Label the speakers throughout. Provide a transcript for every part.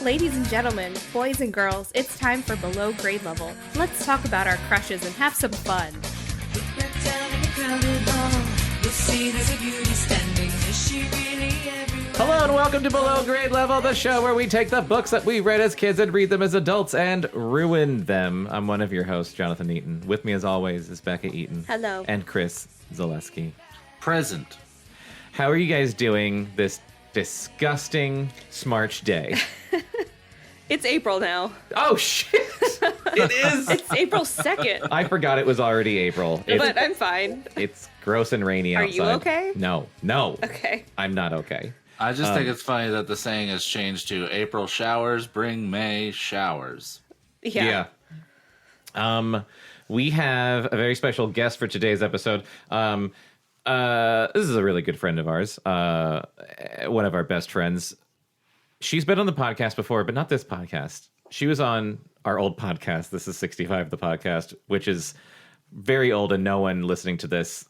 Speaker 1: Ladies and gentlemen, boys and girls, it's time for Below Grade Level. Let's talk about our crushes and have some fun.
Speaker 2: Hello and welcome to Below Grade Level, the show where we take the books that we read as kids and read them as adults and ruin them. I'm one of your hosts, Jonathan Eaton. With me as always is Bekah Eaton.
Speaker 1: Hello.
Speaker 2: And Chris Zaleski.
Speaker 3: Present.
Speaker 2: How are you guys doing this disgusting Smarch day?
Speaker 1: It's April now.
Speaker 2: Oh, shit! It is!
Speaker 1: It's April 2nd.
Speaker 2: I forgot it was already April.
Speaker 1: But I'm fine.
Speaker 2: It's gross and rainy outside.
Speaker 1: Are you okay?
Speaker 2: No.
Speaker 1: Okay.
Speaker 2: I'm not okay.
Speaker 3: I just think it's funny that the saying has changed to April showers bring May showers.
Speaker 1: Yeah.
Speaker 2: We have a very special guest for today's episode. This is a really good friend of ours. One of our best friends. She's been on the podcast before, but not this podcast. She was on our old podcast. This is 65, the podcast, which is very old, and no one listening to this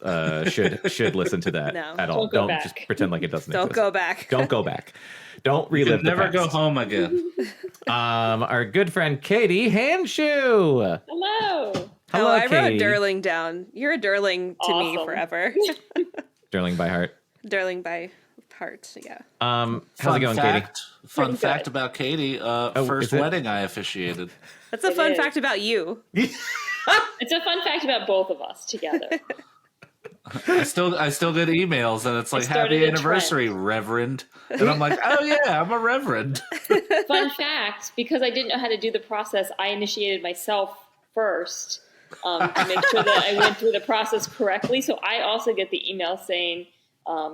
Speaker 2: should listen to that at all. Don't just pretend like it doesn't exist.
Speaker 1: Don't go back.
Speaker 2: Don't go back. Don't relive the past.
Speaker 3: Never go home again.
Speaker 2: Our good friend Katie Handshoe.
Speaker 4: Hello.
Speaker 2: Hello,
Speaker 1: I wrote
Speaker 2: Katie.
Speaker 1: Durling down. You're a Durling to me forever.
Speaker 2: Durling by heart.
Speaker 1: Durling by heart, yeah.
Speaker 2: How's it going, Katie?
Speaker 3: Fun
Speaker 4: Pretty
Speaker 3: fact
Speaker 4: good.
Speaker 3: about Katie. First
Speaker 2: is it?
Speaker 3: wedding I officiated.
Speaker 1: That's a
Speaker 4: It
Speaker 1: fun
Speaker 4: is.
Speaker 1: fact about you.
Speaker 4: It's a fun fact about both of us together.
Speaker 3: I still get emails and it's like,
Speaker 4: started
Speaker 3: happy
Speaker 4: a
Speaker 3: anniversary, Reverend. And I'm like, oh yeah, I'm a Reverend.
Speaker 4: Fun fact, because I didn't know how to do the process, I initiated myself first to make sure that I went through the process correctly. So I also get the email saying,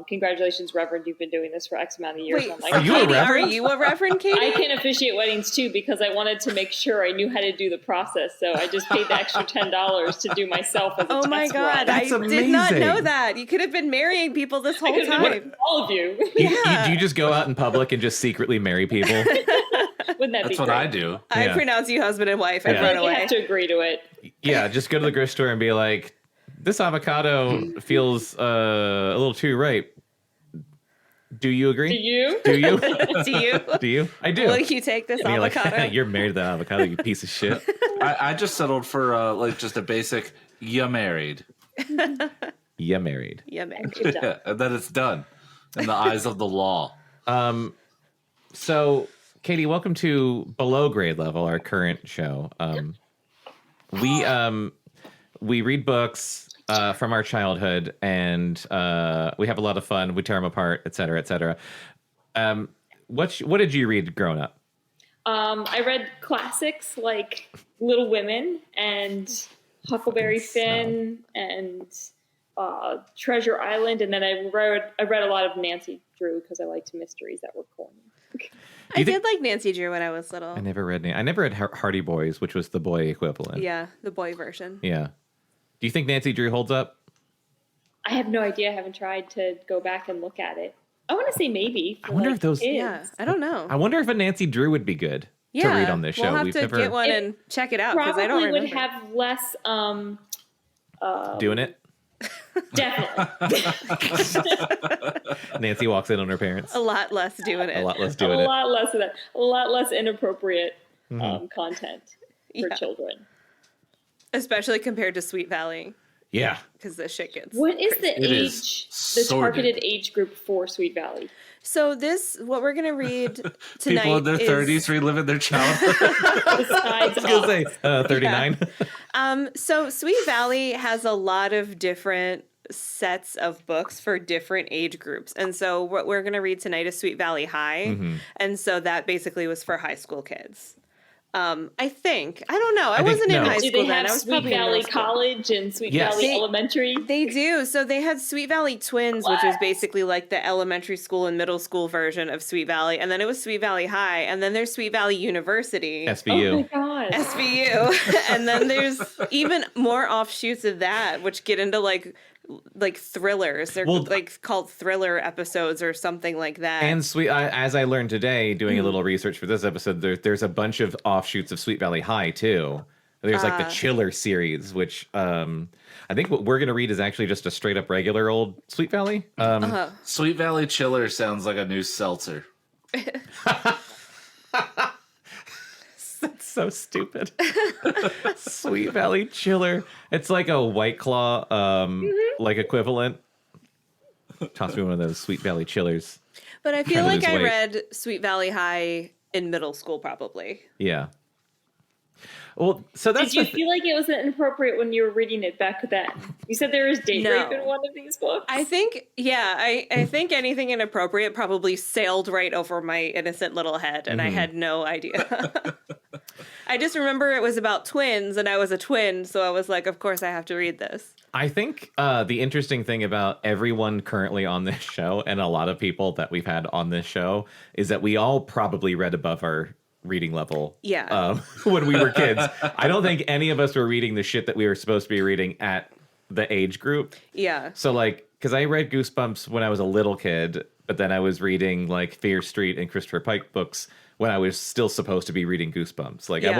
Speaker 4: congratulations, Reverend, you've been doing this for X amount of years.
Speaker 1: Wait,
Speaker 4: I'm like,
Speaker 2: are you a
Speaker 1: Katie,
Speaker 2: reverend?
Speaker 1: Are you a reverend, Katie?
Speaker 4: I can officiate weddings too because I wanted to make sure I knew how to do the process. So I just paid the extra $10 to do myself as a
Speaker 1: Oh
Speaker 4: test
Speaker 1: my God,
Speaker 4: run.
Speaker 2: That's
Speaker 1: I did not
Speaker 2: amazing.
Speaker 1: know that. You could have been marrying people this whole
Speaker 4: I could have
Speaker 1: time.
Speaker 4: been all of you.
Speaker 2: Do you just go out in public and just secretly marry people?
Speaker 4: Wouldn't that be
Speaker 3: That's what
Speaker 4: great?
Speaker 3: I do.
Speaker 1: I
Speaker 2: Yeah.
Speaker 1: pronounce you husband and wife and
Speaker 2: Yeah.
Speaker 1: run
Speaker 4: You
Speaker 1: away.
Speaker 4: have to agree to it.
Speaker 2: Yeah, just go to the grocery store and be like, this avocado feels a little too ripe. Do you agree?
Speaker 4: Do you?
Speaker 2: Do you?
Speaker 1: Do you?
Speaker 2: Do you? I do.
Speaker 1: Will you take this
Speaker 2: And you're
Speaker 1: avocado?
Speaker 2: like, you're married to that avocado, you piece of shit.
Speaker 3: I just settled for like just a basic, you married.
Speaker 2: You married.
Speaker 1: Yeah, man.
Speaker 4: Good job.
Speaker 3: Yeah, and then it's done in the eyes of the law.
Speaker 2: So, Katie, welcome to Below Grade Level, our current show. We read books from our childhood, and we have a lot of fun. We tear them apart, et cetera, et cetera. What did you read growing up?
Speaker 4: I read classics like Little Women and Huckleberry Finn and Treasure Island, and then I read a lot of Nancy Drew because I liked mysteries that were corny.
Speaker 1: I did like Nancy Drew when I was little.
Speaker 2: I never read Hardy Boys, which was the boy equivalent.
Speaker 1: Yeah, the boy version.
Speaker 2: Yeah. Do you think Nancy Drew holds up?
Speaker 4: I have no idea. I haven't tried to go back and look at it. I want to say maybe.
Speaker 2: I wonder if those-
Speaker 4: kids.
Speaker 1: Yeah, I don't know.
Speaker 2: I wonder if a Nancy Drew would be good to read on this show.
Speaker 1: We'll have
Speaker 2: We've
Speaker 1: to
Speaker 2: never
Speaker 1: get one
Speaker 4: It
Speaker 1: and check it out because
Speaker 4: Probably
Speaker 1: I don't remember.
Speaker 4: would have less.
Speaker 2: doing it.
Speaker 4: Definitely.
Speaker 2: Nancy walks in on her parents.
Speaker 1: a lot less doing it.
Speaker 2: A lot less
Speaker 4: A
Speaker 2: doing it.
Speaker 4: lot less of that. A lot less inappropriate content for
Speaker 1: Yeah.
Speaker 4: children.
Speaker 1: Especially compared to Sweet Valley
Speaker 2: Yeah.
Speaker 1: because the shit gets.
Speaker 4: What is the
Speaker 3: It is
Speaker 4: age, the
Speaker 3: sordid.
Speaker 4: targeted age group for Sweet Valley?
Speaker 1: So what we're gonna read tonight
Speaker 3: People in their
Speaker 1: is,
Speaker 3: 30s reliving their childhood.
Speaker 4: Besides
Speaker 2: I was going
Speaker 4: us.
Speaker 2: to say 39.
Speaker 1: So Sweet Valley has a lot of different sets of books for different age groups. And so what we're going to read tonight is Sweet Valley High.
Speaker 2: Mm-hmm.
Speaker 1: And so that basically was for high school kids. I think. I don't know. I
Speaker 2: think-
Speaker 1: wasn't in
Speaker 2: no.
Speaker 1: high
Speaker 4: Do
Speaker 1: school
Speaker 4: they
Speaker 1: then.
Speaker 4: have
Speaker 1: I was
Speaker 4: Sweet
Speaker 1: probably in
Speaker 4: Valley
Speaker 1: middle school.
Speaker 4: College and Sweet
Speaker 2: Yes.
Speaker 4: Valley
Speaker 1: They-
Speaker 4: Elementary?
Speaker 1: They do. So they had Sweet Valley Twins, which was basically like the elementary school and middle school version of Sweet Valley. And then it was Sweet Valley High. And then there's Sweet Valley University.
Speaker 2: SVU.
Speaker 4: Oh my god.
Speaker 1: SVU. And then there's even more offshoots of that, which get into like thrillers. They're
Speaker 2: Well,
Speaker 1: like called thriller episodes or something like that.
Speaker 2: And as I learned today, doing a little research for this episode, there's a bunch of offshoots of Sweet Valley High too. There's like the Chiller series, which I think what we're going to read is actually just a straight up regular old Sweet Valley.
Speaker 3: Sweet Valley Chiller sounds like a new seltzer.
Speaker 2: so stupid. Sweet Valley Chiller. It's like a White Claw, like equivalent. Toss me one of those Sweet Valley Chillers.
Speaker 1: But I feel
Speaker 2: Trying
Speaker 1: like
Speaker 2: to lose
Speaker 1: I
Speaker 2: weight.
Speaker 1: read Sweet Valley High in middle school, probably.
Speaker 2: Yeah. Well, so that's
Speaker 4: Did you feel like it was inappropriate when you were reading it back then? You said there was date
Speaker 1: No.
Speaker 4: rape in one of these books.
Speaker 1: I think, I think anything inappropriate probably sailed right over my innocent little head, and I had no idea. I just remember it was about twins, and I was a twin, so I was like, of course I have to read this.
Speaker 2: I think the interesting thing about everyone currently on this show and a lot of people that we've had on this show is that we all probably read above our reading level when we were kids. I don't think any of us were reading the shit that we were supposed to be reading at the age group.
Speaker 1: Yeah.
Speaker 2: So like, because I read Goosebumps when I was a little kid, but then I was reading like Fear Street and Christopher Pike books when I was still supposed to be reading Goosebumps. Like
Speaker 1: Yeah.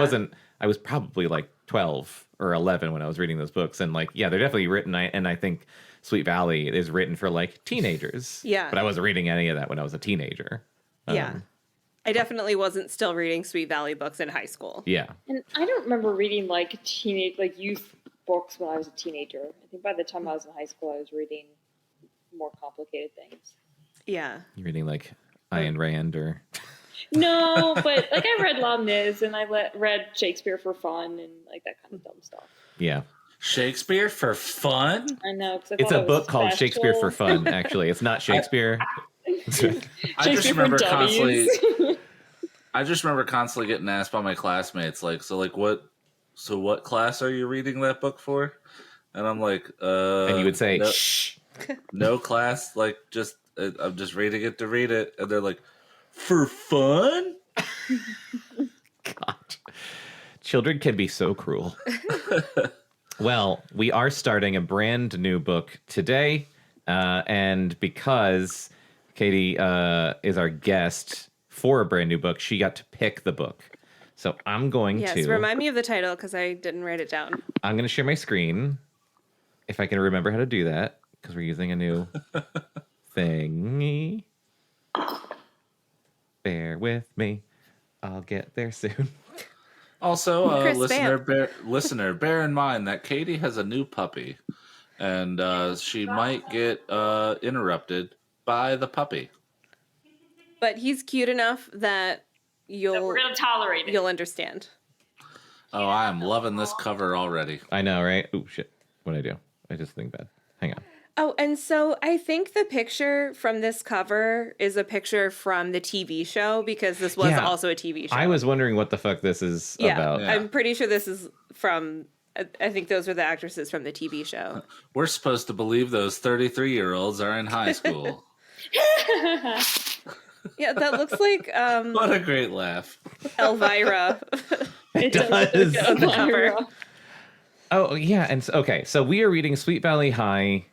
Speaker 2: I was probably like 12 or 11 when I was reading those books. And like, yeah, they're definitely written. And I think Sweet Valley is written for like teenagers.
Speaker 1: Yeah.
Speaker 2: But I wasn't reading any of that when I was a teenager.
Speaker 1: Yeah. I definitely wasn't still reading Sweet Valley books in high school.
Speaker 2: Yeah.
Speaker 4: And I don't remember reading like youth books when I was a teenager. I think by the time I was in high school, I was reading more complicated things.
Speaker 1: Yeah.
Speaker 2: You're reading like Ayn Rand or...
Speaker 4: No, but like I read Les Mis and I read Shakespeare for fun and like that kind of dumb stuff.
Speaker 2: Yeah.
Speaker 3: Shakespeare for fun?
Speaker 4: I know. 'Cause I
Speaker 2: It's
Speaker 4: thought
Speaker 2: a
Speaker 4: it was
Speaker 2: book called
Speaker 4: special.
Speaker 2: Shakespeare for Fun, actually. It's not Shakespeare.
Speaker 3: I just
Speaker 4: Shakespeare for
Speaker 3: remember
Speaker 4: dummies.
Speaker 3: constantly getting asked by my classmates, like, what class are you reading that book for? And I'm like,
Speaker 2: And you would say,
Speaker 3: no,
Speaker 2: shh.
Speaker 3: no class, like, just I'm just reading it to read it. And they're like, for fun?
Speaker 2: God. Children can be so cruel. Well, we are starting a brand new book today. And because Katie is our guest for a brand new book, she got to pick the book. So I'm going
Speaker 1: Yes,
Speaker 2: to...
Speaker 1: remind me of the title because I didn't write it down.
Speaker 2: I'm going to share my screen, if I can remember how to do that, because we're using a new thingy. Bear with me. I'll get there soon.
Speaker 3: Also,
Speaker 1: Chris
Speaker 3: listener, bear in mind that Katie has a new puppy, and she might get interrupted by the puppy.
Speaker 1: But he's cute enough that
Speaker 4: We're going to tolerate it.
Speaker 1: you'll understand.
Speaker 3: Oh, I am loving this cover already.
Speaker 2: I know, right? Oh, shit. What'd I do? I just think bad. Hang on.
Speaker 1: Oh, and so I think the picture from this cover is a picture from the TV show because this was
Speaker 2: Yeah.
Speaker 1: also a TV show.
Speaker 2: I was wondering what the fuck this is about.
Speaker 3: Yeah.
Speaker 1: I'm pretty sure this is from, I think those were the actresses from the TV show.
Speaker 3: We're supposed to believe those 33-year-olds are in high school.
Speaker 1: Yeah, that looks like
Speaker 3: What a great laugh.
Speaker 1: Elvira.
Speaker 4: It
Speaker 2: does.
Speaker 4: does.
Speaker 1: On the cover.
Speaker 2: Oh, yeah. And okay, so we are reading Sweet Valley High,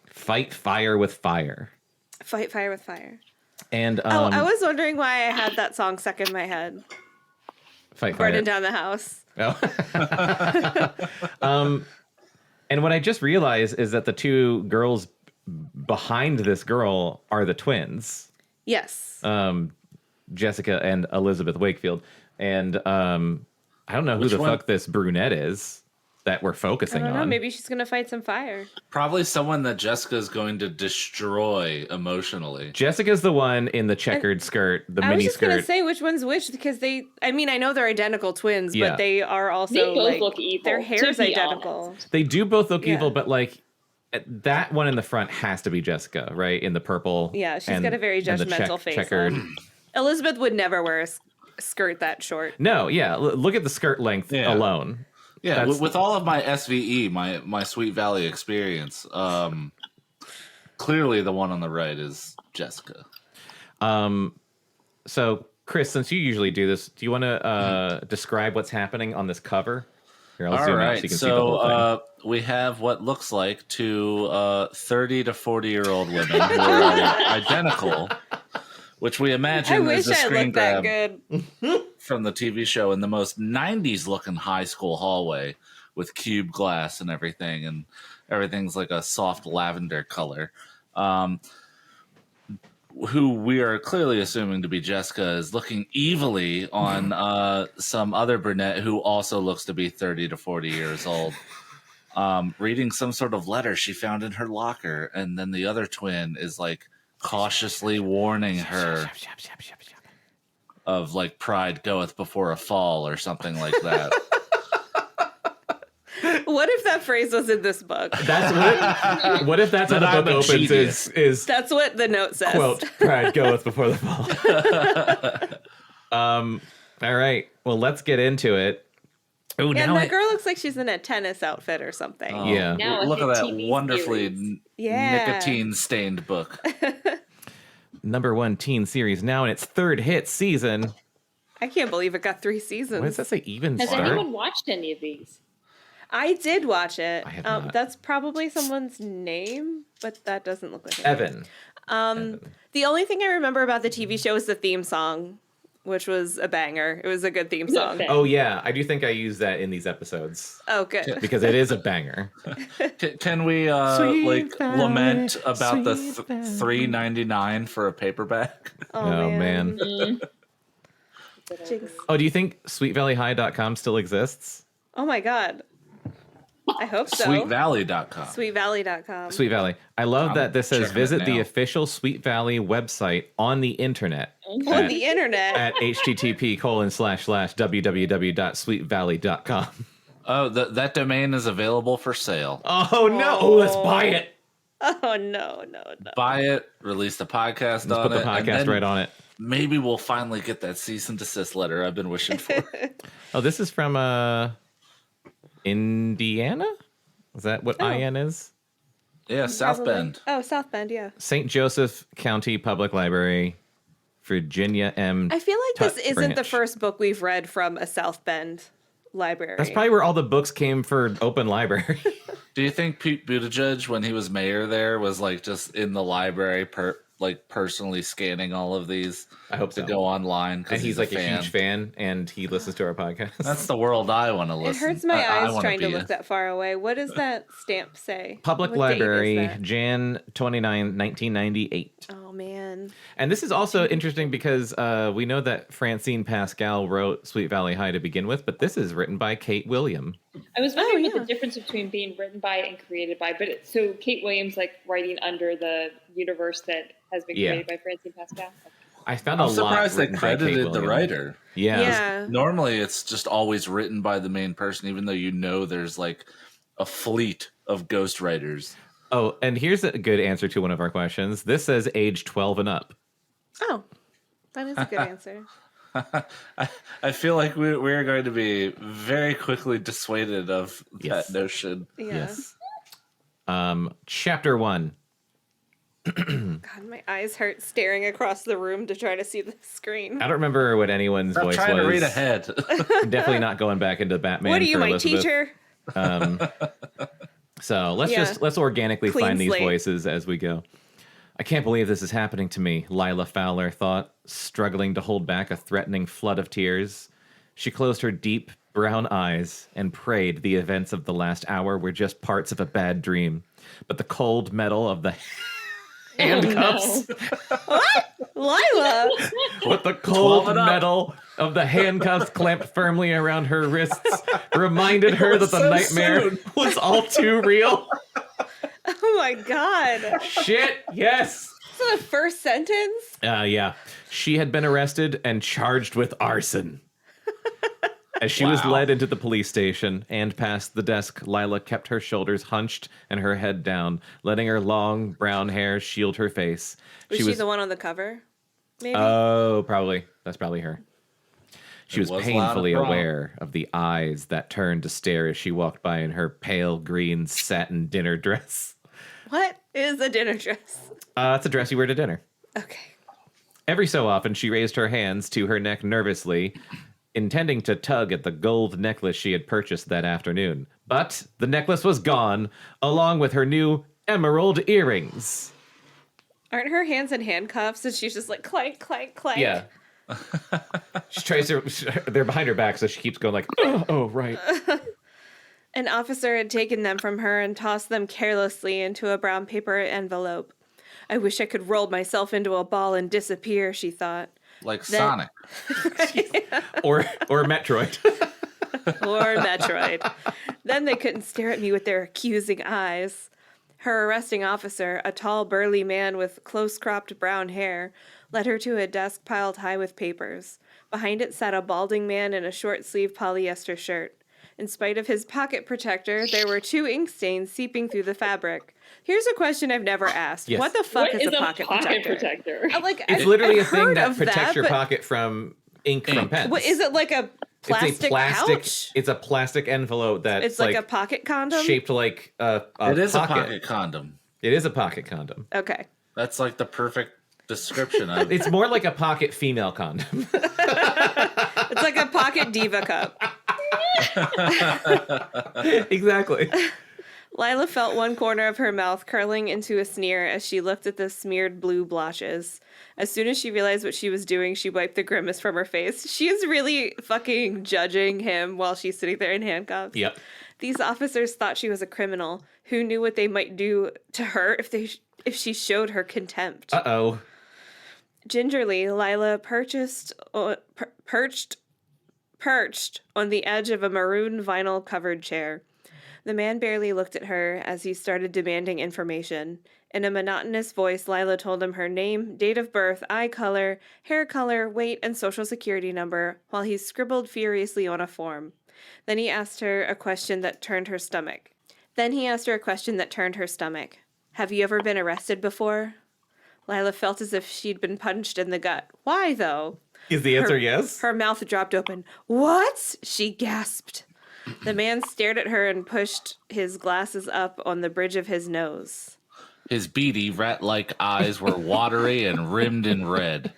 Speaker 2: Fight Fire with Fire.
Speaker 1: Fight fire with fire.
Speaker 2: And
Speaker 1: I was wondering why I had that song stuck in my head.
Speaker 2: Fight Fire.
Speaker 1: Burning down the house.
Speaker 2: Oh. And what I just realized is that the two girls behind this girl are the twins,
Speaker 1: Yes.
Speaker 2: Jessica and Elizabeth Wakefield. And I don't know who
Speaker 3: Which
Speaker 2: the
Speaker 3: one?
Speaker 2: fuck this brunette is that we're
Speaker 1: I
Speaker 2: focusing
Speaker 1: don't know.
Speaker 2: on.
Speaker 1: Maybe she's gonna fight some fire.
Speaker 3: Probably someone that Jessica's going to destroy emotionally.
Speaker 2: Jessica's the one in the checkered skirt, the
Speaker 1: I was
Speaker 2: mini
Speaker 1: just gonna
Speaker 2: skirt.
Speaker 1: say which one's which because I mean, I know they're identical twins,
Speaker 2: Yeah.
Speaker 1: but they are also
Speaker 4: They both
Speaker 1: like,
Speaker 4: look evil,
Speaker 1: their
Speaker 4: to
Speaker 1: hair's
Speaker 4: be
Speaker 1: identical.
Speaker 4: honest.
Speaker 2: They do both look
Speaker 1: Yeah.
Speaker 2: evil, but like that one in the front has to be Jessica, right? In the purple.
Speaker 1: Yeah, she's got a very
Speaker 2: and the
Speaker 1: judgmental face
Speaker 2: checkered.
Speaker 1: on. Elizabeth would never wear a skirt that short.
Speaker 2: No, yeah. Look at the skirt length
Speaker 3: Yeah.
Speaker 2: alone.
Speaker 3: Yeah,
Speaker 2: That's-
Speaker 3: with all of my SVE, my Sweet Valley experience, clearly the one on the right is Jessica.
Speaker 2: So, Chris, since you usually do this, do you want to describe what's happening on this cover? Here, I'll
Speaker 3: All
Speaker 2: zoom out
Speaker 3: right,
Speaker 2: so you can see the whole thing.
Speaker 3: so we have what looks like two 30 to 40-year-old women who are identical, which we
Speaker 1: I
Speaker 3: imagine
Speaker 1: wish
Speaker 3: is a
Speaker 1: I
Speaker 3: screen
Speaker 1: looked that
Speaker 3: grab
Speaker 1: good.
Speaker 3: from the TV show in the most 90s-looking high school hallway with cube glass and everything, and everything's like a soft lavender color. who we are clearly assuming to be Jessica, is looking evilly on some other brunette who also looks to be 30 to 40 years old, reading some sort of letter she found in her locker. And then the other twin is like cautiously warning her of like pride goeth before a fall or something like that.
Speaker 1: What if that phrase was in this book?
Speaker 2: What if that's how the book opens? Is
Speaker 1: That's what the note says.
Speaker 2: quote, pride goeth before the fall. All right. Well, let's get into it. Oh,
Speaker 1: Yeah,
Speaker 2: now
Speaker 1: that girl looks like she's in a tennis outfit or something.
Speaker 2: Yeah.
Speaker 4: Now
Speaker 3: Look
Speaker 4: a
Speaker 3: at that
Speaker 4: TV
Speaker 3: wonderfully
Speaker 4: series.
Speaker 1: Yeah.
Speaker 3: nicotine-stained book.
Speaker 2: #1 teen series now in its 3rd hit season.
Speaker 1: I can't believe it got 3 seasons.
Speaker 2: What does that say? Even
Speaker 4: Has
Speaker 2: start?
Speaker 4: anyone watched any of these?
Speaker 1: I did watch it.
Speaker 2: I have not.
Speaker 1: That's probably someone's name, but that doesn't look like it.
Speaker 2: Evan.
Speaker 1: The only thing I remember about the TV show is the theme song, which was a banger. It was a good theme song.
Speaker 4: Okay.
Speaker 2: Oh yeah, I do think I use that in these episodes
Speaker 1: Oh, good.
Speaker 2: because it is a banger.
Speaker 3: Can we
Speaker 2: Sweet
Speaker 3: like
Speaker 2: valley,
Speaker 3: lament about the
Speaker 2: sweet valley.
Speaker 3: $3.99 for a paperback?
Speaker 2: Oh, man.
Speaker 1: Jinx.
Speaker 2: Oh, do you think SweetValleyHigh.com still exists?
Speaker 1: Oh my god. I hope so.
Speaker 3: SweetValley.com.
Speaker 1: Sweetvalley.com.
Speaker 2: Sweet Valley. I love that this says
Speaker 3: checking it
Speaker 2: visit the
Speaker 3: now.
Speaker 2: official Sweet Valley website on the internet
Speaker 1: On the internet.
Speaker 2: at http://www.sweetvalley.com.
Speaker 3: Oh, that domain is available for sale.
Speaker 2: Oh no! Oh, let's buy it.
Speaker 1: Oh no.
Speaker 3: Buy it, release the podcast
Speaker 2: Let's
Speaker 3: on
Speaker 2: put the
Speaker 3: it, and
Speaker 2: podcast
Speaker 3: then
Speaker 2: right on it.
Speaker 3: maybe we'll finally get that cease and desist letter I've been wishing for.
Speaker 2: Oh, this is from Indiana? Is that what IN is?
Speaker 3: Yeah, South
Speaker 1: Probably.
Speaker 3: Bend.
Speaker 1: Oh, South Bend, yeah.
Speaker 2: St. Joseph County Public Library, Virginia M.
Speaker 1: I feel like this isn't the
Speaker 2: Branch.
Speaker 1: first book we've read from a South Bend library.
Speaker 2: That's probably where all the books came for open library.
Speaker 3: Do you think Pete Buttigieg, when he was mayor there, was like just in the library, personally scanning all of these
Speaker 2: I hope
Speaker 3: to
Speaker 2: so.
Speaker 3: go online?
Speaker 2: And he's like a
Speaker 3: fan.
Speaker 2: huge fan, and he listens to our podcast.
Speaker 3: That's the world I want to
Speaker 1: It
Speaker 3: listen.
Speaker 1: hurts my
Speaker 3: I
Speaker 1: eyes
Speaker 3: wanna
Speaker 1: trying to
Speaker 3: be
Speaker 1: look that far away. What does that stamp say?
Speaker 2: Public
Speaker 1: What date is
Speaker 2: Library,
Speaker 1: that?
Speaker 2: Jan 29, 1998.
Speaker 1: Oh man.
Speaker 2: And this is also interesting because we know that Francine Pascal wrote Sweet Valley High to begin with, but this is written by Kate William.
Speaker 4: I was wondering what
Speaker 1: yeah.
Speaker 4: the difference between being written by and created by, so Kate Williams like writing under the universe that has been
Speaker 2: Yeah.
Speaker 4: created by Francine Pascal.
Speaker 2: I found
Speaker 3: I'm
Speaker 2: a lot
Speaker 3: surprised they
Speaker 2: written by Kate
Speaker 3: credited the
Speaker 2: William.
Speaker 3: writer.
Speaker 2: Yeah.
Speaker 1: Yeah.
Speaker 3: Normally, it's just always written by the main person, even though you know there's like a fleet of ghostwriters.
Speaker 2: Oh, and here's a good answer to one of our questions. This says age 12 and up.
Speaker 1: Oh, that is a good answer.
Speaker 3: I feel like we're going to be very quickly dissuaded of
Speaker 2: Yes.
Speaker 3: that notion.
Speaker 1: Yeah.
Speaker 2: Yes. Chapter 1.
Speaker 1: God, my eyes hurt staring across the room to try to see the screen.
Speaker 2: I don't remember what anyone's
Speaker 3: Stop
Speaker 2: voice
Speaker 3: trying
Speaker 2: was.
Speaker 3: to read ahead.
Speaker 2: Definitely not going back into Batman.
Speaker 1: What are you,
Speaker 2: for
Speaker 1: my
Speaker 2: Elizabeth.
Speaker 1: teacher?
Speaker 2: So
Speaker 1: Yeah.
Speaker 2: let's organically
Speaker 1: Clean
Speaker 2: find these
Speaker 1: slate.
Speaker 2: voices as we go. I can't believe this is happening to me, Lila Fowler thought, struggling to hold back a threatening flood of tears. She closed her deep brown eyes and prayed the events of the last hour were just parts of a bad dream. But the cold metal of the handcuffs,
Speaker 1: Lila!
Speaker 2: with the cold
Speaker 3: 12 and up.
Speaker 2: metal of the handcuffs clamped firmly around her wrists, reminded her that
Speaker 3: was
Speaker 2: the
Speaker 3: so
Speaker 2: nightmare
Speaker 3: soon.
Speaker 2: was all too real.
Speaker 1: Oh my god.
Speaker 2: Shit, yes.
Speaker 1: So the first sentence?
Speaker 2: Yeah. She had been arrested and charged with arson. As she was
Speaker 3: Wow.
Speaker 2: led into the police station and past the desk, Lila kept her shoulders hunched and her head down, letting her long brown hair shield her face.
Speaker 1: Was she the one on the cover? Maybe?
Speaker 2: Oh, probably. That's probably her. She
Speaker 3: It
Speaker 2: was
Speaker 3: was
Speaker 2: painfully
Speaker 3: Lana Brown.
Speaker 2: aware of the eyes that turned to stare as she walked by in her pale green satin dinner dress.
Speaker 1: What is a dinner dress?
Speaker 2: It's a dress you wear to dinner.
Speaker 1: Okay.
Speaker 2: Every so often, she raised her hands to her neck nervously, intending to tug at the gold necklace she had purchased that afternoon. But the necklace was gone, along with her new emerald earrings.
Speaker 1: Aren't her hands in handcuffs and she's just like clank, clank, clank?
Speaker 2: Yeah. She tries to, they're behind her back, so she keeps going like, oh, right.
Speaker 1: An officer had taken them from her and tossed them carelessly into a brown paper envelope. I wish I could roll myself into a ball and disappear, she thought.
Speaker 3: Like
Speaker 1: Then-
Speaker 3: Sonic.
Speaker 2: Or Metroid.
Speaker 1: Or Metroid. Then they couldn't stare at me with their accusing eyes. Her arresting officer, a tall, burly man with close-cropped brown hair, led her to a desk piled high with papers. Behind it sat a balding man in a short-sleeved polyester shirt. In spite of his pocket protector, there were 2 ink stains seeping through the fabric. Here's a question I've never asked.
Speaker 2: Yes.
Speaker 1: What the fuck
Speaker 4: What
Speaker 1: is a pocket protector?
Speaker 4: protector?
Speaker 2: It's literally a thing
Speaker 1: heard
Speaker 2: that
Speaker 1: of
Speaker 2: protects your
Speaker 1: but
Speaker 2: pocket from ink from pens.
Speaker 1: What, is it like a plastic pouch?
Speaker 2: It's a plastic envelope that's
Speaker 1: It's like a pocket condom?
Speaker 2: shaped like a
Speaker 3: It is
Speaker 2: pocket.
Speaker 3: a pocket condom.
Speaker 2: It is a pocket condom.
Speaker 1: Okay.
Speaker 3: That's like the perfect description of it.
Speaker 2: It's more like a pocket female condom.
Speaker 1: It's like a pocket diva cup.
Speaker 2: Exactly.
Speaker 1: Lila felt one corner of her mouth curling into a sneer as she looked at the smeared blue blotches. As soon as she realized what she was doing, she wiped the grimace from her face. She is really fucking judging him while she's sitting there in handcuffs.
Speaker 2: Yep.
Speaker 1: These officers thought she was a criminal. Who knew what they might do to her if she showed her contempt?
Speaker 2: Uh-oh.
Speaker 1: Gingerly, Lila perched on the edge of a maroon vinyl-covered chair. The man barely looked at her as he started demanding information. In a monotonous voice, Lila told him her name, date of birth, eye color, hair color, weight, and social security number, while he scribbled furiously on a form. Then he asked her a question that turned her stomach. Have you ever been arrested before? Lila felt as if she'd been punched in the gut. Why, though?
Speaker 2: Is the answer yes?
Speaker 1: Her mouth dropped open. What? She gasped. The man stared at her and pushed his glasses up on the bridge of his nose.
Speaker 3: His beady, rat-like eyes were watery and rimmed in red.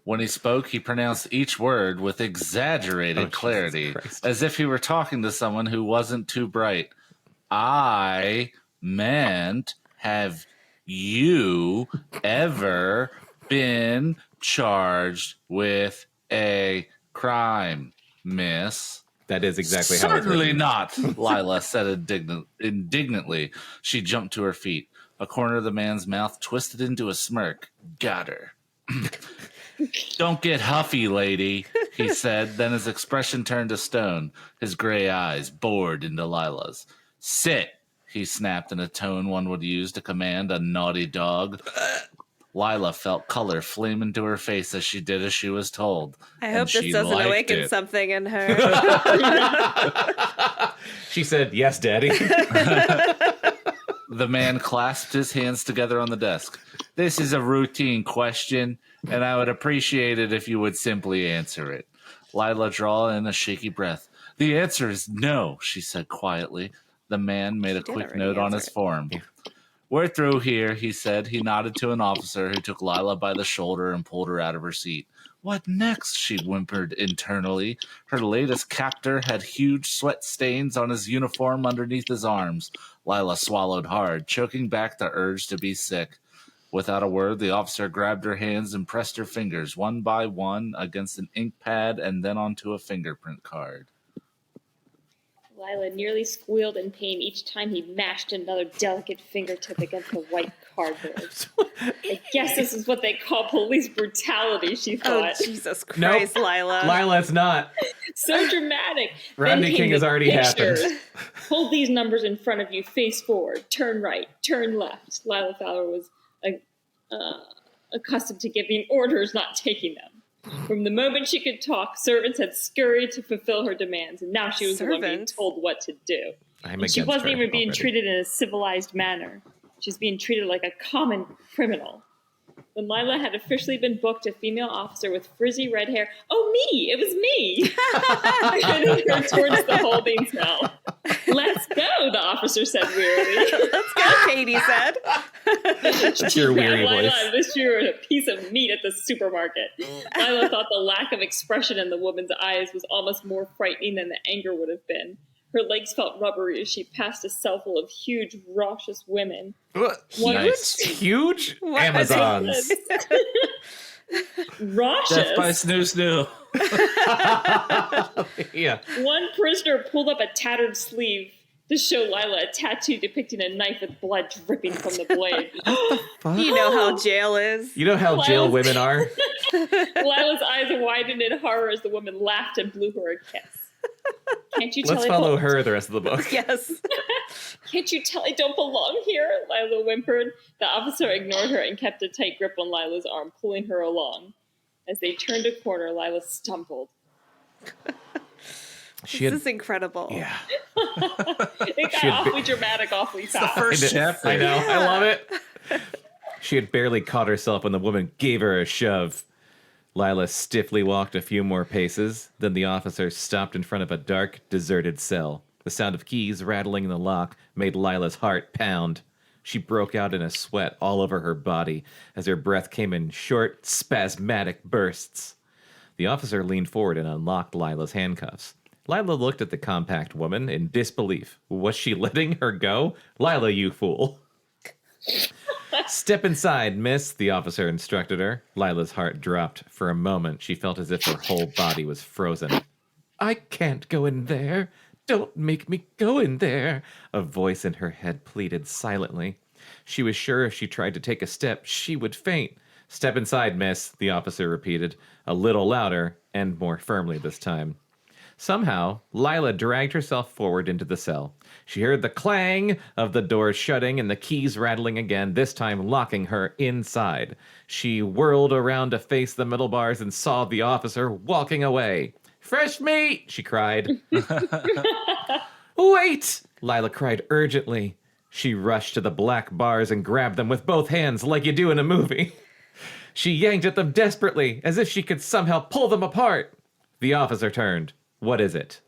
Speaker 3: When he spoke, he pronounced each word with exaggerated clarity, as if he were talking to someone who wasn't too bright. I meant, have you ever been charged with a crime, miss?
Speaker 2: That is exactly how it's
Speaker 3: Certainly
Speaker 2: written.
Speaker 3: not, Lila said indignantly. She jumped to her feet. A corner of the man's mouth twisted into a smirk. Got her. Don't get huffy, lady, he said. Then his expression turned to stone, his gray eyes bored into Lila's. Sit, he snapped in a tone one would use to command a naughty dog. Lila felt color flame into her face as she did as she was told.
Speaker 1: I hope this doesn't awaken something in her.
Speaker 2: She said, yes, Daddy.
Speaker 3: The man clasped his hands together on the desk. This is a routine question, and I would appreciate it if you would simply answer it. Lila drew in a shaky breath. The answer is no, she said quietly. The man made a quick note on his form. Yeah. We're through here, he said. He nodded to an officer who took Lila by the shoulder and pulled her out of her seat. What next? She whimpered internally. Her latest captor had huge sweat stains on his uniform underneath his arms. Lila swallowed hard, choking back the urge to be sick. Without a word, the officer grabbed her hands and pressed her fingers one by one against an ink pad and then onto a fingerprint card.
Speaker 4: Lila nearly squealed in pain each time he mashed another delicate fingertip against the white cardboard. I guess this is what they call police brutality, she thought.
Speaker 1: Oh, Jesus Christ,
Speaker 2: Nope.
Speaker 1: Lila.
Speaker 2: Lila, it's not.
Speaker 4: So dramatic.
Speaker 2: Rodney
Speaker 4: Then came
Speaker 2: King has
Speaker 4: the
Speaker 2: already
Speaker 4: picture.
Speaker 2: happened.
Speaker 4: Hold these numbers in front of you, face forward, turn right, turn left. Lila Fowler was accustomed to giving orders, not taking them. From the moment she could talk, servants had scurried to fulfill her demands, and now she was the one being told what to do.
Speaker 2: I'm
Speaker 4: And she
Speaker 2: against
Speaker 4: wasn't
Speaker 2: her
Speaker 4: even being
Speaker 2: already.
Speaker 4: treated in a civilized manner. She was being treated like a common criminal. When Lila had officially been booked, a female officer with frizzy red hair, oh, me! It was me! Headed her towards the holding cell. Let's go, the officer said wearily.
Speaker 1: Let's go, Katie said.
Speaker 2: That's your weary
Speaker 4: Lila
Speaker 2: voice.
Speaker 4: and this year a piece of meat at the supermarket. Lila thought the lack of expression in the woman's eyes was almost more frightening than the anger would have been. Her legs felt rubbery as she passed a cell full of huge, raucous women.
Speaker 3: Nice.
Speaker 2: Huge Amazons.
Speaker 4: Raucous?
Speaker 3: Death by Snoo Snoo.
Speaker 2: Yeah.
Speaker 4: One prisoner pulled up a tattered sleeve to show Lila a tattoo depicting a knife with blood dripping from the blade.
Speaker 1: You know how jail is.
Speaker 2: You know how jail
Speaker 4: Lila's-
Speaker 2: women are?
Speaker 4: Lila's eyes widened in horror as the woman laughed and blew her a kiss. Can't you tell
Speaker 2: Let's
Speaker 4: I
Speaker 2: follow
Speaker 4: don't-
Speaker 2: her the rest of the book.
Speaker 1: Yes.
Speaker 4: Can't you tell I don't belong here? Lila whimpered. The officer ignored her and kept a tight grip on Lila's arm, pulling her along. As they turned a corner, Lila stumbled.
Speaker 1: This is incredible.
Speaker 2: Yeah.
Speaker 4: It got awfully dramatic, awfully fast.
Speaker 3: First chapter.
Speaker 2: I know. I love it. She had barely caught herself when the woman gave her a shove. Lila stiffly walked a few more paces. Then the officer stopped in front of a dark, deserted cell. The sound of keys rattling in the lock made Lila's heart pound. She broke out in a sweat all over her body as her breath came in short, spasmodic bursts. The officer leaned forward and unlocked Lila's handcuffs. Lila looked at the compact woman in disbelief. Was she letting her go? Lila, you fool. Step inside, miss, the officer instructed her. Lila's heart dropped. For a moment, she felt as if her whole body was frozen. I can't go in there. Don't make me go in there, a voice in her head pleaded silently. She was sure if she tried to take a step, she would faint. Step inside, miss, the officer repeated, a little louder and more firmly this time. Somehow, Lila dragged herself forward into the cell. She heard the clang of the doors shutting and the keys rattling again, this time locking her inside. She whirled around to face the middle bars and saw the officer walking away. Fresh meat, she cried. Wait, Lila cried urgently. She rushed to the black bars and grabbed them with both hands like you do in a movie. She yanked at them desperately, as if she could somehow pull them apart. The officer turned. What is it?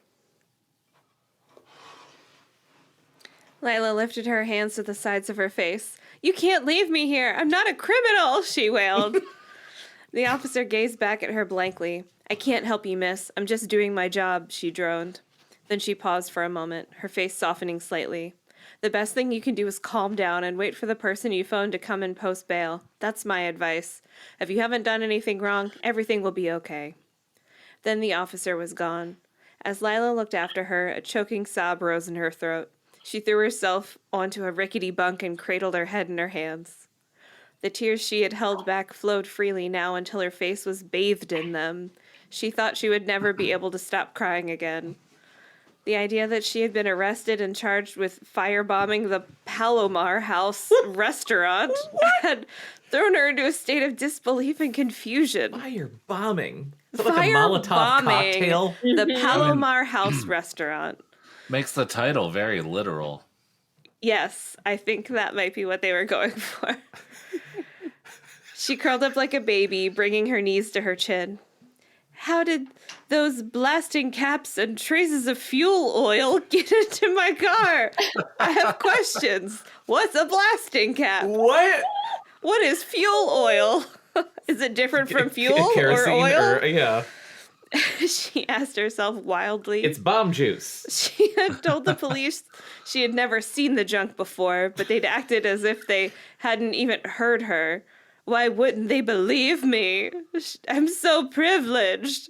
Speaker 1: Lila lifted her hands to the sides of her face. You can't leave me here. I'm not a criminal, she wailed. The officer gazed back at her blankly. I can't help you, miss. I'm just doing my job, she droned. Then she paused for a moment, her face softening slightly. The best thing you can do is calm down and wait for the person you phoned to come and post bail. That's my advice. If you haven't done anything wrong, everything will be okay. Then the officer was gone. As Lila looked after her, a choking sob rose in her throat. She threw herself onto a rickety bunk and cradled her head in her hands. The tears she had held back flowed freely now until her face was bathed in them. She thought she would never be able to stop crying again. The idea that she had been arrested and charged with firebombing the Palomar House restaurant had thrown her into a state of disbelief and confusion.
Speaker 2: Fire bombing. Is it like a Molotov cocktail?
Speaker 1: The Palomar House restaurant.
Speaker 3: Makes the title very literal.
Speaker 1: Yes, I think that might be what they were going for. She curled up like a baby, bringing her knees to her chin. How did those blasting caps and traces of fuel oil get into my car? I have questions. What's a blasting cap?
Speaker 2: What?
Speaker 1: What is fuel oil? Is it different from fuel or
Speaker 2: Kerosene
Speaker 1: oil?
Speaker 2: Yeah.
Speaker 1: She asked herself wildly.
Speaker 2: It's bomb juice.
Speaker 1: She had told the police she had never seen the junk before, but they'd acted as if they hadn't even heard her. Why wouldn't they believe me? I'm so privileged.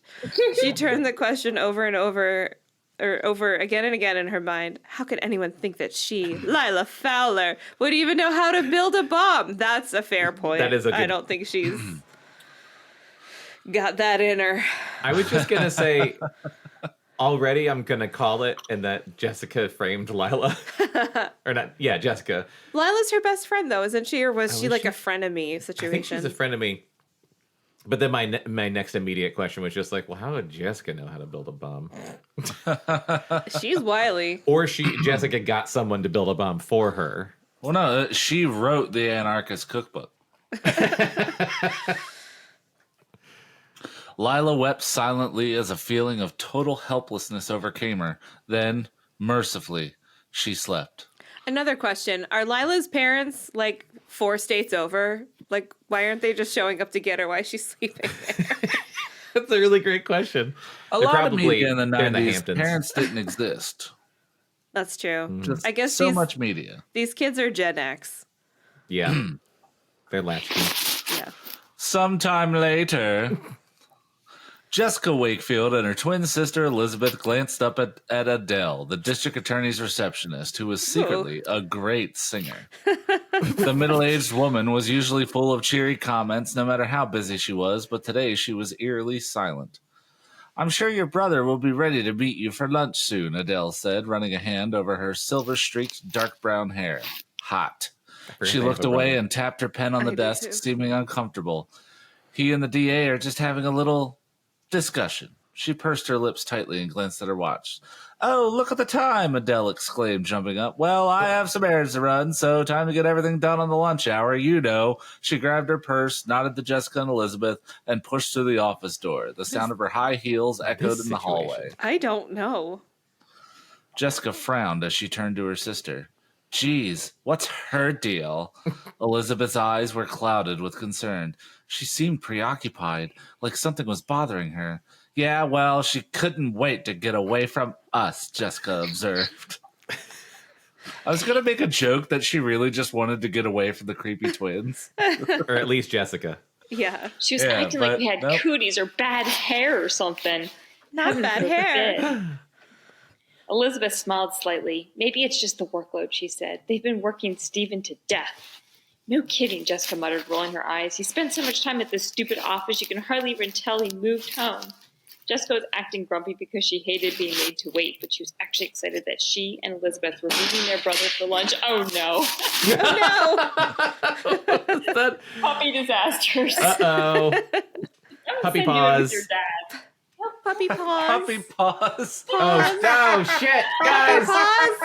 Speaker 1: She turned the question over and over, or over again and again in her mind. How could anyone think that she, Lila Fowler, would even know how to build a bomb? That's a fair point.
Speaker 2: That is a good...
Speaker 1: I don't think she's got that in her.
Speaker 2: I was just going to say, already I'm going to call it, and that Jessica framed Lila. Or not, yeah, Jessica.
Speaker 1: Lila's her best friend, though, isn't she? Or was she
Speaker 2: was
Speaker 1: like
Speaker 2: she?
Speaker 1: a frenemy situation?
Speaker 2: I think she's a friend of me. But then my next immediate question was just like, well, how would Jessica know how to build a bomb?
Speaker 1: She's wily.
Speaker 2: Or Jessica got someone to build a bomb for her.
Speaker 3: Well, no, she wrote the Anarchist Cookbook. Lila wept silently as a feeling of total helplessness overcame her. Then, mercifully, she slept.
Speaker 1: Another question. Are Lila's parents, like, 4 states over? Like, why aren't they just showing up to get her? Why is she sleeping there?
Speaker 2: That's a really great question.
Speaker 3: A
Speaker 2: They're
Speaker 3: lot of media in the
Speaker 2: they're in
Speaker 3: 90s,
Speaker 2: Hamptons.
Speaker 3: parents didn't exist.
Speaker 1: That's true.
Speaker 3: Just
Speaker 1: I guess
Speaker 3: so
Speaker 1: these,
Speaker 3: much media.
Speaker 1: these kids are Gen X.
Speaker 2: Yeah. They're latchkey.
Speaker 1: Yeah.
Speaker 3: Sometime later, Jessica Wakefield and her twin sister Elizabeth glanced up at Adele, the district attorney's receptionist, who was secretly a great singer. The middle-aged woman was usually full of cheery comments no matter how busy she was, but today she was eerily silent. I'm sure your brother will be ready to meet you for lunch soon, Adele said, running a hand over her silver-streaked dark brown hair. Hot. She looked away and tapped her pen on the desk, seeming uncomfortable. He and the DA are just having a little discussion. She pursed her lips tightly and glanced at her watch. Oh, look at the time, Adele exclaimed, jumping up. Well, I have some errands to run, so time to get everything done on the lunch hour, you know. She grabbed her purse, nodded to Jessica and Elizabeth, and pushed through the office door. The sound of her high heels echoed in the hallway.
Speaker 1: I don't know.
Speaker 3: Jessica frowned as she turned to her sister. Geez, what's her deal? Elizabeth's eyes were clouded with concern. She seemed preoccupied, like something was bothering her. Yeah, well, she couldn't wait to get away from us, Jessica observed. I was going to make a joke that she really just wanted to get away from the creepy twins.
Speaker 2: Or at least Jessica.
Speaker 1: Yeah.
Speaker 4: She was acting like we had cooties or bad hair or something.
Speaker 1: Not bad hair.
Speaker 4: Elizabeth smiled slightly. Maybe it's just the workload, she said. They've been working Steven to death. No kidding, Jessica muttered, rolling her eyes. He spent so much time at this stupid office, you can hardly even tell he moved home. Jessica was acting grumpy because she hated being made to wait, but she was actually excited that she and Elizabeth were meeting their brother for lunch. Oh, no.
Speaker 1: Oh,
Speaker 2: no.
Speaker 4: Puppy disasters.
Speaker 2: Uh-oh. Puppy paws.
Speaker 4: Your dad.
Speaker 1: Puppy paws.
Speaker 3: Puppy paws.
Speaker 2: Oh, no, shit, guys.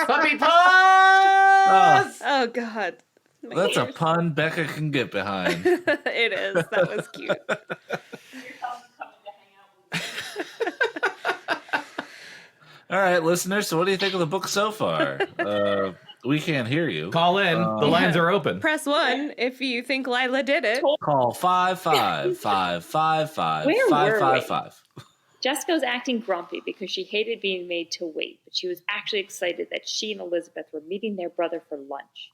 Speaker 2: Puppy paws.
Speaker 1: Oh, God.
Speaker 3: That's a pun Bekah can get behind.
Speaker 1: It is. That was cute.
Speaker 3: All right, listeners, so what do you think of the book so far? We can't hear you.
Speaker 2: Call in. The lines are open.
Speaker 1: Press 1 if you think Lila did it.
Speaker 3: Call 555-555-555.
Speaker 4: Jessica was acting grumpy because she hated being made to wait, but she was actually excited that she and Elizabeth were meeting their brother for lunch.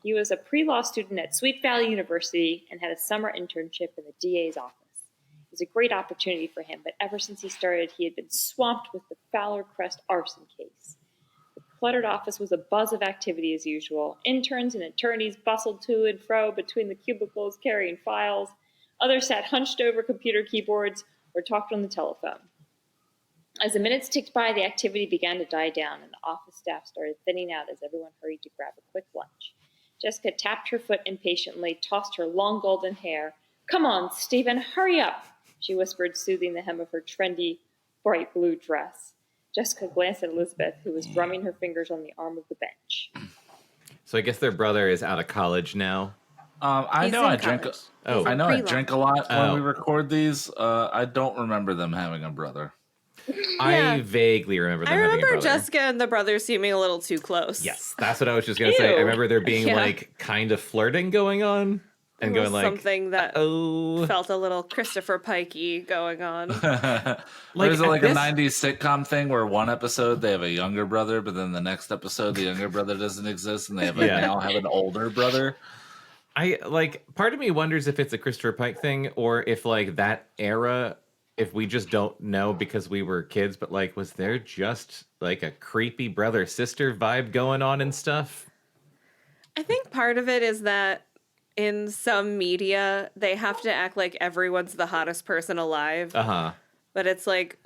Speaker 4: He was a pre-law student at Sweet Valley University and had a summer internship in the DA's office. It was a great opportunity for him, but ever since he started, he had been swamped with the Fowler Crest arson case. The cluttered office was a buzz of activity as usual. Interns and attorneys bustled to and fro between the cubicles carrying files. Others sat hunched over computer keyboards or talked on the telephone. As the minutes ticked by, the activity began to die down, and the office staff started thinning out as everyone hurried to grab a quick lunch. Jessica tapped her foot impatiently, tossed her long golden hair. Come on, Steven, hurry up, she whispered, soothing the hem of her trendy, bright blue dress. Jessica glanced at Elizabeth, who was drumming her fingers on the arm of the bench.
Speaker 2: So I guess their brother is out of college now.
Speaker 3: I know I drink a lot when we record these. I don't remember them having a brother.
Speaker 2: I vaguely remember them having a brother.
Speaker 1: Jessica and the brother seeming a little too close.
Speaker 2: Yes, that's what I was just going to say. I remember there being like kind of flirting going on. And going like
Speaker 1: something that felt a little Christopher Pikey going on.
Speaker 3: Like, is it like a 90s sitcom thing where one episode they have a younger brother, but then the next episode the younger brother doesn't exist and they have now have an older brother?
Speaker 2: Part of me wonders if it's a Christopher Pike thing or if like that era, if we just don't know because we were kids, but like was there just like a creepy brother sister vibe going on and stuff?
Speaker 1: I think part of it is that in some media, they have to act like everyone's the hottest person alive.
Speaker 2: Uh-huh.
Speaker 1: But it's like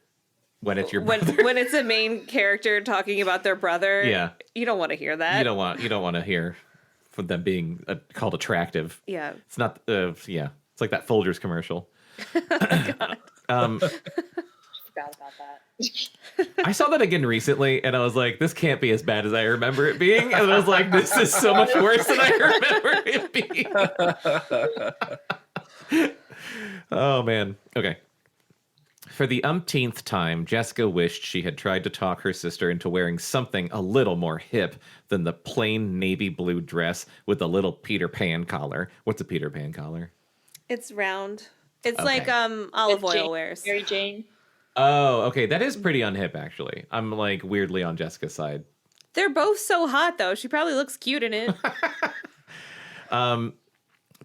Speaker 2: when it's your brother.
Speaker 1: when it's a main character talking about their brother, you don't want to hear that.
Speaker 2: You don't want to hear for them being called attractive.
Speaker 1: Yeah.
Speaker 2: It's not it's like that Folgers commercial.
Speaker 1: God.
Speaker 4: Forgot about that.
Speaker 2: I saw that again recently, and I was like, this can't be as bad as I remember it being. And I was like, this is so much worse than I remember it being. Oh, man. Okay. For the umpteenth time, Jessica wished she had tried to talk her sister into wearing something a little more hip than the plain navy blue dress with the little Peter Pan collar. What's a Peter Pan collar?
Speaker 1: It's round. It's like olive oil wears.
Speaker 4: Mary Jane.
Speaker 2: Oh, okay. That is pretty unhip, actually. I'm like weirdly on Jessica's side.
Speaker 1: They're both so hot, though. She probably looks cute in it.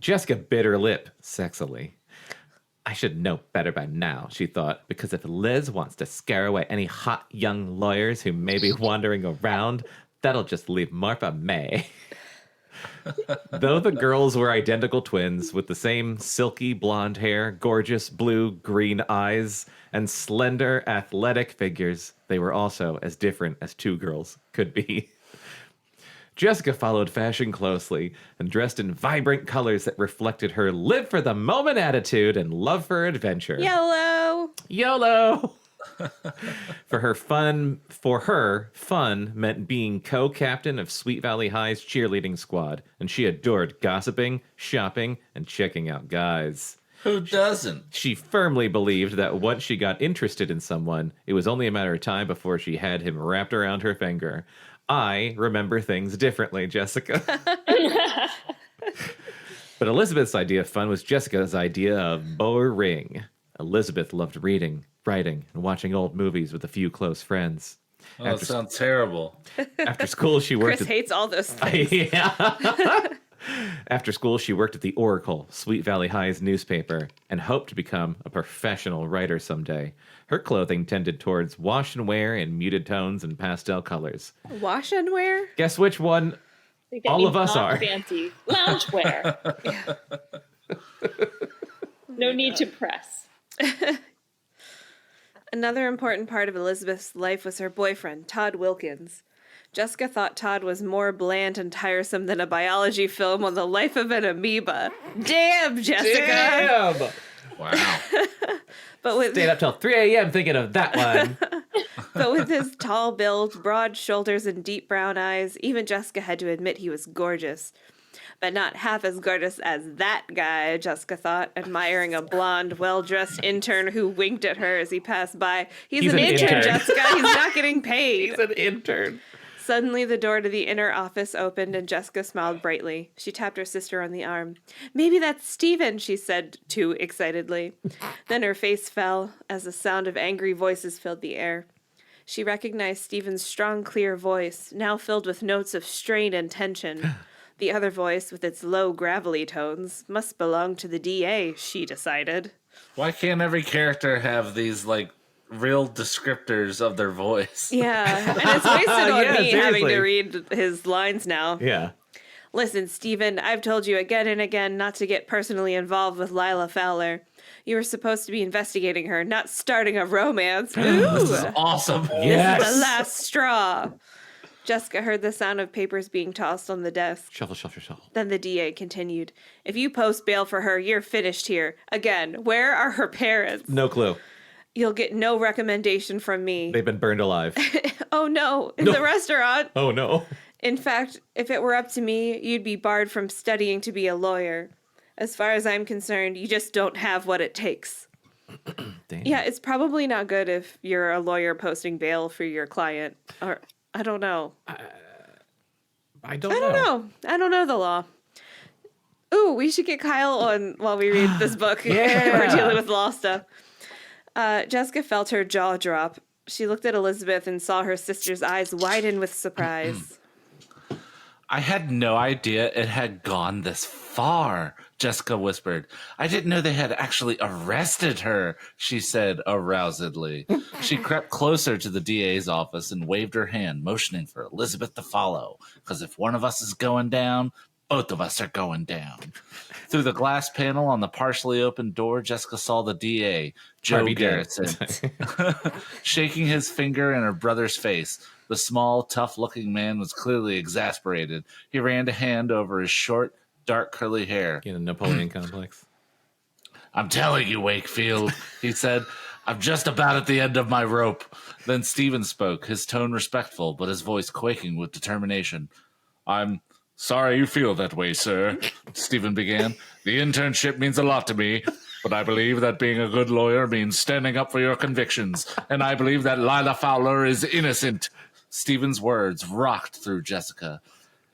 Speaker 2: Jessica bit her lip sexily. I should know better by now, she thought, because if Liz wants to scare away any hot young lawyers who may be wandering around, that'll just leave Martha May. Though the girls were identical twins with the same silky blonde hair, gorgeous blue-green eyes, and slender, athletic figures, they were also as different as two girls could be. Jessica followed fashion closely and dressed in vibrant colors that reflected her live for the moment attitude and love for adventure. YOLO! For her, fun meant being co-captain of Sweet Valley High's cheerleading squad, and she adored gossiping, shopping, and checking out guys.
Speaker 3: Who doesn't?
Speaker 2: She firmly believed that once she got interested in someone, it was only a matter of time before she had him wrapped around her finger. I remember things differently, Jessica. But Elizabeth's idea of fun was Jessica's idea of boring. Elizabeth loved reading, writing, and watching old movies with a few close friends.
Speaker 3: Oh, that sounds terrible.
Speaker 2: After school, she worked
Speaker 1: Chris hates all those things.
Speaker 2: Yeah. After school, she worked at the Oracle, Sweet Valley High's newspaper, and hoped to become a professional writer someday. Her clothing tended towards wash and wear in muted tones and pastel colors.
Speaker 1: Wash and wear?
Speaker 2: Guess which one all of us are.
Speaker 4: Fancy loungewear. No need to press.
Speaker 1: Another important part of Elizabeth's life was her boyfriend, Todd Wilkins. Jessica thought Todd was more bland and tiresome than a biology film on the life of an amoeba. Damn, Jessica!
Speaker 2: Damn!
Speaker 3: Wow.
Speaker 2: Stayed up till 3 a.m. thinking of that one.
Speaker 1: But with his tall build, broad shoulders, and deep brown eyes, even Jessica had to admit he was gorgeous. But not half as gorgeous as that guy, Jessica thought, admiring a blonde, well-dressed intern who winked at her as he passed by. He's an intern, Jessica. He's not getting paid.
Speaker 2: He's an intern.
Speaker 1: Suddenly, the door to the inner office opened, and Jessica smiled brightly. She tapped her sister on the arm. "Maybe that's Steven," she said too excitedly. Then her face fell as the sound of angry voices filled the air. She recognized Steven's strong, clear voice, now filled with notes of strain and tension. The other voice, with its low, gravelly tones, must belong to the DA, she decided.
Speaker 3: Why can't every character have these, real descriptors of their voice?
Speaker 1: Yeah, and it's wasted on
Speaker 2: Yeah,
Speaker 1: me having
Speaker 2: seriously.
Speaker 1: to read his lines now.
Speaker 2: Yeah.
Speaker 1: "Listen, Steven, I've told you again and again not to get personally involved with Lila Fowler. You were supposed to be investigating her, not starting a romance." Ooh,
Speaker 3: This is awesome.
Speaker 2: Yes.
Speaker 1: the last straw. Jessica heard the sound of papers being tossed on the desk.
Speaker 2: Shuffle, shuffle, shuffle.
Speaker 1: Then the DA continued, "If you post bail for her, you're finished here. Again, where are her parents?
Speaker 2: No clue.
Speaker 1: You'll get no recommendation from me."
Speaker 2: They've been burned alive.
Speaker 1: "Oh no, in
Speaker 2: No.
Speaker 1: the restaurant.
Speaker 2: Oh, no.
Speaker 1: In fact, if it were up to me, you'd be barred from studying to be a lawyer. As far as I'm concerned, you just don't have what it takes."
Speaker 2: Damn.
Speaker 1: Yeah, it's probably not good if you're a lawyer posting bail for your client. Or, I don't know.
Speaker 2: I don't know.
Speaker 1: I don't know the law. Ooh, we should get Kyle on while we read this book.
Speaker 2: Yeah.
Speaker 1: We're dealing with law stuff. Jessica felt her jaw drop. She looked at Elizabeth and saw her sister's eyes widen with surprise.
Speaker 3: I had no idea it had gone this far, Jessica whispered. "I didn't know they had actually arrested her," she said arousedly. She crept closer to the DA's office and waved her hand, motioning for Elizabeth to follow, because if one of us is going down, both of us are going down. Through the glass panel on the partially open door, Jessica saw the DA, Joe
Speaker 2: Harvey Dent.
Speaker 3: Garrison, shaking his finger in her brother's face. The small, tough-looking man was clearly exasperated. He ran a hand over his short, dark, curly hair.
Speaker 2: In a Napoleon complex.
Speaker 3: "I'm telling you, Wakefield," he said. "I'm just about at the end of my rope." Then Steven spoke, his tone respectful, but his voice quaking with determination. "I'm sorry you feel that way, sir," Steven began. "The internship means a lot to me, but I believe that being a good lawyer means standing up for your convictions, and I believe that Lila Fowler is innocent." Steven's words rocked through Jessica.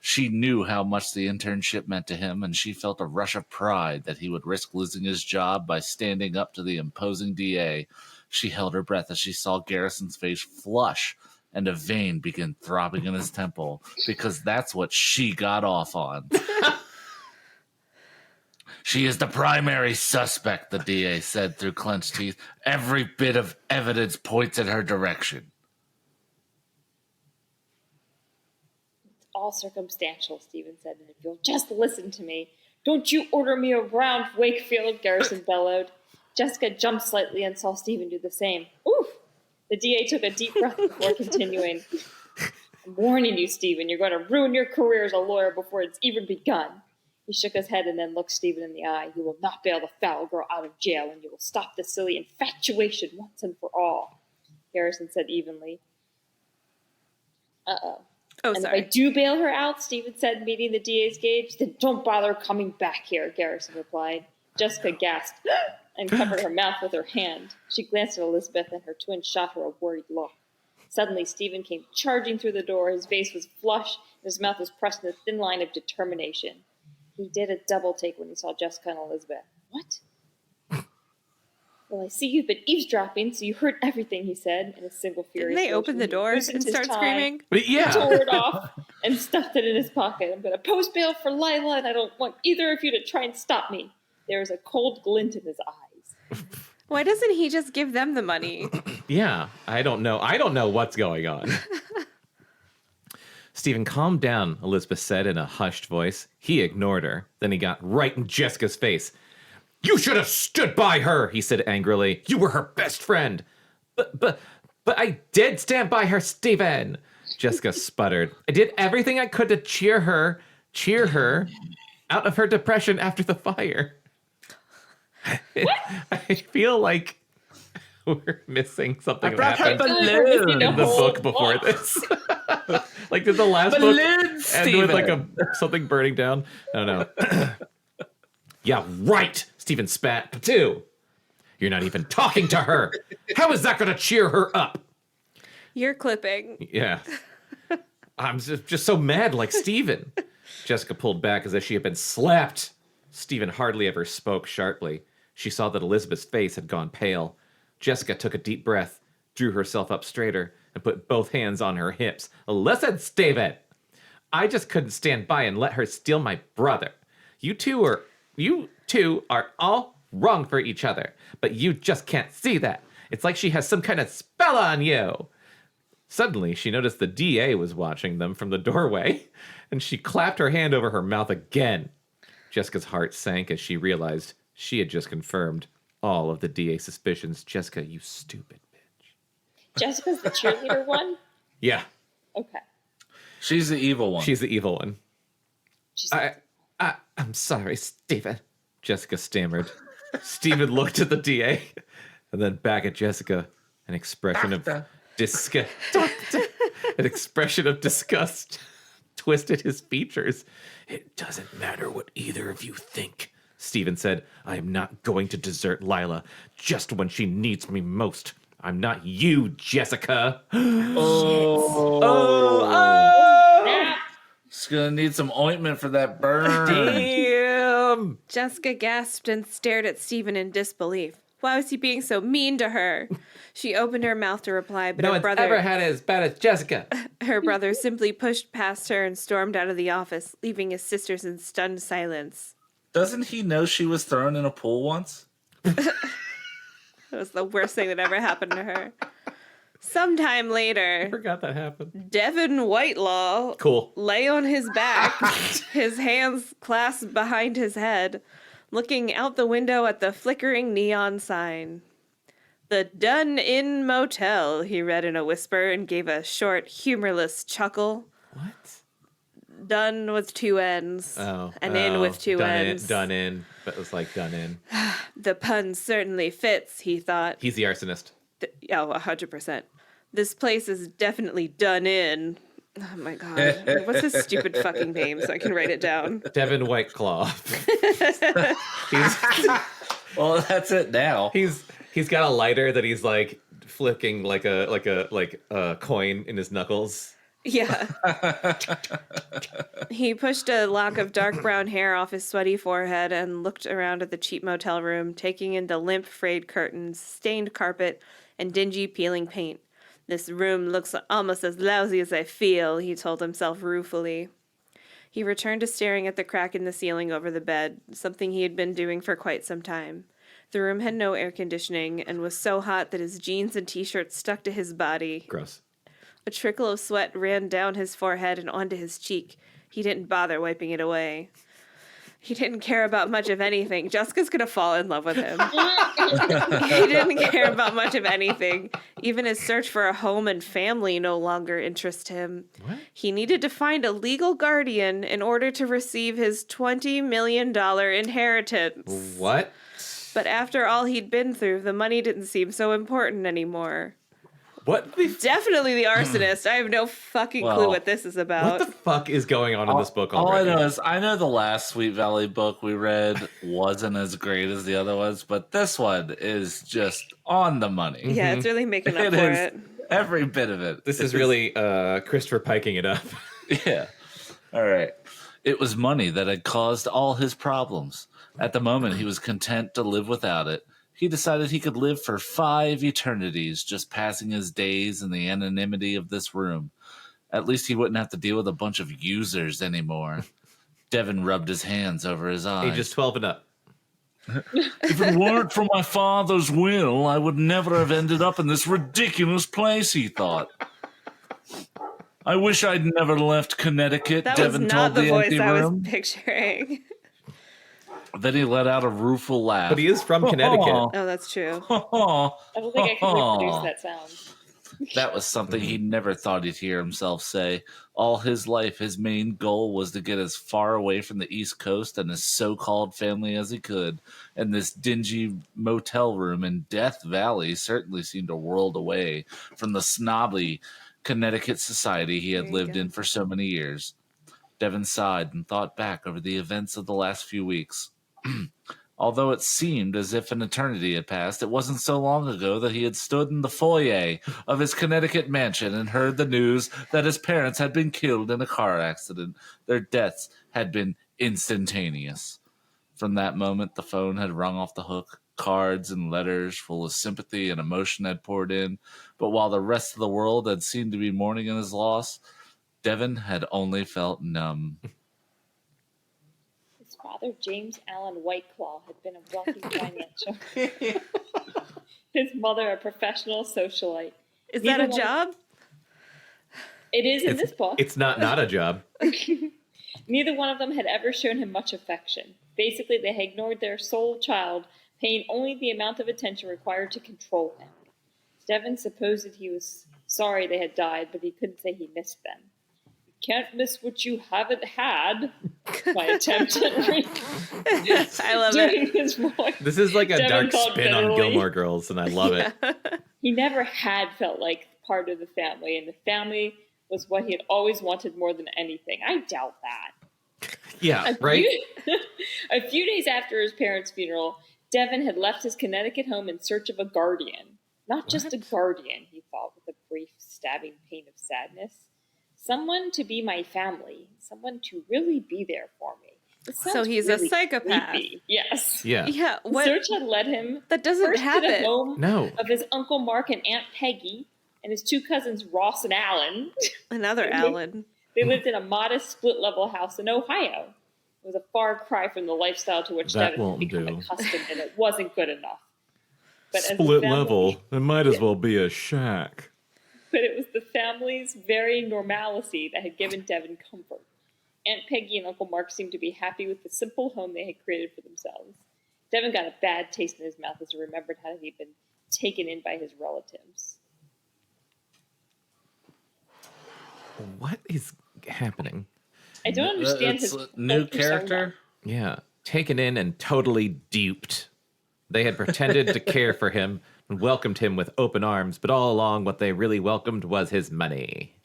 Speaker 3: She knew how much the internship meant to him, and she felt a rush of pride that he would risk losing his job by standing up to the imposing DA. She held her breath as she saw Garrison's face flush and a vein begin throbbing in his temple, because that's what she got off on. She is the primary suspect, the DA said through clenched teeth. Every bit of evidence points in her direction.
Speaker 4: It's all circumstantial, Steven said, and if you'll just listen to me. Don't you order me around, Wakefield, Garrison bellowed. Jessica jumped slightly and saw Steven do the same. Oof! The DA took a deep breath before continuing. I'm warning you, Steven, you're going to ruin your career as a lawyer before it's even begun. He shook his head and then looked Steven in the eye. You will not bail the foul girl out of jail, and you will stop this silly infatuation once and for all, Garrison said evenly. Uh-oh.
Speaker 1: Oh,
Speaker 4: and
Speaker 1: sorry.
Speaker 4: if I do bail her out, Steven said, meeting the DA's gaze, then don't bother coming back here, Garrison replied. Jessica gasped and covered her mouth with her hand. She glanced at Elizabeth, and her twin shot her a worried look. Suddenly, Steven came charging through the door. His face was flushed, and his mouth was pressed in a thin line of determination. He did a double take when he saw Jessica and Elizabeth. What? Well, I see you've been eavesdropping, so you heard everything, he said in a single furious
Speaker 1: Didn't they open the door and start screaming?
Speaker 2: But yeah.
Speaker 4: Tore it off and stuffed it in his pocket. I'm going to post bail for Lila, and I don't want either of you to try and stop me. There was a cold glint in his eyes.
Speaker 1: Why doesn't he just give them the money?
Speaker 2: Yeah, I don't know. I don't know what's going on. Stephen, calm down, Elizabeth said in a hushed voice. He ignored her. Then he got right in Jessica's face. You should have stood by her, he said angrily. You were her best friend. But I did stand by her, Stephen. Jessica sputtered. I did everything I could to cheer her out of her depression after the fire. I feel like we're missing something that happened in the book before this. Like, did the last book end with like something burning down? I don't know. Yeah, right, Stephen spat. Patoo. You're not even talking to her. How is that going to cheer her up?
Speaker 1: You're clipping.
Speaker 2: Yeah. I'm just so mad like Stephen. Jessica pulled back as if she had been slapped. Stephen hardly ever spoke sharply. She saw that Elizabeth's face had gone pale. Jessica took a deep breath, drew herself up straighter, and put both hands on her hips. Listen, Stephen! I just couldn't stand by and let her steal my brother. You two are all wrong for each other, but you just can't see that. It's like she has some kind of spell on you. Suddenly, she noticed the DA was watching them from the doorway, and she clapped her hand over her mouth again. Jessica's heart sank as she realized she had just confirmed all of the DA's suspicions. Jessica, you stupid bitch.
Speaker 4: Jessica's the cheerleader one?
Speaker 2: Yeah.
Speaker 4: Okay.
Speaker 3: She's the evil one.
Speaker 2: She's the evil one.
Speaker 4: She's
Speaker 2: I'm sorry, Stephen, Jessica stammered. Stephen looked at the DA and then back at Jessica. An expression of disgust. An expression of disgust twisted his features. It doesn't matter what either of you think, Stephen said. I am not going to desert Lila just when she needs me most. I'm not you, Jessica.
Speaker 3: She's gonna need some ointment for that burn.
Speaker 2: Damn.
Speaker 1: Jessica gasped and stared at Stephen in disbelief. Why was he being so mean to her? She opened her mouth to reply, but
Speaker 2: No
Speaker 1: her
Speaker 2: one's
Speaker 1: brother...
Speaker 2: ever had it as bad as Jessica.
Speaker 1: Her brother simply pushed past her and stormed out of the office, leaving his sisters in stunned silence.
Speaker 3: Doesn't he know she was thrown in a pool once?
Speaker 1: That was the worst thing that ever happened to her. Sometime
Speaker 2: I
Speaker 1: later,
Speaker 2: forgot that happened.
Speaker 1: Devon Whitelaw
Speaker 2: Cool.
Speaker 1: lay on his back, his hands clasped behind his head, looking out the window at the flickering neon sign. The Done Inn Motel, he read in a whisper and gave a short, humorless chuckle.
Speaker 2: What?
Speaker 1: Done with two N's.
Speaker 2: Oh.
Speaker 1: And in with two N's.
Speaker 2: Done in. That was like done in.
Speaker 1: The pun certainly fits, he thought.
Speaker 2: He's the arsonist.
Speaker 1: Oh, 100%. This place is definitely done in. Oh my god. What's his stupid fucking name so I can write it down?
Speaker 2: Devon Whitelaw.
Speaker 3: Well, that's it now.
Speaker 2: He's got a lighter that he's like flicking like a coin in his knuckles.
Speaker 1: Yeah. He pushed a lock of dark brown hair off his sweaty forehead and looked around at the cheap motel room, taking in the limp frayed curtains, stained carpet, and dingy peeling paint. This room looks almost as lousy as I feel, he told himself ruefully. He returned to staring at the crack in the ceiling over the bed, something he had been doing for quite some time. The room had no air conditioning and was so hot that his jeans and t-shirts stuck to his body.
Speaker 2: Gross.
Speaker 1: A trickle of sweat ran down his forehead and onto his cheek. He didn't bother wiping it away. He didn't care about much of anything. Jessica's gonna fall in love with him. He didn't care about much of anything. Even his search for a home and family no longer interested him.
Speaker 2: What?
Speaker 1: He needed to find a legal guardian in order to receive his $20 million inheritance.
Speaker 2: What?
Speaker 1: But after all he'd been through, the money didn't seem so important anymore.
Speaker 2: What?
Speaker 1: Definitely the arsonist. I have no fucking clue what this is about.
Speaker 2: What the fuck is going on in this book
Speaker 3: All
Speaker 2: already?
Speaker 3: I know is I know the last Sweet Valley book we read wasn't as great as the other ones, but this one is just on the money.
Speaker 1: Yeah, it's really making up
Speaker 3: It
Speaker 1: for
Speaker 3: is.
Speaker 1: it.
Speaker 3: Every bit of it.
Speaker 2: This is really Christopher piking it up.
Speaker 3: Yeah. All right. It was money that had caused all his problems. At the moment, he was content to live without it. He decided he could live for 5 eternities, just passing his days in the anonymity of this room. At least he wouldn't have to deal with a bunch of users anymore. Devon rubbed his hands over his eyes.
Speaker 2: Ages 12 and up.
Speaker 3: If it weren't for my father's will, I would never have ended up in this ridiculous place, he thought. I wish I'd never left Connecticut,
Speaker 1: That
Speaker 3: Devon
Speaker 1: was not
Speaker 3: told
Speaker 1: the
Speaker 3: the
Speaker 1: voice
Speaker 3: empty
Speaker 1: I was
Speaker 3: room.
Speaker 1: picturing.
Speaker 3: Then he let out a rueful laugh.
Speaker 2: But he is from Connecticut.
Speaker 1: Oh, that's true.
Speaker 4: I don't think I can reproduce that sound.
Speaker 3: That was something he never thought he'd hear himself say. All his life, his main goal was to get as far away from the East Coast and his so-called family as he could. And this dingy motel room in Death Valley certainly seemed a world away from the snobby Connecticut society he had
Speaker 1: There you
Speaker 3: lived
Speaker 1: go.
Speaker 3: in for so many years. Devon sighed and thought back over the events of the last few weeks. Although it seemed as if an eternity had passed, it wasn't so long ago that he had stood in the foyer of his Connecticut mansion and heard the news that his parents had been killed in a car accident. Their deaths had been instantaneous. From that moment, the phone had rung off the hook. Cards and letters full of sympathy and emotion had poured in. But while the rest of the world had seemed to be mourning in his loss, Devon had only felt numb.
Speaker 4: His father, James Allen Whitelaw, had been a wealthy financial. His mother, a professional socialite.
Speaker 1: Is that a
Speaker 4: Neither one-
Speaker 1: job?
Speaker 4: It is in this book.
Speaker 2: It's not a job.
Speaker 4: Neither one of them had ever shown him much affection. Basically, they had ignored their sole child, paying only the amount of attention required to control him. Devon supposed that he was sorry they had died, but he couldn't say he missed them. You can't miss what you haven't had. My attempt at
Speaker 1: I love
Speaker 4: doing
Speaker 1: it.
Speaker 4: his voice.
Speaker 2: This is like a
Speaker 4: Devon
Speaker 2: dark
Speaker 4: thought
Speaker 2: spin on
Speaker 4: bitterly.
Speaker 2: Gilmore Girls, and I love it.
Speaker 4: He never had felt like part of the family, and the family was what he had always wanted more than anything. I doubt that.
Speaker 2: Yeah,
Speaker 4: A
Speaker 2: right?
Speaker 4: A few days after his parents' funeral, Devon had left his Connecticut home in search of a guardian. Not just a guardian, he thought with a brief stabbing pain of sadness. Someone to be my family. Someone to really be there for me. This
Speaker 1: So
Speaker 4: sounds
Speaker 1: he's a
Speaker 4: really
Speaker 1: psychopath.
Speaker 4: creepy. Yes.
Speaker 2: Yeah.
Speaker 1: Yeah,
Speaker 4: The
Speaker 1: what?
Speaker 4: search had led him
Speaker 1: That doesn't
Speaker 4: first to the
Speaker 1: happen.
Speaker 4: home
Speaker 2: No.
Speaker 4: of his Uncle Mark and Aunt Peggy and his 2 cousins Ross and Alan.
Speaker 1: Another Alan.
Speaker 4: They lived in a modest split-level house in Ohio. It was a far cry from the lifestyle to which
Speaker 2: That
Speaker 4: Devon
Speaker 2: won't
Speaker 4: had become
Speaker 2: do.
Speaker 4: accustomed, and it wasn't good enough. But as the
Speaker 2: Split
Speaker 4: family-
Speaker 2: level. It might as well be a shack.
Speaker 4: But it was the family's very normalcy that had given Devon comfort. Aunt Peggy and Uncle Mark seemed to be happy with the simple home they had created for themselves. Devon got a bad taste in his mouth as he remembered how he'd been taken in by his relatives.
Speaker 2: What is happening?
Speaker 4: I don't understand
Speaker 3: It's
Speaker 4: his
Speaker 3: a new
Speaker 4: persona.
Speaker 3: character.
Speaker 2: Yeah. Taken in and totally duped. They had pretended to care for him and welcomed him with open arms, but all along what they really welcomed was his money.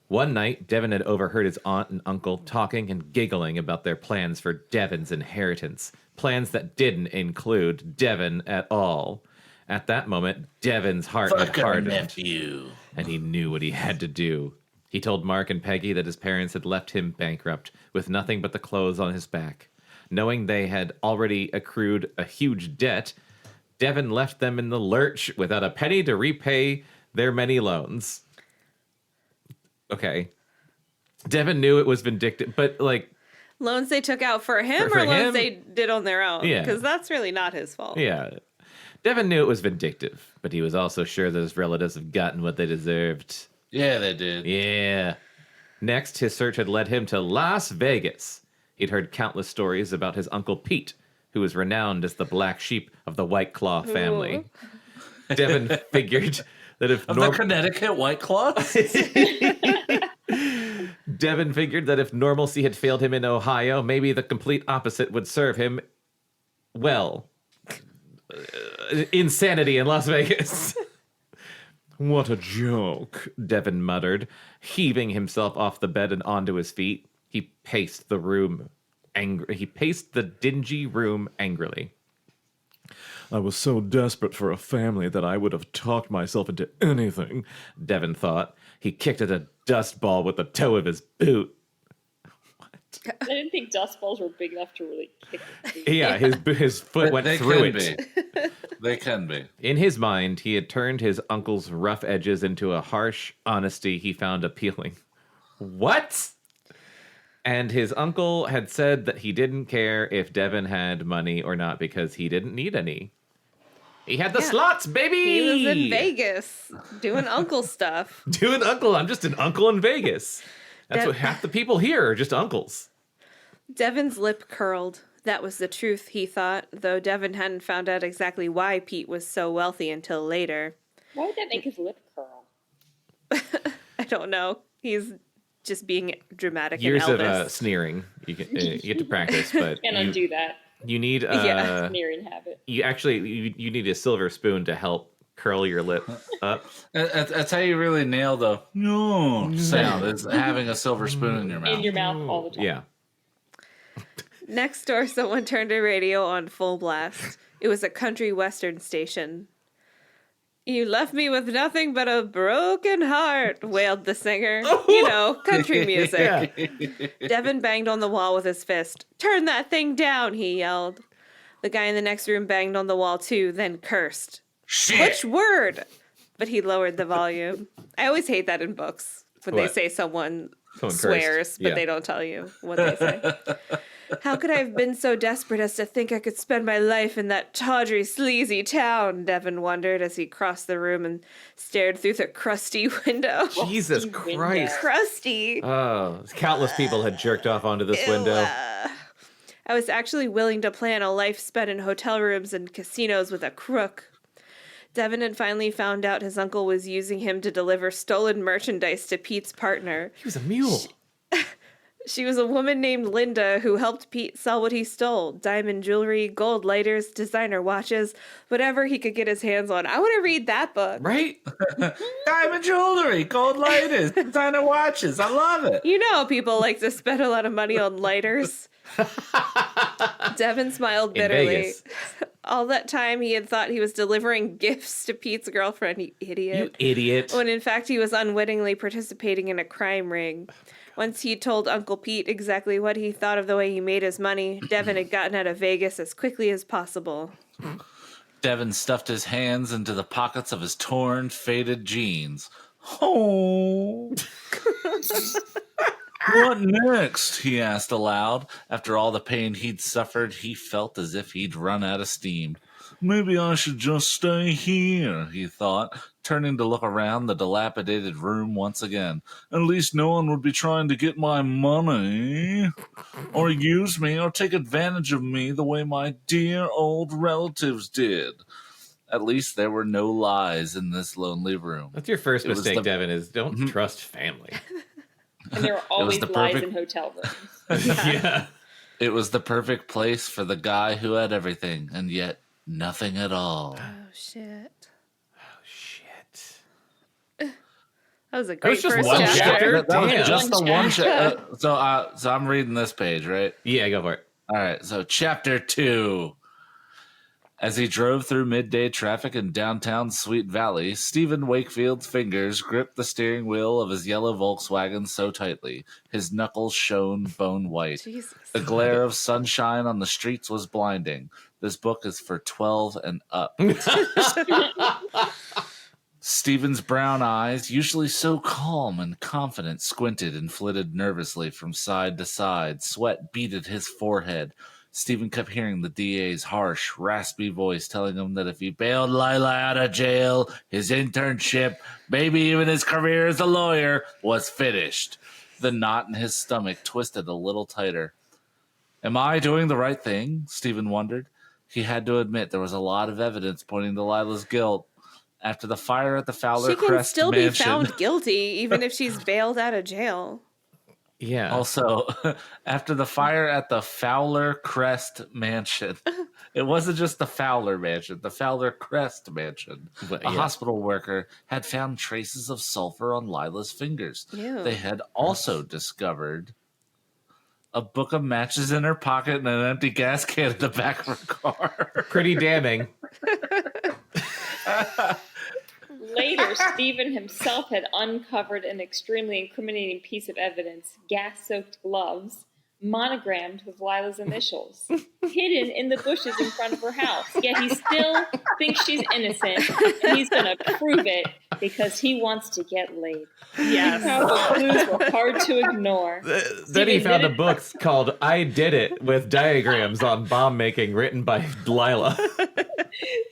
Speaker 2: One night, Devon had overheard his aunt and uncle talking and giggling about their plans for Devon's inheritance. Plans that didn't include Devon at all. At that moment, Devon's heart had
Speaker 3: Fuck our
Speaker 2: hardened,
Speaker 3: nephew.
Speaker 2: and he knew what he had to do. He told Mark and Peggy that his parents had left him bankrupt, with nothing but the clothes on his back. Knowing they had already accrued a huge debt, Devon left them in the lurch without a penny to repay their many loans. Okay. Devon knew it was vindictive, but like,
Speaker 1: Loans they took out for him
Speaker 2: For
Speaker 1: or loans
Speaker 2: him?
Speaker 1: they did on their own?
Speaker 2: Yeah.
Speaker 1: Because that's really not his fault.
Speaker 2: yeah. Devon knew it was vindictive, but he was also sure that his relatives have gotten what they deserved.
Speaker 3: Yeah, they did.
Speaker 2: Yeah. Next, his search had led him to Las Vegas. He'd heard countless stories about his Uncle Pete, who was renowned as the black sheep of the White Claw family. Devon figured that if
Speaker 3: Of the Connecticut White Claws?
Speaker 2: Devon figured that if normalcy had failed him in Ohio, maybe the complete opposite would serve him well. Insanity in Las Vegas. What a joke, Devon muttered, heaving himself off the bed and onto his feet. He paced the room He paced the dingy room angrily. I was so desperate for a family that I would have talked myself into anything, Devon thought. He kicked at a dust ball with the toe of his boot.
Speaker 4: I didn't think dust balls were big enough to really kick it.
Speaker 2: Yeah, his foot went through it.
Speaker 3: They can be.
Speaker 2: In his mind, he had turned his uncle's rough edges into a harsh honesty he found appealing. What? And his uncle had said that he didn't care if Devon had money or not because he didn't need any. He had the slots, baby!
Speaker 1: He was in Vegas doing uncle stuff.
Speaker 2: Doing uncle. I'm just an uncle in Vegas. That's what half the people here are, just uncles.
Speaker 1: Devon's lip curled. That was the truth, he thought, though Devon hadn't found out exactly why Pete was so wealthy until later.
Speaker 4: Why would that make his lip curl?
Speaker 1: I don't know. He's just being dramatic
Speaker 2: Years
Speaker 1: and
Speaker 2: of
Speaker 1: Elvis.
Speaker 2: sneering. You get to practice, but
Speaker 4: Can't undo that.
Speaker 2: you need
Speaker 4: Sneering habit.
Speaker 2: you need a silver spoon to help curl your lip up.
Speaker 3: That's how you really nail the no sound. Is having a silver spoon in your mouth.
Speaker 4: In your mouth all the time.
Speaker 2: Yeah.
Speaker 1: Next door, someone turned a radio on full blast. It was a country western station. You left me with nothing but a broken heart, wailed the singer. You know, country music.
Speaker 2: Yeah.
Speaker 1: Devon banged on the wall with his fist. Turn that thing down, he yelled. The guy in the next room banged on the wall too, then cursed.
Speaker 3: Shit.
Speaker 1: Which word? But he lowered the volume. I always hate that in books when they
Speaker 2: What?
Speaker 1: say someone
Speaker 2: Someone
Speaker 1: swears,
Speaker 2: cursed.
Speaker 1: but
Speaker 2: Yeah.
Speaker 1: they don't tell you what they say. How could I have been so desperate as to think I could spend my life in that tawdry, sleazy town? Devon wondered as he crossed the room and stared through the crusty window.
Speaker 2: Jesus
Speaker 4: Window.
Speaker 2: Christ.
Speaker 1: Crusty.
Speaker 2: Oh, countless people had jerked off onto this window.
Speaker 1: I was actually willing to plan a life spent in hotel rooms and casinos with a crook. Devon had finally found out his uncle was using him to deliver stolen merchandise to Pete's partner.
Speaker 2: He was a mule.
Speaker 1: She was a woman named Linda who helped Pete sell what he stole. Diamond jewelry, gold lighters, designer watches, whatever he could get his hands on. I want to read that book.
Speaker 2: Right?
Speaker 3: Diamond jewelry, gold lighters, designer watches. I love it.
Speaker 1: You know people like to spend a lot of money on lighters. Devon smiled
Speaker 2: In
Speaker 1: bitterly.
Speaker 2: Vegas.
Speaker 1: All that time he had thought he was delivering gifts to Pete's girlfriend, you
Speaker 2: You
Speaker 1: idiot.
Speaker 2: idiot.
Speaker 1: When in fact he was unwittingly participating in a crime ring. Once he told Uncle Pete exactly what he thought of the way he made his money, Devon had gotten out of Vegas as quickly as possible.
Speaker 3: Devon stuffed his hands into the pockets of his torn, faded jeans. Oh. What next? He asked aloud. After all the pain he'd suffered, he felt as if he'd run out of steam. Maybe I should just stay here, he thought, turning to look around the dilapidated room once again. At least no one would be trying to get my money, or use me, or take advantage of me the way my dear old relatives did. At least there were no lies in this lonely room.
Speaker 2: That's your first
Speaker 3: It was
Speaker 2: mistake,
Speaker 3: the-
Speaker 2: Devon, is don't trust family.
Speaker 4: And there are always
Speaker 3: the
Speaker 4: lies
Speaker 3: perfect-
Speaker 4: in hotel rooms.
Speaker 2: Yeah.
Speaker 3: It was the perfect place for the guy who had everything, and yet nothing at all.
Speaker 1: Oh, shit.
Speaker 2: Shit.
Speaker 1: That was a
Speaker 2: was
Speaker 1: great
Speaker 2: just
Speaker 1: first
Speaker 2: one
Speaker 1: chapter.
Speaker 2: chapter.
Speaker 3: That was
Speaker 2: Damn.
Speaker 3: just the one chapter. So I'm reading this page, right?
Speaker 2: Yeah, go for it.
Speaker 3: All right, so chapter 2. As he drove through midday traffic in downtown Sweet Valley, Steven Wakefield's fingers gripped the steering wheel of his yellow Volkswagen so tightly, his knuckles shone bone white.
Speaker 1: Jesus.
Speaker 3: The glare of sunshine on the streets was blinding. This book is for 12 and up. Steven's brown eyes, usually so calm and confident, squinted and flitted nervously from side to side. Sweat beaded his forehead. Stephen kept hearing the DA's harsh, raspy voice telling him that if he bailed Lila out of jail, his internship, maybe even his career as a lawyer, was finished. The knot in his stomach twisted a little tighter. Am I doing the right thing? Stephen wondered. He had to admit there was a lot of evidence pointing to Lila's guilt. After the fire at the Fowler
Speaker 1: She can
Speaker 3: Crest
Speaker 1: still
Speaker 3: mansion,
Speaker 1: be found guilty, even if she's bailed out of jail.
Speaker 2: Yeah.
Speaker 3: Also, after the fire at the Fowler Crest mansion, it wasn't just the Fowler mansion, the Fowler Crest mansion.
Speaker 2: But,
Speaker 3: A hospital worker had found traces of sulfur on Lila's fingers.
Speaker 1: Ew.
Speaker 3: They had also discovered a book of matches in her pocket and an empty gas can in the back of her car.
Speaker 2: Pretty damning.
Speaker 4: Later, Stephen himself had uncovered an extremely incriminating piece of evidence: gas-soaked gloves, monogrammed with Lila's initials, hidden in the bushes in front of her house. Yet he still thinks she's innocent, and he's going to prove it because he wants to get laid.
Speaker 1: Yes.
Speaker 4: These powerful clues were hard to ignore.
Speaker 2: Then he
Speaker 4: Steven
Speaker 2: found a
Speaker 4: did it-
Speaker 2: book called I Did It with diagrams on bomb making written by Lila.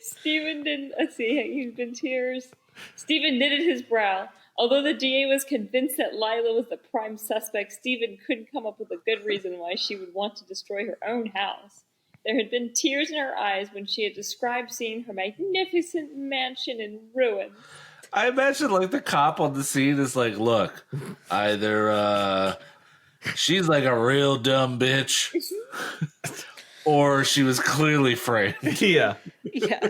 Speaker 4: Stephen didn't. Let's see, he's been tears. Stephen knitted his brow. Although the DA was convinced that Lila was the prime suspect, Stephen couldn't come up with a good reason why she would want to destroy her own house. There had been tears in her eyes when she had described seeing her magnificent mansion in ruins.
Speaker 3: I imagine like the cop on the scene is like, look, either she's like a real dumb bitch or she was clearly framed.
Speaker 2: Yeah.
Speaker 1: Yeah.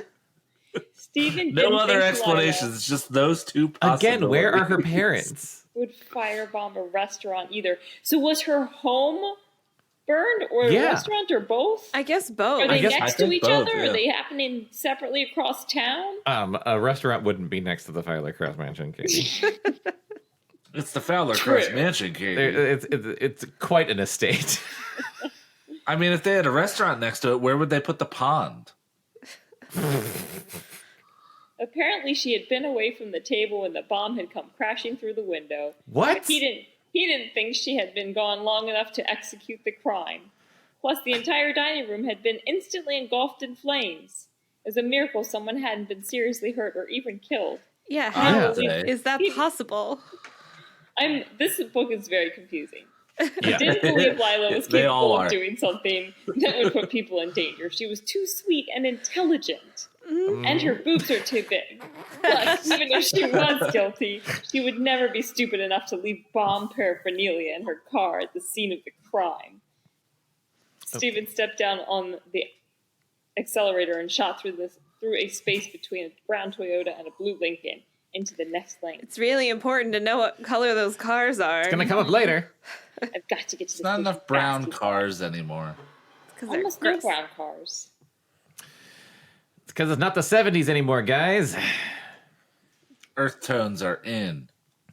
Speaker 4: Stephen
Speaker 3: No
Speaker 4: didn't
Speaker 3: other
Speaker 4: think
Speaker 3: explanations. It's just those two possibilities.
Speaker 2: Again, where are her parents?
Speaker 4: Lila would firebomb a restaurant either. So was her home burned or a
Speaker 2: Yeah.
Speaker 4: restaurant or both?
Speaker 1: I guess both.
Speaker 4: Are they
Speaker 3: guess- I
Speaker 4: next to
Speaker 3: think
Speaker 4: each
Speaker 3: both,
Speaker 4: other?
Speaker 3: yeah.
Speaker 4: Are they happening separately across town?
Speaker 2: A restaurant wouldn't be next to the Fowler Crest mansion, Katie.
Speaker 3: It's the Fowler Crest
Speaker 4: True.
Speaker 3: mansion, Katie.
Speaker 2: It's quite an estate.
Speaker 3: I mean, if they had a restaurant next to it, where would they put the pond?
Speaker 4: Apparently, she had been away from the table when the bomb had come crashing through the window.
Speaker 2: What?
Speaker 4: He didn't think she had been gone long enough to execute the crime. Plus, the entire dining room had been instantly engulfed in flames. It was a miracle someone hadn't been seriously hurt or even killed.
Speaker 1: Yeah.
Speaker 3: I
Speaker 1: How
Speaker 3: would say.
Speaker 1: is that possible?
Speaker 4: This book is very confusing.
Speaker 2: Yeah.
Speaker 4: I didn't believe Lila was
Speaker 3: They all
Speaker 4: capable
Speaker 3: are.
Speaker 4: of doing something that would put people in danger. She was too sweet and intelligent. And her boobs are too big. Plus, even if she was guilty, she would never be stupid enough to leave bomb paraphernalia in her car at the scene of the crime. Stephen stepped down on the accelerator and shot through a space between a brown Toyota and a blue Lincoln into the next lane.
Speaker 1: It's really important to know what color those cars are.
Speaker 2: It's gonna come up later.
Speaker 4: I've got to get to
Speaker 3: It's
Speaker 4: the
Speaker 3: not
Speaker 4: station
Speaker 3: enough brown
Speaker 4: fast.
Speaker 3: cars anymore.
Speaker 1: 'Cause they're
Speaker 4: Almost no
Speaker 1: gross.
Speaker 4: brown cars.
Speaker 2: It's because it's not the 70s anymore, guys.
Speaker 3: Earth tones are in.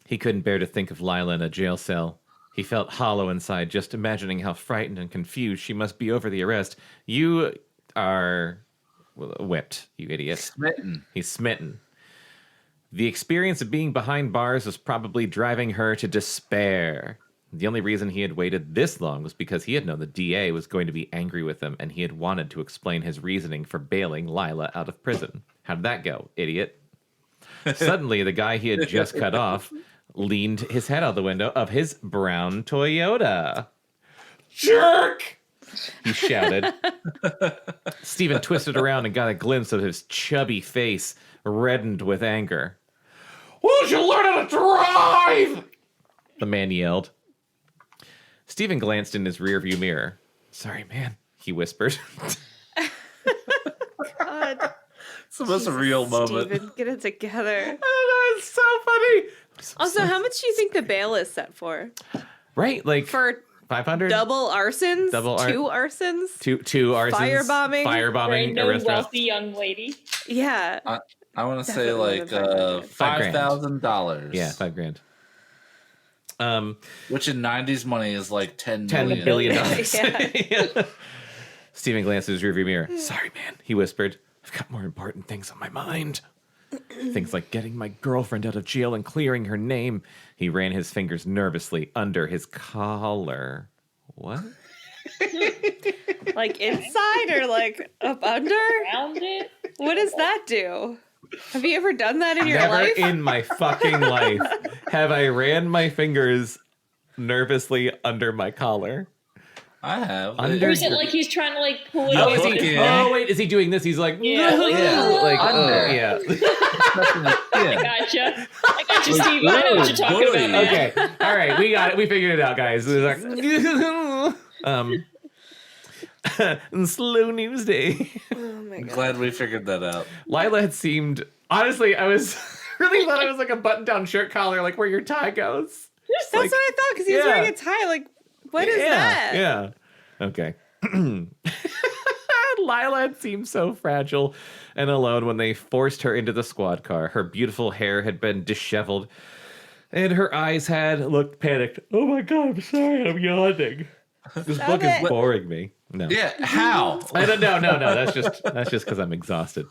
Speaker 2: He couldn't bear to think of Lila in a jail cell. He felt hollow inside, just imagining how frightened and confused she must be over the arrest. You are whipped, you idiot.
Speaker 3: Smitten.
Speaker 2: He's smitten. The experience of being behind bars was probably driving her to despair. The only reason he had waited this long was because he had known the DA was going to be angry with him, and he had wanted to explain his reasoning for bailing Lila out of prison. How'd that go, idiot? Suddenly, the guy he had just cut off leaned his head out the window of his brown Toyota. Jerk! He shouted. Stephen twisted around and got a glimpse of his chubby face, reddened with anger. Won't you learn how to drive? The man yelled. Stephen glanced in his rearview mirror. Sorry, man, he whispered.
Speaker 1: God.
Speaker 3: It's the most real moment.
Speaker 1: Steven, get it together.
Speaker 2: It's so funny.
Speaker 1: Also, how much do you think the bail is set for?
Speaker 2: Right, like
Speaker 1: For
Speaker 2: 500?
Speaker 1: double arsons? Two arsons?
Speaker 2: Two arsons.
Speaker 1: Firebombing?
Speaker 4: For a
Speaker 2: Firebombing a
Speaker 4: no
Speaker 2: restaurant.
Speaker 4: wealthy young lady.
Speaker 1: Yeah.
Speaker 3: I want to say
Speaker 1: Definitely
Speaker 3: like
Speaker 1: more than
Speaker 3: $5,000.
Speaker 2: Yeah, $5,000.
Speaker 3: Which in 90s money is like $10
Speaker 2: $10
Speaker 3: billion.
Speaker 2: billion.
Speaker 1: Yeah.
Speaker 2: Stephen glanced at his rearview mirror. Sorry, man, he whispered. I've got more important things on my mind. Things like getting my girlfriend out of jail and clearing her name. He ran his fingers nervously under his collar. What?
Speaker 1: Like inside or like up under?
Speaker 4: Around it.
Speaker 1: What does that do? Have you ever done that in your
Speaker 2: Never
Speaker 1: life?
Speaker 2: in my fucking life have I ran my fingers nervously under my collar.
Speaker 3: I have.
Speaker 2: Under-
Speaker 4: Or is it like he's trying to like pull it
Speaker 2: Oh,
Speaker 4: over?
Speaker 2: is he?
Speaker 3: Yeah.
Speaker 2: Oh, wait, is he doing this? He's like,
Speaker 4: Yeah, like,
Speaker 2: like,
Speaker 3: under.
Speaker 2: yeah.
Speaker 4: I gotcha. I gotcha, Steve. I know what you're talking
Speaker 3: Bully.
Speaker 4: about, man.
Speaker 2: Okay, all right, we got it. We figured it out, guys. It was like, slow news day.
Speaker 1: Oh my
Speaker 3: I'm
Speaker 1: god.
Speaker 3: glad we figured that out.
Speaker 2: Lila had seemed, honestly, I was really thought it was like a button-down shirt collar, like where your tie goes.
Speaker 1: That's
Speaker 2: like-
Speaker 1: what I thought, because he was
Speaker 2: yeah.
Speaker 1: wearing a tie. Like, what is that?
Speaker 2: Yeah. Okay. Lila had seemed so fragile and alone when they forced her into the squad car. Her beautiful hair had been disheveled, and her eyes had looked panicked. Oh my god, I'm sorry, I'm yawning. This book is
Speaker 1: it.
Speaker 2: boring me. No.
Speaker 3: Yeah, how?
Speaker 2: I don't know. No. That's just because I'm exhausted.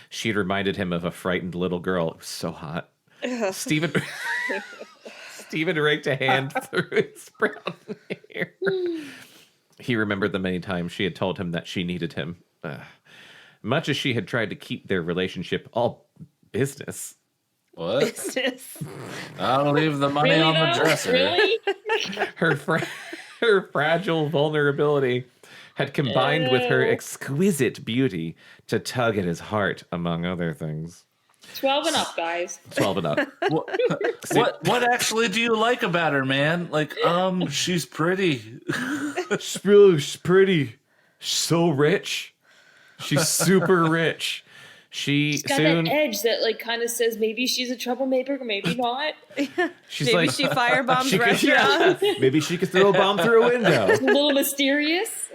Speaker 2: She'd reminded him of a frightened little girl. It was so hot. Steven raked a hand through his brown hair. He remembered the many times she had told him that she needed him. Much as she had tried to keep their relationship all business.
Speaker 3: What?
Speaker 1: Business.
Speaker 3: I'll leave the money
Speaker 4: Really,
Speaker 3: on the
Speaker 4: though?
Speaker 3: dresser.
Speaker 4: Really?
Speaker 2: Her fragile vulnerability had combined with her exquisite beauty to tug at his heart, among other things.
Speaker 4: 12 and up, guys.
Speaker 2: 12 and up.
Speaker 3: What actually do you like about her, man? Like, she's pretty.
Speaker 2: She's pretty. So rich. She's super rich.
Speaker 4: She's got that edge that like kind of says maybe she's a troublemaker, maybe not.
Speaker 2: She's
Speaker 1: Maybe
Speaker 2: like,
Speaker 1: she firebombs
Speaker 2: she could,
Speaker 1: restaurants.
Speaker 2: yeah, maybe she could throw a bomb through a window.
Speaker 4: A little mysterious.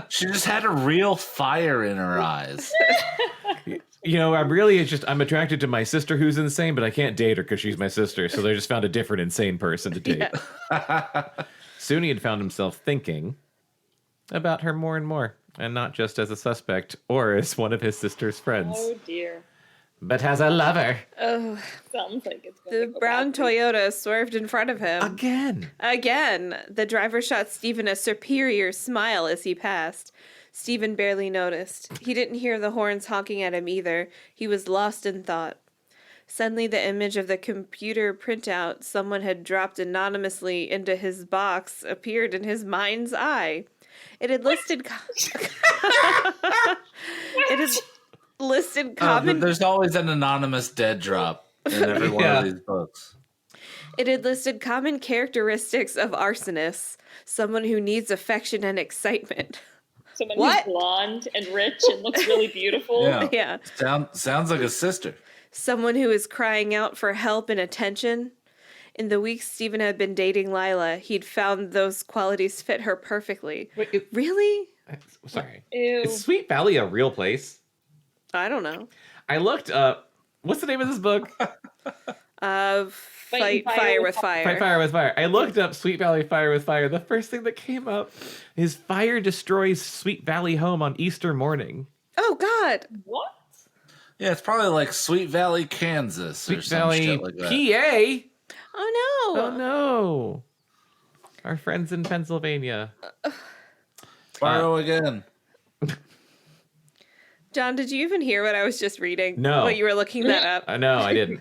Speaker 3: She just had a real fire in her eyes.
Speaker 2: You know, I'm attracted to my sister who's insane, but I can't date her because she's my sister. So they just found a different insane person to date. Soon he had found himself thinking about her more and more, and not just as a suspect or as one of his sister's friends,
Speaker 4: Oh dear.
Speaker 2: but as a lover.
Speaker 1: Oh,
Speaker 4: Sounds like it's going
Speaker 1: the
Speaker 4: to go
Speaker 1: brown
Speaker 4: bad.
Speaker 1: Toyota swerved in front of him. Again, the driver shot Stephen a superior smile as he passed. Stephen barely noticed. He didn't hear the horns honking at him either. He was lost in thought. Suddenly, the image of the computer printout someone had dropped anonymously into his box appeared in his mind's eye. It had listed... common...
Speaker 3: There's always an anonymous dead drop in every one of these books.
Speaker 1: It had listed common characteristics of arsonists. Someone who needs affection and excitement.
Speaker 4: Someone
Speaker 1: What?
Speaker 4: who's blonde and rich and looks really beautiful.
Speaker 3: Yeah.
Speaker 1: Yeah.
Speaker 3: Sounds like a sister.
Speaker 1: Someone who is crying out for help and attention. In the weeks Stephen had been dating Lila, he'd found those qualities fit her perfectly.
Speaker 2: Wait,
Speaker 1: Really?
Speaker 2: sorry.
Speaker 4: Ew.
Speaker 2: Is Sweet Valley a real place?
Speaker 1: I don't know.
Speaker 2: I looked up. What's the name of this book?
Speaker 1: Fight fire with fire.
Speaker 2: Fight Fire with Fire. I looked up Sweet Valley Fire with Fire. The first thing that came up is fire destroys Sweet Valley home on Easter morning.
Speaker 1: Oh, God.
Speaker 4: What?
Speaker 3: Yeah, it's probably like Sweet Valley, Kansas, or
Speaker 2: Sweet
Speaker 3: some
Speaker 2: Valley,
Speaker 3: shit like that.
Speaker 2: PA.
Speaker 1: Oh, no.
Speaker 2: Oh no. Our friends in Pennsylvania.
Speaker 3: Borrow again.
Speaker 1: John, did you even hear what I was just reading?
Speaker 2: No.
Speaker 1: What you were looking that up?
Speaker 2: No, I didn't.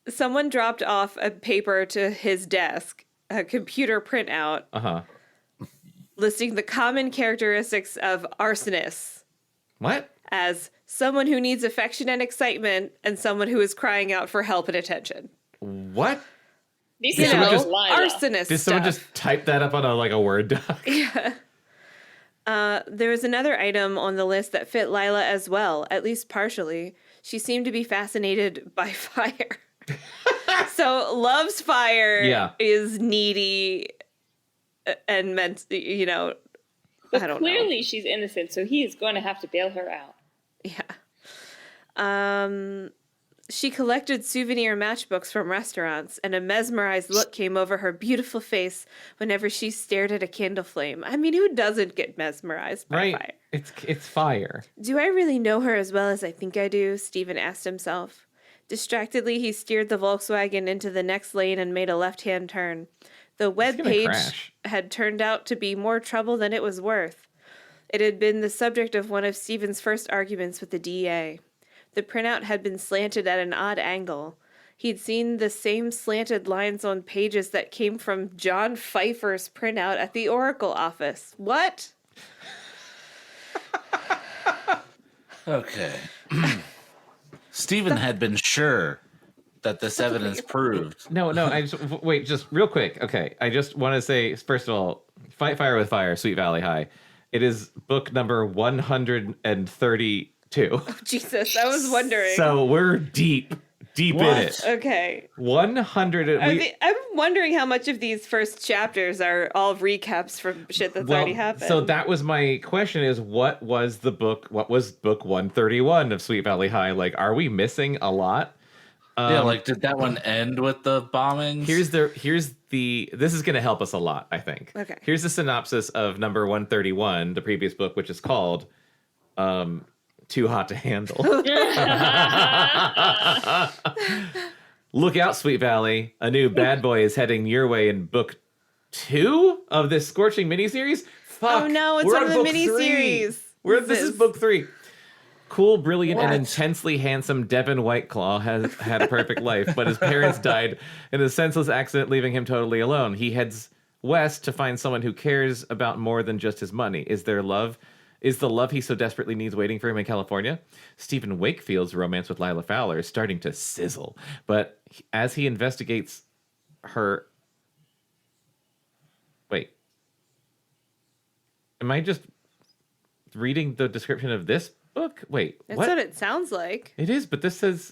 Speaker 1: Someone dropped off a paper to his desk, a computer printout,
Speaker 2: Uh-huh.
Speaker 1: listing the common characteristics of arsonists
Speaker 2: What?
Speaker 1: as someone who needs affection and excitement and someone who is crying out for help and attention.
Speaker 2: What?
Speaker 4: These
Speaker 1: You
Speaker 2: Did someone
Speaker 1: know,
Speaker 2: just-
Speaker 1: arsonist
Speaker 2: Did someone
Speaker 1: stuff.
Speaker 2: just type that up on a Word doc?
Speaker 1: There was another item on the list that fit Lila as well, at least partially. She seemed to be fascinated by fire. So loves fire,
Speaker 2: Yeah.
Speaker 1: is needy, and meant, you know,
Speaker 4: But
Speaker 1: I don't
Speaker 4: clearly she's innocent, so he is going to have to bail her out.
Speaker 1: know. Yeah. She collected souvenir matchbooks from restaurants, and a mesmerized look came over her beautiful face whenever she stared at a candle flame. I mean, who doesn't get mesmerized by fire?
Speaker 2: It's fire.
Speaker 1: Do I really know her as well as I think I do? Steven asked himself. Distractedly, he steered the Volkswagen into the next lane and made a left-hand turn. The webpage had turned out to be more trouble than it was worth. It had been the subject of one of Steven's first arguments with the DA. The printout had been slanted at an odd angle. He'd seen the same slanted lines on pages that came from John Pfeiffer's printout at the Oracle office. What?
Speaker 3: Okay. Stephen had been sure that this evidence proved.
Speaker 2: No, wait, just real quick. Okay, I just want to say, first of all, Fight Fire with Fire, Sweet Valley High. It is book number 132.
Speaker 1: Oh, Jesus, I was wondering.
Speaker 2: So we're deep in it.
Speaker 1: Okay.
Speaker 2: 100.
Speaker 1: I'm wondering how much of these first chapters are all recaps from shit that's already happened.
Speaker 2: So that was my question: is what was book 131 of Sweet Valley High? Like, are we missing a lot?
Speaker 3: Did that one end with the bombings?
Speaker 2: This is going to help us a lot, I think.
Speaker 1: Okay.
Speaker 2: Here's the synopsis of number 131, the previous book, which is called Too Hot to Handle. Look out, Sweet Valley. A new bad boy is heading your way in book 2 of this scorching miniseries. Fuck.
Speaker 1: Oh no, it's
Speaker 2: we're
Speaker 1: one of
Speaker 2: on
Speaker 1: the
Speaker 2: book
Speaker 1: miniseries.
Speaker 2: 3. This is book 3. Cool, brilliant, and intensely handsome Devon Whitelaw has had a perfect life, but his parents died in a senseless accident, leaving him totally alone. He heads west to find someone who cares about more than just his money. Is the love he so desperately needs waiting for him in California? Steven Wakefield's romance with Lila Fowler is starting to sizzle, but as he investigates her... Wait. Am I just reading the description of this book? Wait,
Speaker 1: That's what it sounds like.
Speaker 2: It is, but this says...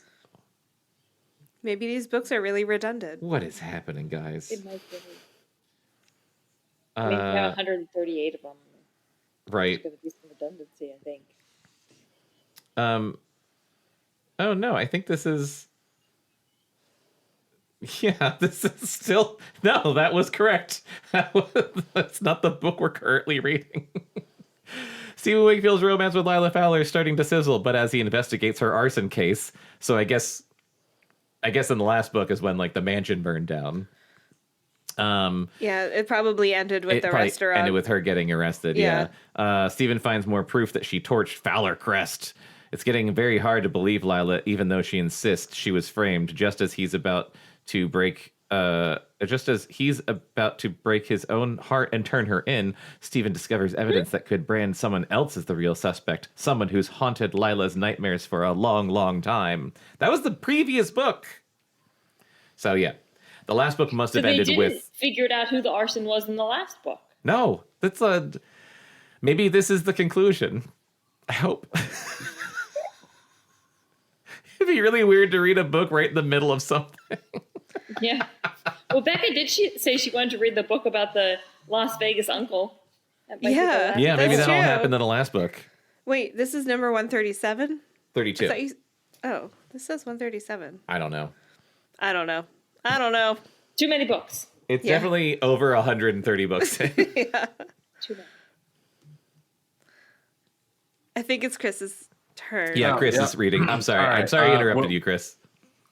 Speaker 1: Maybe these books are really redundant.
Speaker 2: What is happening, guys?
Speaker 4: It might be. I mean, we have 138 of them.
Speaker 2: Right.
Speaker 4: There's going to be some redundancy, I think.
Speaker 2: Oh no, I think this is... Yeah, this is still... No, that was correct. That's not the book we're currently reading. Steven Wakefield's romance with Lila Fowler is starting to sizzle, but as he investigates her arson case, so I guess in the last book is when like the mansion burned down.
Speaker 1: Yeah, it probably ended with the restaurant.
Speaker 2: Ended with her getting arrested. Yeah. Steven finds more proof that she torched Fowler Crest. It's getting very hard to believe Lila, even though she insists she was framed. Just as he's about to break his own heart and turn her in, Steven discovers evidence that could brand someone else as the real suspect, someone who's haunted Lila's nightmares for a long, long time. That was the previous book. So yeah, the last book must have ended with...
Speaker 4: figured out who the arson was in the last book.
Speaker 2: No, maybe this is the conclusion. I hope. It'd be really weird to read a book right in the middle of something.
Speaker 4: Yeah. Well, Bekah did say she wanted to read the book about the Las Vegas uncle.
Speaker 1: Yeah.
Speaker 2: Yeah, maybe
Speaker 1: That's
Speaker 2: that all
Speaker 1: true.
Speaker 2: happened in the last book.
Speaker 1: Wait, this is number 137?
Speaker 2: 32.
Speaker 1: This says 137.
Speaker 2: I don't know.
Speaker 1: I don't know.
Speaker 4: Too many books.
Speaker 2: It's definitely over 130 books.
Speaker 1: Yeah.
Speaker 4: Too many.
Speaker 1: I think it's Chris's turn.
Speaker 2: Yeah, Chris is reading. I'm sorry.
Speaker 3: All right.
Speaker 2: I'm sorry I interrupted you, Chris.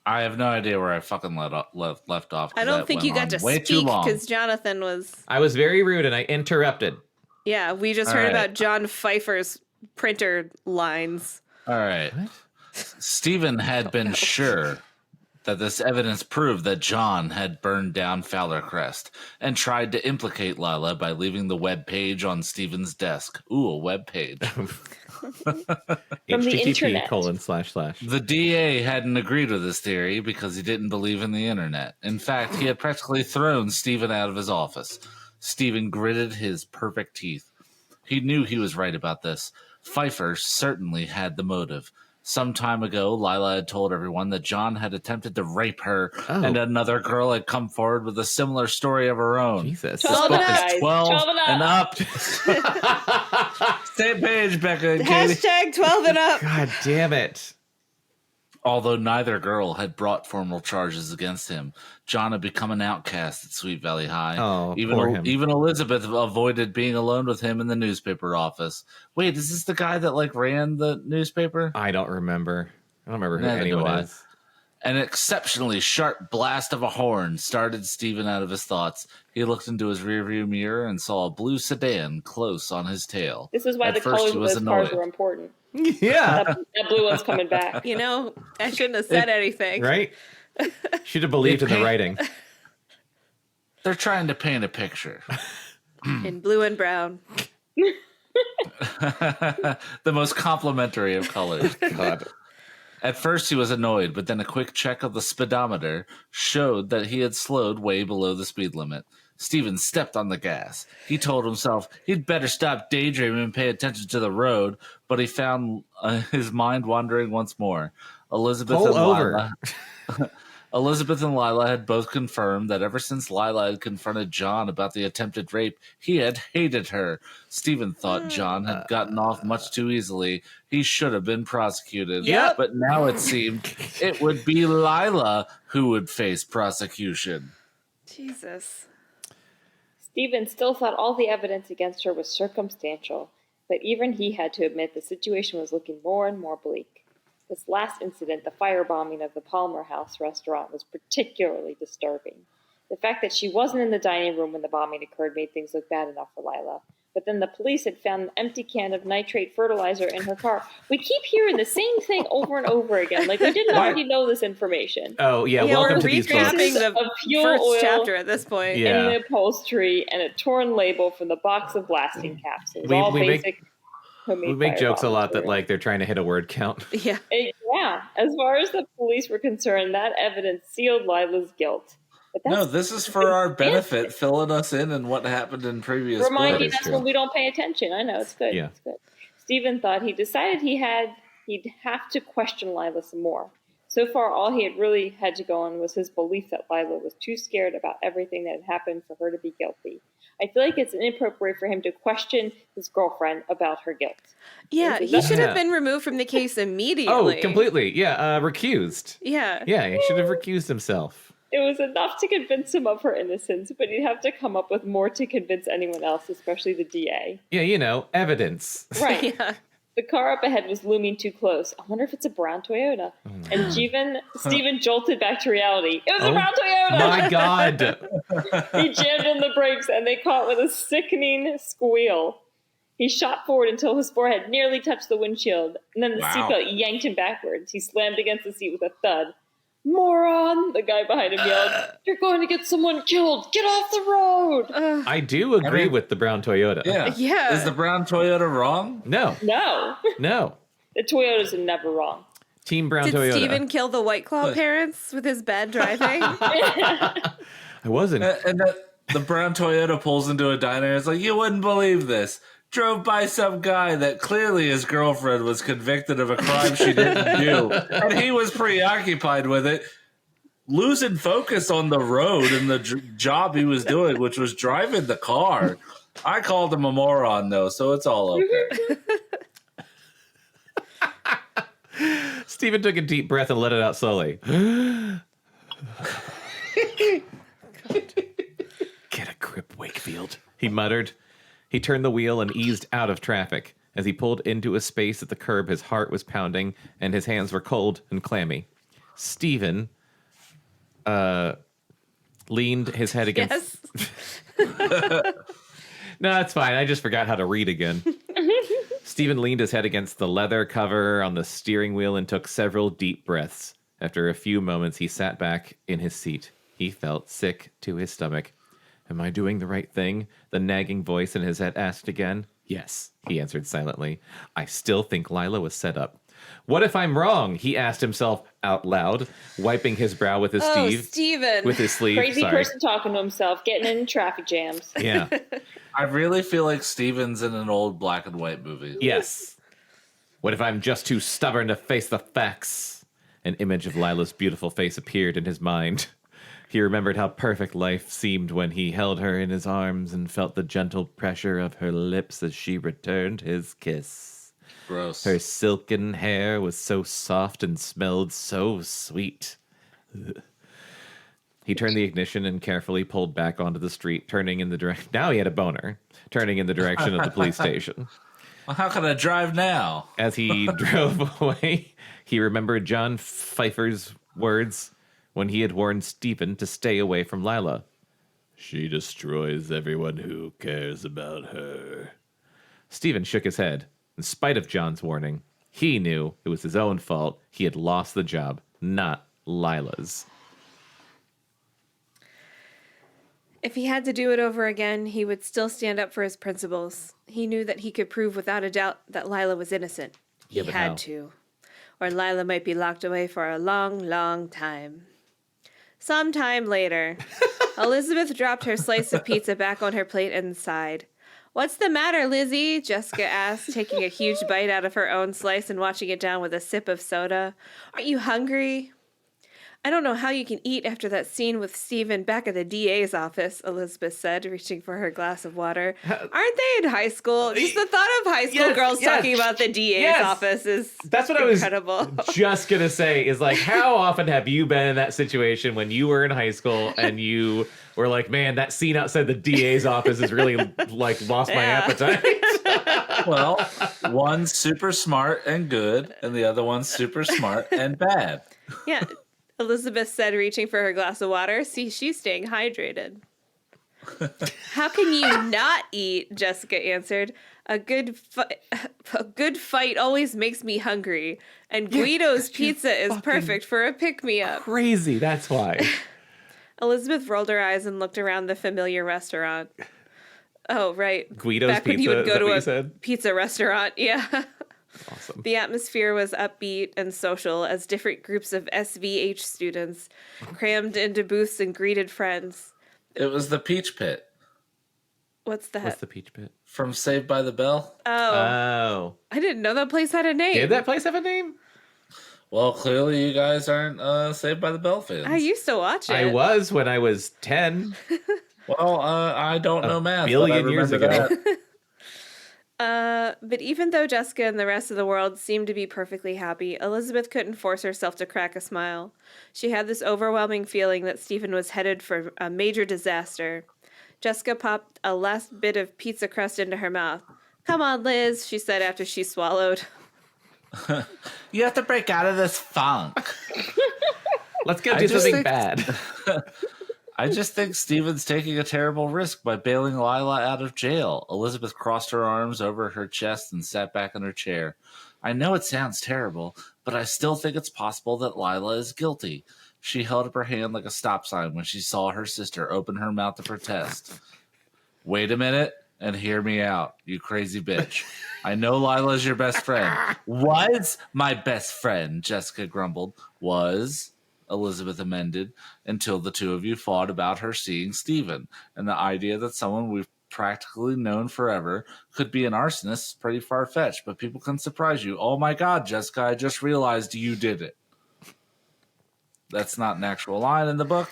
Speaker 3: I have no idea where I fucking left off.
Speaker 1: I don't think you got to speak because Jonathan was...
Speaker 2: I was very rude and I interrupted.
Speaker 1: Yeah, we just heard about John Pfeiffer's printer lines.
Speaker 3: All right. Stephen had been sure that this evidence proved that John had burned down Fowler Crest and tried to implicate Lila by leaving the web page on Stephen's desk. Ooh, a web page.
Speaker 4: From the internet.
Speaker 2: http://
Speaker 3: The DA hadn't agreed with this theory because he didn't believe in the internet. In fact, he had practically thrown Stephen out of his office. Stephen gritted his perfect teeth. He knew he was right about this. Pfeiffer certainly had the motive. Some time ago, Lila had told everyone that John had attempted to rape her, and another girl had come forward with a similar story of her own.
Speaker 2: Jesus.
Speaker 4: 12
Speaker 3: This book
Speaker 4: and up.
Speaker 3: is 12 and up. Same page, Bekah and Katie.
Speaker 1: Hashtag 12 and up.
Speaker 2: God damn it.
Speaker 3: Although neither girl had brought formal charges against him, John had become an outcast at Sweet Valley High.
Speaker 2: Oh, poor him.
Speaker 3: Even Elizabeth avoided being alone with him in the newspaper office. Wait, is this the guy that ran the newspaper?
Speaker 2: I don't remember. I don't remember who
Speaker 3: Neither do
Speaker 2: anyone
Speaker 3: I.
Speaker 2: is.
Speaker 3: An exceptionally sharp blast of a horn started Stephen out of his thoughts. He looked into his rearview mirror and saw a blue sedan close on his tail.
Speaker 4: This is why
Speaker 3: At
Speaker 4: the
Speaker 3: first,
Speaker 4: colors
Speaker 3: he
Speaker 4: of
Speaker 3: was
Speaker 4: those cars
Speaker 3: annoyed.
Speaker 4: were important.
Speaker 2: Yeah.
Speaker 4: That blue one's coming back.
Speaker 1: I shouldn't have said anything.
Speaker 2: Right? Should have believed in the writing.
Speaker 3: They're trying to paint a picture.
Speaker 1: In blue and brown.
Speaker 3: The most complimentary of colors.
Speaker 2: God.
Speaker 3: At first, he was annoyed, but then a quick check of the speedometer showed that he had slowed way below the speed limit. Stephen stepped on the gas. He told himself he'd better stop daydreaming and pay attention to the road, but he found his mind wandering once more. Elizabeth and Lila had both confirmed that ever since Lila had confronted John about the attempted rape, he had hated her. Stephen thought John had gotten off much too easily. He should have been prosecuted.
Speaker 1: Yep.
Speaker 3: But now it seemed it would be Lila who would face prosecution.
Speaker 1: Jesus.
Speaker 4: Stephen still thought all the evidence against her was circumstantial, but even he had to admit the situation was looking more and more bleak. This last incident, the firebombing of the Palmer House restaurant, was particularly disturbing. The fact that she wasn't in the dining room when the bombing occurred made things look bad enough for Lila. But then the police had found an empty can of nitrate fertilizer in her car. We keep hearing the same thing over and over again. We didn't already know this information.
Speaker 2: Oh, yeah.
Speaker 1: Yeah,
Speaker 2: Welcome
Speaker 1: we're
Speaker 2: to these books.
Speaker 1: recapping the
Speaker 4: Of fuel
Speaker 1: first
Speaker 4: oil
Speaker 1: chapter at this point.
Speaker 2: Yeah.
Speaker 4: in the upholstery and a torn label from the box of blasting caps. It was
Speaker 2: We-
Speaker 4: all
Speaker 2: we make-
Speaker 4: basic homemade
Speaker 2: We make jokes a
Speaker 4: fireball
Speaker 2: lot that
Speaker 4: material.
Speaker 2: they're trying to hit a word count.
Speaker 1: Yeah.
Speaker 4: Yeah, as far as the police were concerned, that evidence sealed Lila's guilt. But that's
Speaker 3: No, this is for our benefit, filling us in on what happened in previous
Speaker 4: reminding
Speaker 2: That is
Speaker 4: us
Speaker 2: true.
Speaker 4: when we don't pay attention. I know, it's good.
Speaker 2: Yeah.
Speaker 4: It's good. Stephen thought he decided he'd have to question Lila some more. So far, all he had really had to go on was his belief that Lila was too scared about everything that had happened for her to be guilty. I feel like it's inappropriate for him to question his girlfriend about her guilt.
Speaker 1: Yeah, he should have been removed from the case immediately.
Speaker 2: Oh, completely. Yeah, recused.
Speaker 1: Yeah.
Speaker 2: Yeah, he should have recused himself.
Speaker 4: It was enough to convince him of her innocence, but he'd have to come up with more to convince anyone else, especially the DA.
Speaker 2: Yeah, evidence.
Speaker 4: Right.
Speaker 1: Yeah.
Speaker 4: The car up ahead was looming too close. I wonder if it's a brown Toyota. And Stephen jolted back to reality. It was a brown Toyota!
Speaker 2: My God.
Speaker 4: He jammed in the brakes and they caught with a sickening squeal. He shot forward until his forehead nearly touched the windshield, and then the seatbelt yanked him backwards. He slammed against the seat with a thud. Moron! The guy behind him yelled, "You're going to get someone killed! Get off the road!"
Speaker 2: I do agree with the brown Toyota.
Speaker 3: Yeah.
Speaker 1: Yeah.
Speaker 3: Is the brown Toyota wrong?
Speaker 2: No.
Speaker 4: No. The Toyotas are never wrong.
Speaker 2: Team brown
Speaker 1: Did
Speaker 2: Toyota.
Speaker 1: Steven kill the Whiteclaw parents with his bad driving?
Speaker 2: I wasn't.
Speaker 3: And the brown Toyota pulls into a diner and it's like, you wouldn't believe this. Drove by some guy that clearly his girlfriend was convicted of a crime she didn't do. And he was preoccupied with it, losing focus on the road and the job he was doing, which was driving the car. I called him a moron, though, so it's all okay.
Speaker 2: Steven took a deep breath and let it out slowly. Get a grip, Wakefield, he muttered. He turned the wheel and eased out of traffic. As he pulled into a space at the curb, his heart was pounding and his hands were cold and clammy. Steven leaned his head against...
Speaker 1: Yes.
Speaker 2: No, it's fine. I just forgot how to read again. Steven leaned his head against the leather cover on the steering wheel and took several deep breaths. After a few moments, he sat back in his seat. He felt sick to his stomach. Am I doing the right thing? The nagging voice in his head asked again. Yes, he answered silently. I still think Lila was set up. What if I'm wrong? He asked himself out loud, wiping his brow with his
Speaker 1: Steven.
Speaker 2: with his sleeve.
Speaker 4: Crazy
Speaker 2: Sorry.
Speaker 4: person talking to himself, getting in traffic jams.
Speaker 2: Yeah.
Speaker 3: I really feel like Steven's in an old black and white movie.
Speaker 2: Yes. What if I'm just too stubborn to face the facts? An image of Lila's beautiful face appeared in his mind. He remembered how perfect life seemed when he held her in his arms and felt the gentle pressure of her lips as she returned his kiss.
Speaker 3: Gross.
Speaker 2: Her silken hair was so soft and smelled so sweet. Ugh. He turned the ignition and carefully pulled back onto the street, turning in the direction. Now he had a boner, turning in the direction of the police station.
Speaker 3: Well, how can I drive now?
Speaker 2: As he drove away, he remembered John Pfeiffer's words when he had warned Stephen to stay away from Lila. She destroys everyone who cares about her. Stephen shook his head. In spite of John's warning, he knew it was his own fault. He had lost the job, not Lila's.
Speaker 1: If he had to do it over again, he would still stand up for his principles. He knew that he could prove without a doubt that Lila was innocent. He
Speaker 2: Yeah, but
Speaker 1: had
Speaker 2: how?
Speaker 1: to. Or Lila might be locked away for a long, long time. Sometime later, Elizabeth dropped her slice of pizza back on her plate and sighed. "What's the matter, Lizzie?" Jessica asked, taking a huge bite out of her own slice and watching it down with a sip of soda. "Aren't you hungry?" "I don't know how you can eat after that scene with Stephen back at the DA's office," Elizabeth said, reaching for her glass of water. "Aren't they in high school?" Just the thought of high school girls talking about the DA's office is
Speaker 2: That's what
Speaker 1: incredible.
Speaker 2: I was just going to say is like, how often have you been in that situation when you were in high school and you were like, man, that scene outside the DA's office has really like lost my appetite?
Speaker 3: Well, one's super smart and good, and the other one's super smart and bad.
Speaker 1: Yeah, Elizabeth said, reaching for her glass of water. See, she's staying hydrated. "How can you not eat?" Jessica answered. A good fight always makes me hungry, and Guido's pizza is perfect for a pick-me-up.
Speaker 2: Crazy, that's why.
Speaker 1: Elizabeth rolled her eyes and looked around the familiar restaurant. Oh, right.
Speaker 2: Guido's
Speaker 1: Back when
Speaker 2: Pizza,
Speaker 1: you would go
Speaker 2: is that
Speaker 1: to
Speaker 2: what
Speaker 1: a
Speaker 2: you said?
Speaker 1: pizza restaurant. Yeah.
Speaker 2: Awesome.
Speaker 1: The atmosphere was upbeat and social as different groups of SVH students crammed into booths and greeted friends.
Speaker 3: It was the Peach Pit
Speaker 1: What's that?
Speaker 2: What's the Peach Pit?
Speaker 3: from Saved by the Bell.
Speaker 1: Oh, I didn't know that place had a name.
Speaker 2: Did that place have a name?
Speaker 3: Well, clearly you guys aren't Saved by the Bell fans.
Speaker 1: I used to watch it.
Speaker 2: I was when I was 10.
Speaker 3: Well, I don't know math.
Speaker 2: billion
Speaker 3: but I
Speaker 2: years
Speaker 3: remember
Speaker 2: ago.
Speaker 3: that.
Speaker 1: But even though Jessica and the rest of the world seemed to be perfectly happy, Elizabeth couldn't force herself to crack a smile. She had this overwhelming feeling that Stephen was headed for a major disaster. Jessica popped a last bit of pizza crust into her mouth. "Come on, Liz," she said after she swallowed.
Speaker 3: You have to break out of this funk.
Speaker 2: Let's go
Speaker 3: I
Speaker 2: do
Speaker 3: just
Speaker 2: something
Speaker 3: think-
Speaker 2: bad.
Speaker 3: I just think Stephen's taking a terrible risk by bailing Lila out of jail. Elizabeth crossed her arms over her chest and sat back in her chair. "I know it sounds terrible, but I still think it's possible that Lila is guilty." She held up her hand like a stop sign when she saw her sister open her mouth to protest. "Wait a minute and hear me out, you crazy bitch. I know Lila's your best friend." "Was my best friend," Jessica grumbled. "Was," Elizabeth amended, "until the two of you fought about her seeing Stephen. And the idea that someone we've practically known forever could be an arsonist is pretty far-fetched, but people can surprise you. Oh my God, Jessica, I just realized you did it." That's not an actual line in the book.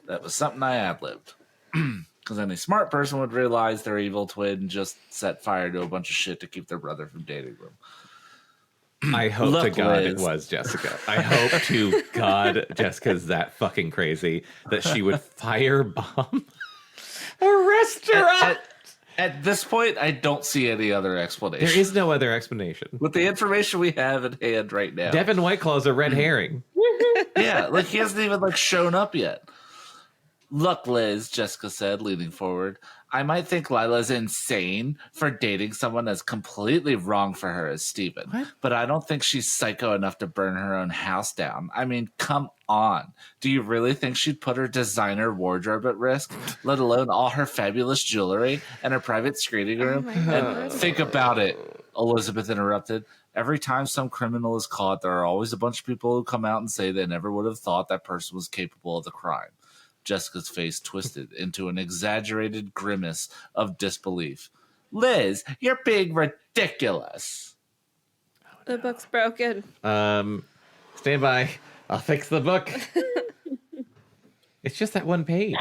Speaker 3: That was something I ad-libbed. Because any smart person would realize their evil twin and just set fire to a bunch of shit to keep their brother from dating them.
Speaker 2: I hope to
Speaker 3: Look,
Speaker 2: God
Speaker 3: Liz.
Speaker 2: it was Jessica. I hope to God Jessica's that fucking crazy that she would firebomb a restaurant.
Speaker 3: At this point, I don't see any other explanation.
Speaker 2: There is no other explanation.
Speaker 3: With the information we have in hand right now.
Speaker 2: Devon Whitelaw's a red herring.
Speaker 3: Yeah, like he hasn't even shown up yet. "Look, Liz," Jessica said, leaning forward, "I might think Lila's insane for dating someone as completely wrong for her as Stephen.
Speaker 2: What?
Speaker 3: But I don't think she's psycho enough to burn her own house down. I mean, come on. Do you really think she'd put her designer wardrobe at risk, let alone all her fabulous jewelry and her private screening room?
Speaker 1: my God.
Speaker 3: And think about it," Elizabeth interrupted. "Every time some criminal is caught, there are always a bunch of people who come out and say they never would have thought that person was capable of the crime." Jessica's face twisted into an exaggerated grimace of disbelief. "Liz, you're being ridiculous."
Speaker 1: The book's broken.
Speaker 2: Stand by. I'll fix the book. It's just that one page.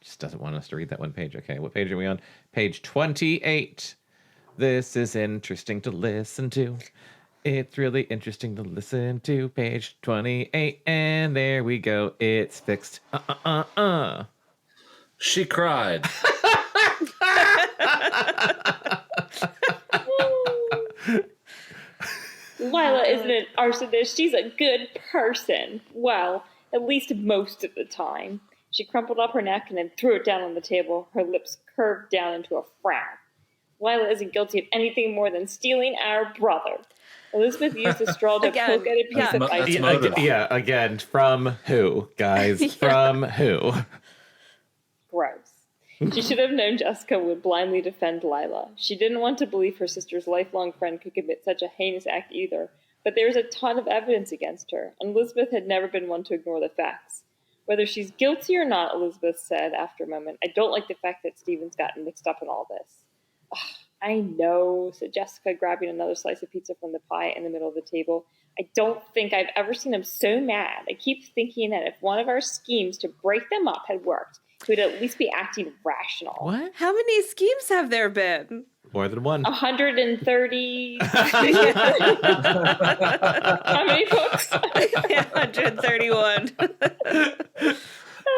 Speaker 2: Just doesn't want us to read that one page. Okay, what page are we on? Page 28. This is interesting to listen to. It's really interesting to listen to. Page 28, and there we go. It's fixed.
Speaker 3: She cried.
Speaker 4: Lila isn't an arsonist. She's a good person. Well, at least most of the time. She crumpled up her napkin and threw it down on the table, her lips curved down into a frown. Lila isn't guilty of anything more than stealing our brother. Elizabeth used a straw to
Speaker 1: Again,
Speaker 4: poke at a piece
Speaker 1: yeah.
Speaker 4: of ice.
Speaker 3: That's motive.
Speaker 2: Again, from who, guys? From who?
Speaker 4: Gross. She should have known Jessica would blindly defend Lila. She didn't want to believe her sister's lifelong friend could commit such a heinous act either, but there was a ton of evidence against her, and Elizabeth had never been one to ignore the facts. Whether she's guilty or not, Elizabeth said after a moment, I don't like the fact that Steven's gotten mixed up in all this. I know, said Jessica, grabbing another slice of pizza from the pie in the middle of the table. I don't think I've ever seen him so mad. I keep thinking that if one of our schemes to break them up had worked, he would at least be acting rational.
Speaker 2: What?
Speaker 1: How many schemes have there been?
Speaker 2: More than one.
Speaker 4: 130. How many books?
Speaker 1: 131.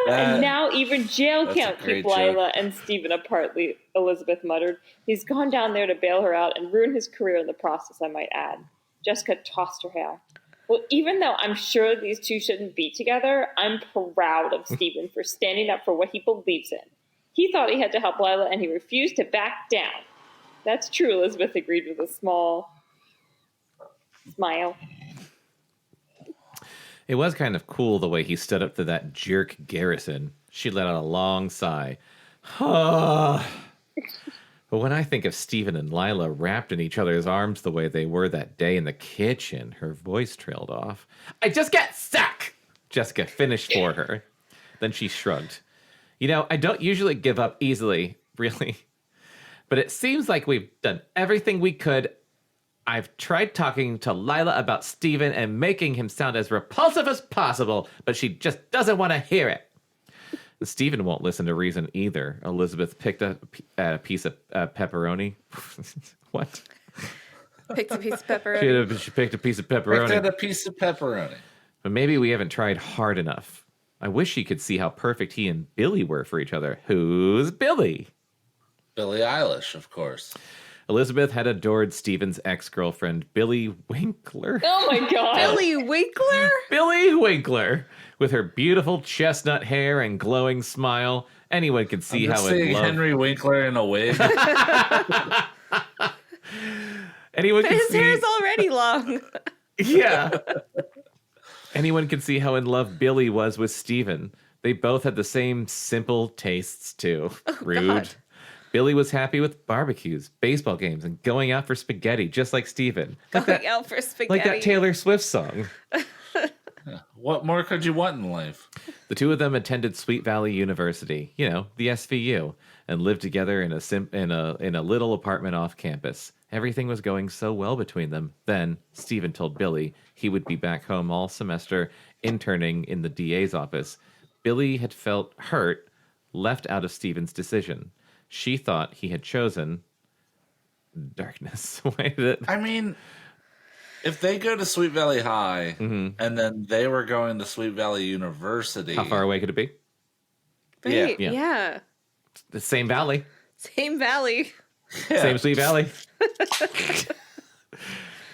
Speaker 4: And now even jail
Speaker 3: That's
Speaker 4: can't
Speaker 3: a great
Speaker 4: keep Lila and Steven apart, Elizabeth muttered. He's gone down there to bail her out and ruin his career in the process, I might add. Jessica tossed her hair. Well, even though I'm sure these two shouldn't be together, I'm proud of Steven for standing up for what he believes in. He thought he had to help Lila, and he refused to back down. That's true, Elizabeth agreed with a small smile.
Speaker 2: It was kind of cool the way he stood up to that jerk Garrison. She let out a long sigh. But when I think of Steven and Lila wrapped in each other's arms the way they were that day in the kitchen, her voice trailed off. I just got stuck! Jessica finished for her. Then she shrugged. You know, I don't usually give up easily, really. But it seems like we've done everything we could. I've tried talking to Lila about Steven and making him sound as repulsive as possible, but she just doesn't want to hear it. Steven won't listen to reason either. Elizabeth picked up a piece of pepperoni. What?
Speaker 1: Picked a piece of pepperoni.
Speaker 2: She picked a piece of
Speaker 3: Picked
Speaker 2: pepperoni.
Speaker 3: out a piece of pepperoni.
Speaker 2: But maybe we haven't tried hard enough. I wish she could see how perfect he and Billy were for each other. Who's Billy?
Speaker 3: Billie Eilish, of course.
Speaker 2: Elizabeth had adored Steven's ex-girlfriend, Billy Winkler.
Speaker 4: Oh my god.
Speaker 1: Billy Winkler?
Speaker 2: Billy Winkler. With her beautiful chestnut hair and glowing smile, anyone could see
Speaker 3: I'm
Speaker 2: how
Speaker 3: just
Speaker 2: in
Speaker 3: seeing
Speaker 2: love...
Speaker 3: Henry Winkler in a wig.
Speaker 2: Anyone
Speaker 1: But
Speaker 2: could
Speaker 1: his
Speaker 2: see...
Speaker 1: hair is already long.
Speaker 2: Yeah. Anyone could see how in love Billy was with Steven. They both had the same simple tastes, too. Rude.
Speaker 1: God.
Speaker 2: Billy was happy with barbecues, baseball games, and going out for spaghetti, just like Steven.
Speaker 1: Going out for spaghetti.
Speaker 2: Like that Taylor Swift song.
Speaker 3: What more could you want in life?
Speaker 2: The two of them attended Sweet Valley University, you know, the SVU, and lived together in a little apartment off campus. Everything was going so well between them. Then Steven told Billy he would be back home all semester interning in the DA's office. Billy had felt hurt, left out of Steven's decision. She thought he had chosen darkness.
Speaker 3: I mean, if they go to Sweet Valley High and then they were going to Sweet Valley University.
Speaker 2: How far away could it be?
Speaker 1: Right,
Speaker 2: Yeah.
Speaker 1: yeah.
Speaker 2: The same valley.
Speaker 1: Same valley.
Speaker 3: Yeah.
Speaker 2: Same Sweet Valley.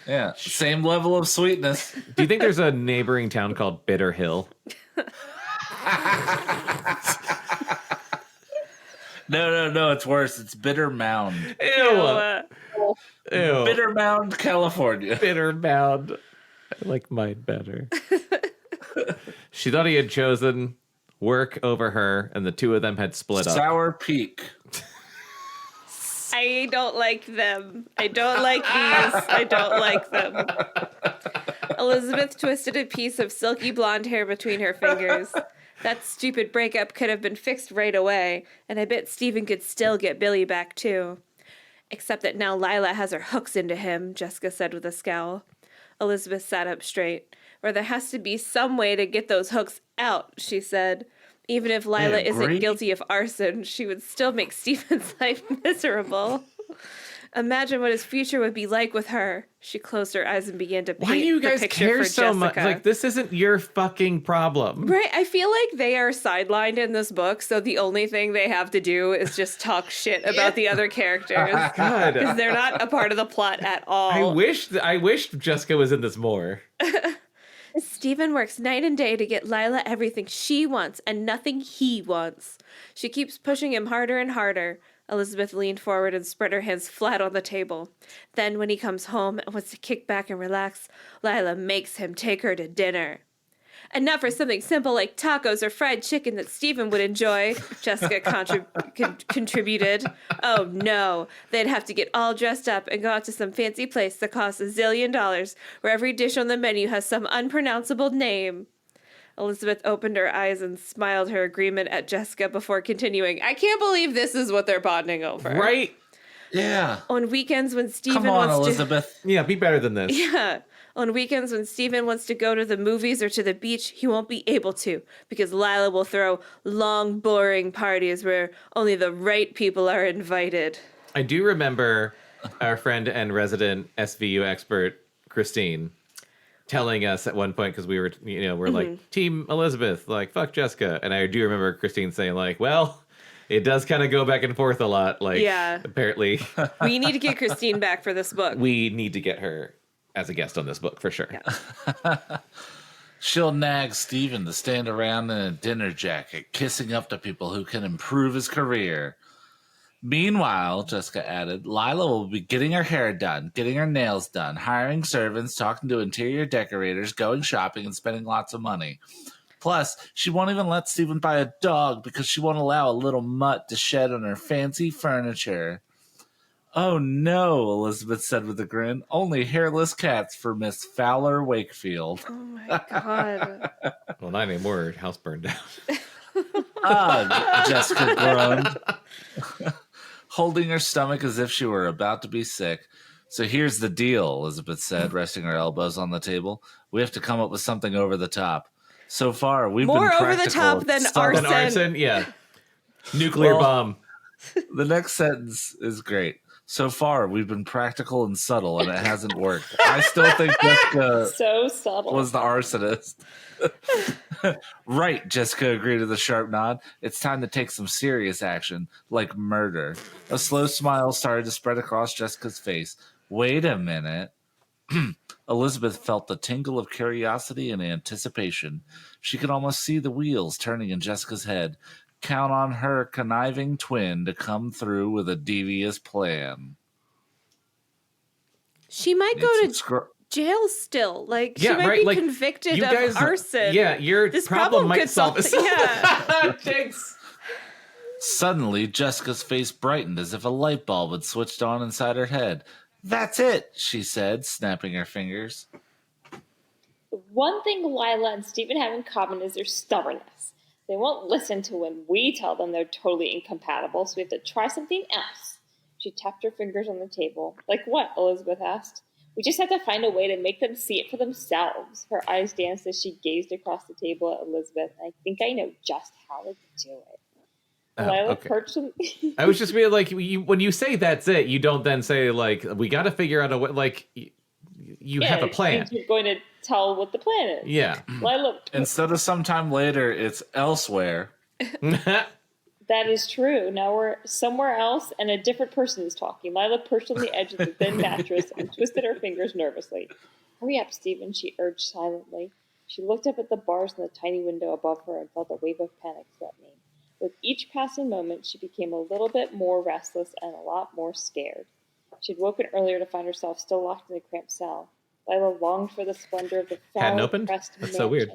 Speaker 3: Yeah. Same level of sweetness.
Speaker 2: Do you think there's a neighboring town called Bitter Hill?
Speaker 3: No. It's worse. It's Bitter Mound.
Speaker 2: Ew. Ew.
Speaker 3: Bitter Mound, California.
Speaker 2: Bitter Mound. I like mine better. She thought he had chosen work over her, and the two of them had split up.
Speaker 3: Sour Peak.
Speaker 1: I don't like them. I don't like these. I don't like them. Elizabeth twisted a piece of silky blonde hair between her fingers. That stupid breakup could have been fixed right away, and I bet Steven could still get Billy back, too. Except that now Lila has her hooks into him, Jessica said with a scowl. Elizabeth sat up straight. Or there has to be some way to get those hooks out, she said. Even if Lila isn't guilty of arson, she would still make Steven's life miserable. Imagine what his future would be like with her. She closed her eyes and began to paint
Speaker 2: Why do you
Speaker 1: the
Speaker 2: guys
Speaker 1: picture
Speaker 2: care
Speaker 1: for
Speaker 2: so much?
Speaker 1: Jessica.
Speaker 2: Like, this isn't your fucking problem.
Speaker 1: Right, I feel like they are sidelined in this book, so the only thing they have to do is just talk shit about the other characters.
Speaker 2: God.
Speaker 1: Because they're not a part of the plot at all.
Speaker 2: I wish Jessica was in this more.
Speaker 1: Steven works night and day to get Lila everything she wants and nothing he wants. She keeps pushing him harder and harder. Elizabeth leaned forward and spread her hands flat on the table. Then, when he comes home and wants to kick back and relax, Lila makes him take her to dinner. And not for something simple like tacos or fried chicken that Steven would enjoy, Jessica contributed. Oh no, they'd have to get all dressed up and go out to some fancy place that costs $1 zillion, where every dish on the menu has some unpronounceable name. Elizabeth opened her eyes and smiled her agreement at Jessica before continuing. I can't believe this is what they're bonding over.
Speaker 2: Right?
Speaker 3: Yeah.
Speaker 1: On weekends when Steven
Speaker 3: Come on,
Speaker 1: wants
Speaker 3: Elizabeth.
Speaker 2: Yeah, be better than this.
Speaker 1: Yeah. On weekends when Steven wants to go to the movies or to the beach, he won't be able to because Lila will throw long, boring parties where only the right people are invited.
Speaker 2: I do remember our friend and resident SVU expert, Christine, telling us at one point, because we were, we're like, Team Elizabeth, like, fuck Jessica. And I do remember Christine saying, like, well, it does kind of go back and forth a lot. Like,
Speaker 1: Yeah.
Speaker 2: Apparently.
Speaker 1: We need to get Christine back for this book.
Speaker 2: We need to get her as a guest on this book, for sure.
Speaker 1: Yeah.
Speaker 3: She'll nag Steven to stand around in a dinner jacket, kissing up to people who can improve his career. Meanwhile, Jessica added, Lila will be getting her hair done, getting her nails done, hiring servants, talking to interior decorators, going shopping, and spending lots of money. Plus, she won't even let Steven buy a dog because she won't allow a little mutt to shed on her fancy furniture. Oh no, Elizabeth said with a grin. Only hairless cats for Miss Fowler Wakefield.
Speaker 1: Oh my God.
Speaker 2: Well, not anymore. House burned down.
Speaker 3: Jessica groaned, holding her stomach as if she were about to be sick. So here's the deal, Elizabeth said, resting her elbows on the table. We have to come up with something over the top. So far, we've
Speaker 1: More
Speaker 3: been
Speaker 1: over the top than arson.
Speaker 2: An arson? Yeah. Nuclear bomb.
Speaker 3: The next sentence is great. So far, we've been practical and subtle, and it hasn't worked. I still think Jessica
Speaker 4: So subtle.
Speaker 3: was the arsonist. Right, Jessica agreed with a sharp nod. It's time to take some serious action, like murder. A slow smile started to spread across Jessica's face. Wait a minute. Elizabeth felt the tingle of curiosity and anticipation. She could almost see the wheels turning in Jessica's head. Count on her conniving twin to come through with a devious plan.
Speaker 1: She might go to jail still. Like, she might be convicted of arson.
Speaker 2: Yeah, your
Speaker 1: this
Speaker 2: problem might solve itself.
Speaker 1: Yeah.
Speaker 2: Thanks.
Speaker 3: Suddenly, Jessica's face brightened as if a light bulb had switched on inside her head. That's it, she said, snapping her fingers.
Speaker 4: The one thing Lila and Steven have in common is their stubbornness. They won't listen to when we tell them they're totally incompatible, so we have to try something else. She tapped her fingers on the table. Like what? Elizabeth asked. We just have to find a way to make them see it for themselves. Her eyes danced as she gazed across the table at Elizabeth. I think I know just how to do it. Lila perched on...
Speaker 2: I was just being like, when you say that's it, you don't then say, like, we got to figure out a way, like, you have a plan.
Speaker 4: You're going to tell what the plan is.
Speaker 2: Yeah.
Speaker 4: Lila...
Speaker 3: Instead of sometime later, it's elsewhere.
Speaker 4: That is true. Now we're somewhere else and a different person is talking. Lila perched on the edge of the thin mattress and twisted her fingers nervously. Hurry up, Steven, she urged silently. She looked up at the bars in the tiny window above her and felt a wave of panic threatening. With each passing moment, she became a little bit more restless and a lot more scared. She had woken earlier to find herself still locked in a cramped cell. Lila longed for the splendor of the
Speaker 2: Hadn't opened?
Speaker 4: That's
Speaker 2: so weird.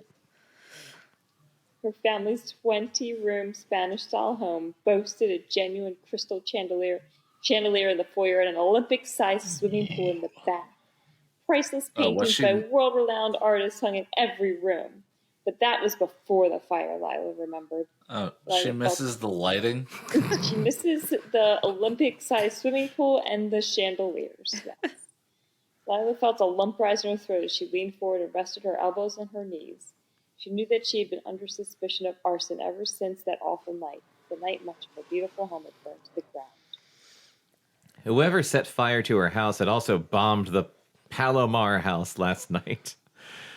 Speaker 4: Her family's 20-room Spanish-style home boasted a genuine crystal chandelier in the foyer and an Olympic-sized swimming pool in the back. Priceless paintings by world-renowned artists hung in every room. But that was before the fire, Lila remembered.
Speaker 3: Oh, she misses the lighting?
Speaker 4: She misses the Olympic-sized swimming pool and the chandeliers. Yes. Lila felt a lump rise in her throat as she leaned forward and rested her elbows on her knees. She knew that she had been under suspicion of arson ever since that awful night, the night much of her beautiful home had burned to the ground.
Speaker 2: Whoever set fire to her house had also bombed the Palomar house last night.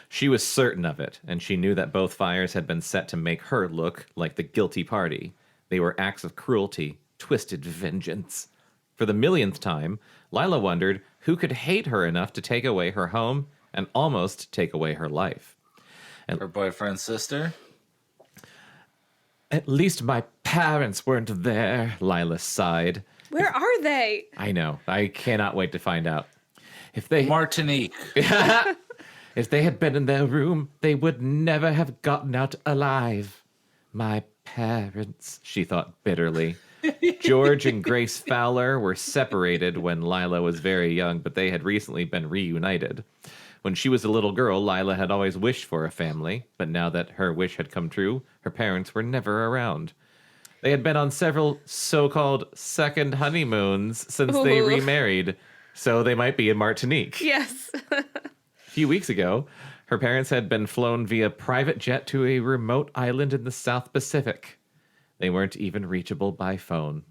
Speaker 2: She was certain of it, and she knew that both fires had been set to make her look like the guilty party. They were acts of cruelty, twisted vengeance. For the millionth time, Lila wondered who could hate her enough to take away her home and almost take away her life.
Speaker 3: Her boyfriend's sister?
Speaker 2: At least my parents weren't there, Lila sighed.
Speaker 1: Where are they?
Speaker 2: I know. I cannot wait to find out. If they
Speaker 3: Martinique.
Speaker 2: If they had been in their room, they would never have gotten out alive. My parents, she thought bitterly. George and Grace Fowler were separated when Lila was very young, but they had recently been reunited. When she was a little girl, Lila had always wished for a family, but now that her wish had come true, her parents were never around. They had been on several so-called second honeymoons since they
Speaker 1: Ooh.
Speaker 2: remarried, so they might be in Martinique.
Speaker 1: Yes.
Speaker 2: A few weeks ago, her parents had been flown via private jet to a remote island in the South Pacific. They weren't even reachable by phone.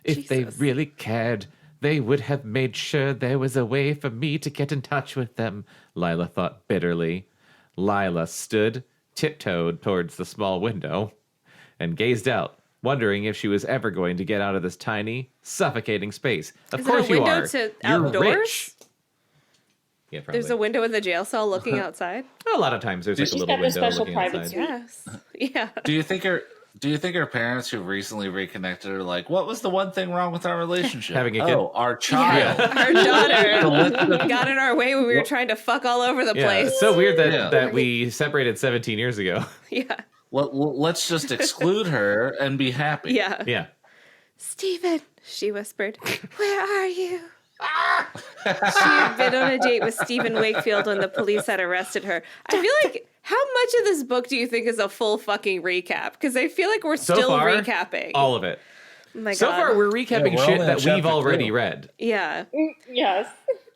Speaker 2: If they
Speaker 1: Jesus.
Speaker 2: really cared, they would have made sure there was a way for me to get in touch with them, Lila thought bitterly. Lila stood, tiptoed towards the small window, and gazed out, wondering if she was ever going to get out of this tiny, suffocating space. Of
Speaker 1: Is it a
Speaker 2: course you
Speaker 1: window
Speaker 2: are.
Speaker 1: to
Speaker 2: You're
Speaker 1: outdoors?
Speaker 2: rich. Yeah, probably.
Speaker 1: There's a window in the jail cell looking outside.
Speaker 2: A lot of times there's like a
Speaker 4: She's
Speaker 2: little
Speaker 4: got the
Speaker 2: window
Speaker 4: special
Speaker 2: looking
Speaker 4: private
Speaker 2: outside.
Speaker 4: suite.
Speaker 1: Yes. Yeah.
Speaker 3: Do you think her parents who recently reconnected are like, what was the one thing wrong with our relationship?
Speaker 2: Having a kid.
Speaker 3: Oh, our child.
Speaker 1: Our daughter got in our way when we were trying to fuck all over the
Speaker 2: Yeah,
Speaker 1: place.
Speaker 2: it's so weird that,
Speaker 3: Yeah.
Speaker 2: that we separated 17 years ago.
Speaker 1: Yeah.
Speaker 3: Let's just exclude her and be happy.
Speaker 1: Yeah.
Speaker 2: Yeah.
Speaker 1: Stephen, she whispered, where are you? She had been on a date with Steven Wakefield when the police had arrested her. I feel like, how much of this book do you think is a full fucking recap? Because I feel like we're
Speaker 2: So
Speaker 1: still
Speaker 2: far,
Speaker 1: recapping.
Speaker 2: all of it.
Speaker 1: Oh my
Speaker 2: So
Speaker 1: God.
Speaker 2: far, we're recapping
Speaker 3: Yeah, we're
Speaker 2: shit
Speaker 3: only on
Speaker 2: that we've
Speaker 3: chapter
Speaker 2: already
Speaker 3: 2.
Speaker 2: read.
Speaker 1: Yeah.
Speaker 4: Yes.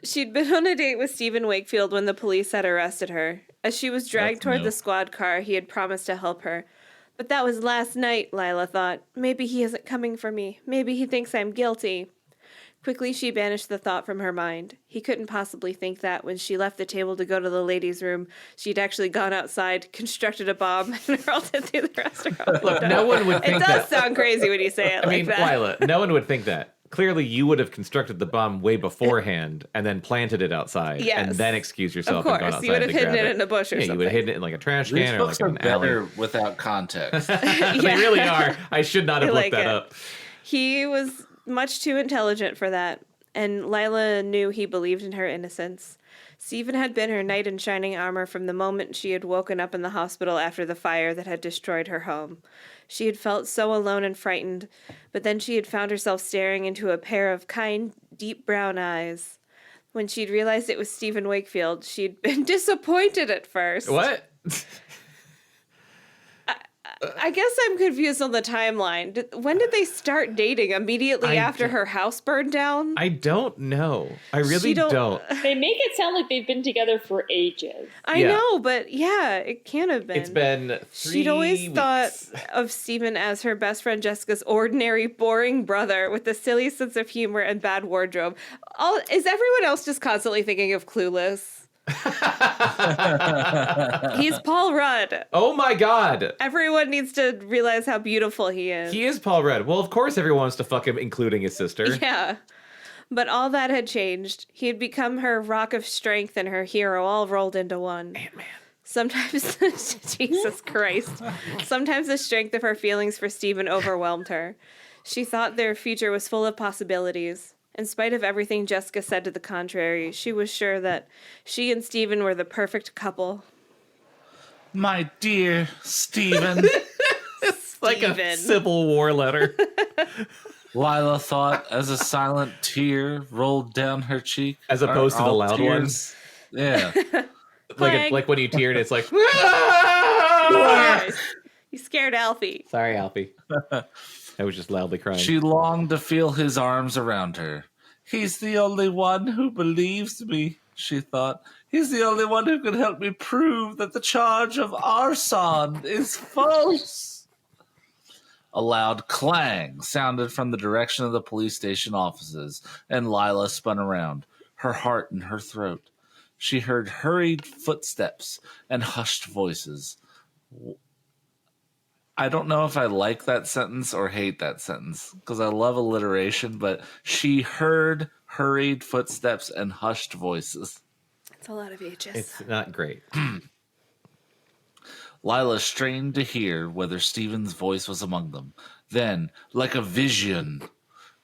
Speaker 1: She'd been on a date with Steven Wakefield when the police had arrested her. As she was dragged
Speaker 3: That's
Speaker 1: toward
Speaker 3: new.
Speaker 1: the squad car, he had promised to help her. But that was last night, Lila thought. Maybe he isn't coming for me. Maybe he thinks I'm guilty. Quickly, she banished the thought from her mind. He couldn't possibly think that when she left the table to go to the ladies' room, she'd actually gone outside, constructed a bomb, and hurled it through the restaurant.
Speaker 2: Look, no one would
Speaker 1: It
Speaker 2: think
Speaker 1: does
Speaker 2: that.
Speaker 1: sound crazy when you say it
Speaker 2: I
Speaker 1: like
Speaker 2: mean,
Speaker 1: that.
Speaker 2: Lila, no one would think that. Clearly, you would have constructed the bomb way beforehand and then planted it outside
Speaker 1: Yes.
Speaker 2: and then excused yourself
Speaker 1: Of
Speaker 2: and gone
Speaker 1: course,
Speaker 2: outside
Speaker 1: you would have
Speaker 2: to
Speaker 1: hidden
Speaker 2: grab
Speaker 1: it in a bush or
Speaker 2: Yeah, you would have
Speaker 1: something.
Speaker 2: hidden it in like a trash
Speaker 3: These
Speaker 2: can or
Speaker 3: books
Speaker 2: like
Speaker 3: are
Speaker 2: an alley.
Speaker 3: better without context.
Speaker 2: They really are. I should not have
Speaker 1: I
Speaker 2: looked
Speaker 1: like
Speaker 2: that
Speaker 1: it.
Speaker 2: up.
Speaker 1: He was much too intelligent for that, and Lila knew he believed in her innocence. Stephen had been her knight in shining armor from the moment she had woken up in the hospital after the fire that had destroyed her home. She had felt so alone and frightened, but then she had found herself staring into a pair of kind, deep brown eyes. When she'd realized it was Steven Wakefield, she'd been disappointed at first.
Speaker 2: What?
Speaker 1: I guess I'm confused on the timeline. When did they start dating? Immediately after her house burned down?
Speaker 2: I don't know. I really
Speaker 1: She don't-
Speaker 2: don't.
Speaker 4: They make it sound like they've been together for ages.
Speaker 1: I
Speaker 2: Yeah.
Speaker 1: know, but yeah, it can't have been.
Speaker 2: It's been 3
Speaker 1: She'd always
Speaker 2: weeks.
Speaker 1: thought of Stephen as her best friend Jessica's ordinary, boring brother with a silly sense of humor and bad wardrobe. Is everyone else just constantly thinking of Clueless? He's Paul Rudd.
Speaker 2: Oh my God.
Speaker 1: Everyone needs to realize how beautiful he is.
Speaker 2: He is Paul Rudd. Well, of course everyone wants to fuck him, including his sister.
Speaker 1: Yeah. But all that had changed. He had become her rock of strength and her hero all rolled into one.
Speaker 2: Ant-Man.
Speaker 1: Sometimes, Jesus Christ, sometimes the strength of her feelings for Stephen overwhelmed her. She thought their future was full of possibilities. In spite of everything Jessica said to the contrary, she was sure that she and Stephen were the perfect couple.
Speaker 3: My dear Stephen,
Speaker 2: Like a
Speaker 1: Steven.
Speaker 2: Civil War letter.
Speaker 3: Lila thought as a silent tear rolled down her cheek.
Speaker 2: As opposed to the
Speaker 3: All
Speaker 2: loud
Speaker 3: tears-
Speaker 2: ones.
Speaker 3: Yeah.
Speaker 1: Clang.
Speaker 2: like when you tear and it's like,
Speaker 1: You scared Alfie.
Speaker 2: sorry, Alfie. I was just loudly crying.
Speaker 3: She longed to feel his arms around her. He's the only one who believes me, she thought. He's the only one who can help me prove that the charge of arson is false. A loud clang sounded from the direction of the police station offices, and Lila spun around, her heart in her throat. She heard hurried footsteps and hushed voices. I don't know if I like that sentence or hate that sentence, because I love alliteration, but she heard hurried footsteps and hushed voices.
Speaker 1: It's a lot of H's.
Speaker 2: It's not great.
Speaker 3: Lila strained to hear whether Stephen's voice was among them. Then, like a vision,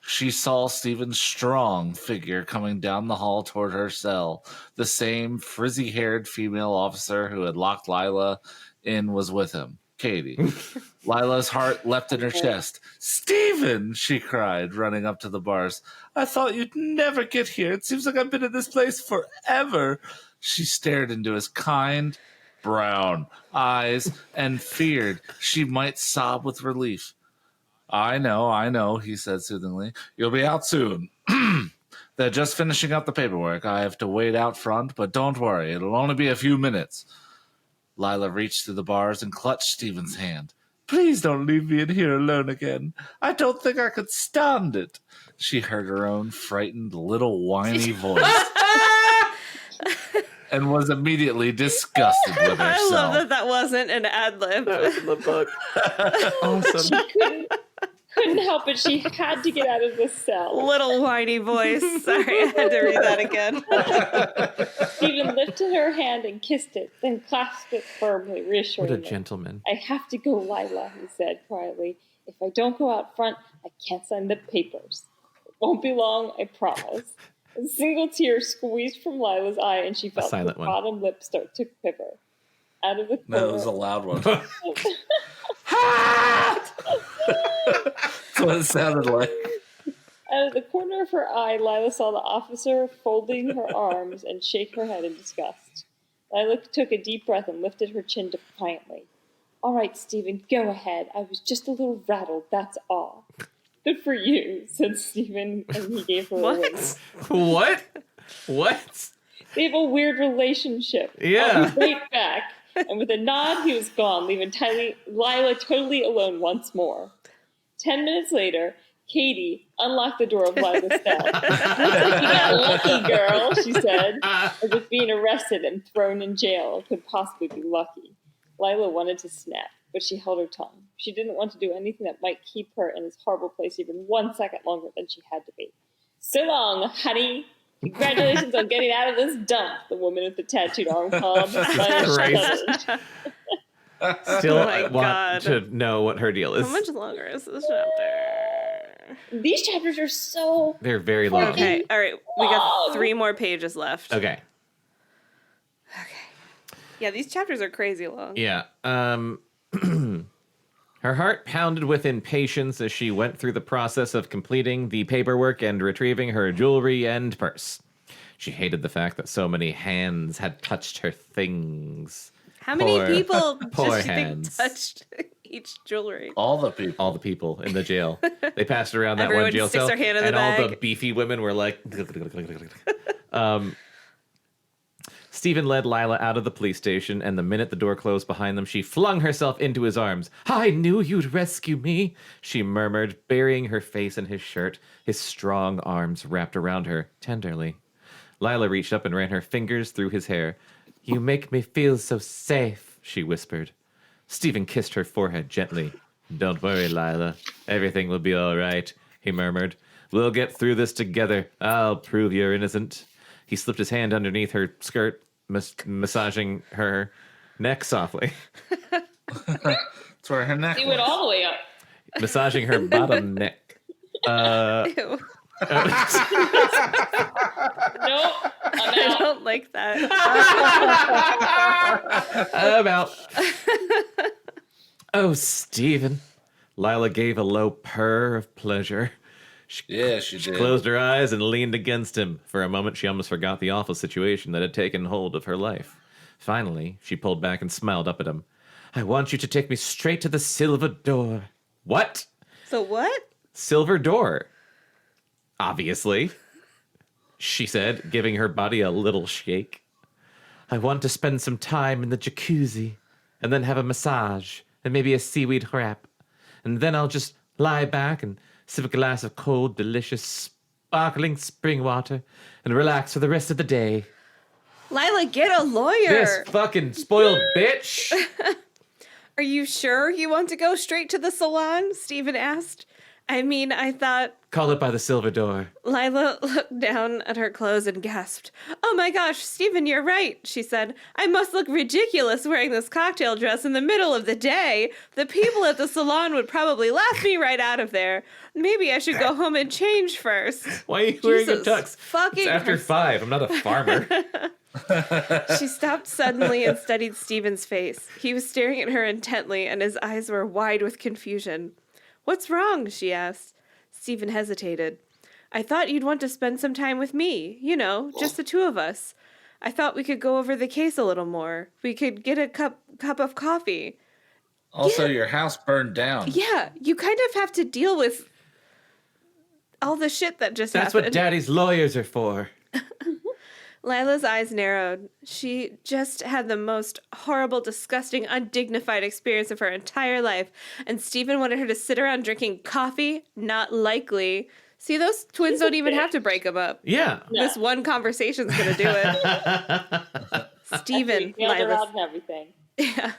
Speaker 3: she saw Stephen's strong figure coming down the hall toward her cell. The same frizzy-haired female officer who had locked Lila in was with him. Katie. Lila's heart leapt in her chest. "Stephen!" she cried, running up to the bars. "I thought you'd never get here. It seems like I've been in this place forever." She stared into his kind, brown eyes and feared she might sob with relief. I know, he said soothingly. "You'll be out soon. They're just finishing up the paperwork. I have to wait out front, but don't worry. It'll only be a few minutes." Lila reached through the bars and clutched Stephen's hand. "Please don't leave me in here alone again. I don't think I could stand it." She heard her own frightened little whiny voice and was immediately disgusted with herself.
Speaker 1: I love that wasn't an ad-lib.
Speaker 2: That was in the book. Awesome.
Speaker 4: She couldn't help it. She had to get out of the cell.
Speaker 1: Little whiny voice. Sorry, I had to read that again.
Speaker 4: Stephen lifted her hand and kissed it, then clasped it firmly, reassuring
Speaker 2: What a
Speaker 4: her.
Speaker 2: gentleman.
Speaker 4: "I have to go, Lila," he said quietly. "If I don't go out front, I can't sign the papers. It won't be long, I promise." A single tear squeezed from Lila's eye, and she felt her
Speaker 2: silent one.
Speaker 4: bottom lip start to quiver. Out of the corner,
Speaker 3: No, it was a loud one. That's what it sounded like.
Speaker 4: Out of the corner of her eye, Lila saw the officer folding her arms and shake her head in disgust. Lila took a deep breath and lifted her chin defiantly. "All right, Stephen, go ahead. I was just a little rattled, that's all." "Good for you," said Stephen, and he gave her a wink.
Speaker 2: What? What?
Speaker 4: They have a weird relationship.
Speaker 2: Yeah.
Speaker 4: I'll be right back. And with a nod, he was gone, leaving Lila totally alone once more. 10 minutes later, Katie unlocked the door of Lila's cell. "Looks like you got lucky, girl," she said, as if being arrested and thrown in jail could possibly be lucky. Lila wanted to snap, but she held her tongue. She didn't want to do anything that might keep her in this horrible place even 1 second longer than she had to be. "So long, honey. Congratulations on getting out of this dump," the woman with the tattooed arm called.
Speaker 2: Christ. Still
Speaker 1: Oh my
Speaker 2: want
Speaker 1: God.
Speaker 2: to know what her deal is.
Speaker 1: How much longer is this chapter?
Speaker 4: These chapters are so...
Speaker 2: They're very long.
Speaker 1: Okay, all right. We got 3 more pages left.
Speaker 2: Okay.
Speaker 1: Yeah, these chapters are crazy long.
Speaker 2: Yeah. Her heart pounded with impatience as she went through the process of completing the paperwork and retrieving her jewelry and purse. She hated the fact that so many hands had touched her things.
Speaker 1: How many people
Speaker 2: poor
Speaker 1: just
Speaker 2: hands.
Speaker 1: touched each jewelry?
Speaker 3: All the people.
Speaker 2: All the people in the jail. They passed around that
Speaker 1: Everyone
Speaker 2: one jail
Speaker 1: sticks
Speaker 2: cell,
Speaker 1: their hand in the
Speaker 2: and all the
Speaker 1: bag.
Speaker 2: beefy women were like... Stephen led Lila out of the police station, and the minute the door closed behind them, she flung herself into his arms. "I knew you'd rescue me," she murmured, burying her face in his shirt, his strong arms wrapped around her tenderly. Lila reached up and ran her fingers through his hair. "You make me feel so safe," she whispered. Stephen kissed her forehead gently. "Don't worry, Lila. Everything will be all right," he murmured. "We'll get through this together. I'll prove you're innocent." He slipped his hand underneath her skirt, massaging her neck softly.
Speaker 3: That's where her neck
Speaker 4: He went
Speaker 3: was.
Speaker 4: all the way up.
Speaker 2: Massaging her bottom neck.
Speaker 1: Ew.
Speaker 4: Nope, I'm
Speaker 1: I
Speaker 4: out.
Speaker 1: don't like that.
Speaker 2: I'm out. "Oh, Stephen." Lila gave a low purr of pleasure.
Speaker 3: Yeah, she
Speaker 2: She
Speaker 3: did.
Speaker 2: closed her eyes and leaned against him. For a moment, she almost forgot the awful situation that had taken hold of her life. Finally, she pulled back and smiled up at him. "I want you to take me straight to the silver door." "What?"
Speaker 1: So what?
Speaker 2: "Silver door." "Obviously," she said, giving her body a little shake. "I want to spend some time in the jacuzzi, and then have a massage, and maybe a seaweed wrap. and then I'll just lie back and sip a glass of cold, delicious, sparkling spring water and relax for the rest of the day.
Speaker 1: Lila, get a lawyer.
Speaker 2: This fucking spoiled bitch.
Speaker 1: Are you sure you want to go straight to the salon? Steven asked. I mean, I thought...
Speaker 2: Call it by the silver door.
Speaker 1: Lila looked down at her clothes and gasped. Oh my gosh, Steven, you're right, she said. I must look ridiculous wearing this cocktail dress in the middle of the day. The people at the salon would probably laugh me right out of there. Maybe I should go home and change first.
Speaker 2: Why are you wearing a
Speaker 1: Jesus
Speaker 2: tux?
Speaker 1: fucking
Speaker 2: It's after 5. I'm not a farmer.
Speaker 1: She stopped suddenly and studied Steven's face. He was staring at her intently, and his eyes were wide with confusion. What's wrong? She asked. Steven hesitated. I thought you'd want to spend some time with me. You know, just the two of us. I thought we could go over the case a little more. We could get a cup of coffee.
Speaker 3: Also, your house burned down.
Speaker 1: Yeah, you kind of have to deal with all the shit that just
Speaker 2: That's
Speaker 1: happened.
Speaker 2: what Daddy's lawyers are for.
Speaker 1: Lila's eyes narrowed. She just had the most horrible, disgusting, undignified experience of her entire life, and Steven wanted her to sit around drinking coffee? Not likely. See, those twins don't even have to break them up.
Speaker 2: Yeah.
Speaker 1: This one conversation's gonna do it. Steven,
Speaker 4: Nailed her
Speaker 1: Lila.
Speaker 4: out and everything.
Speaker 1: Yeah.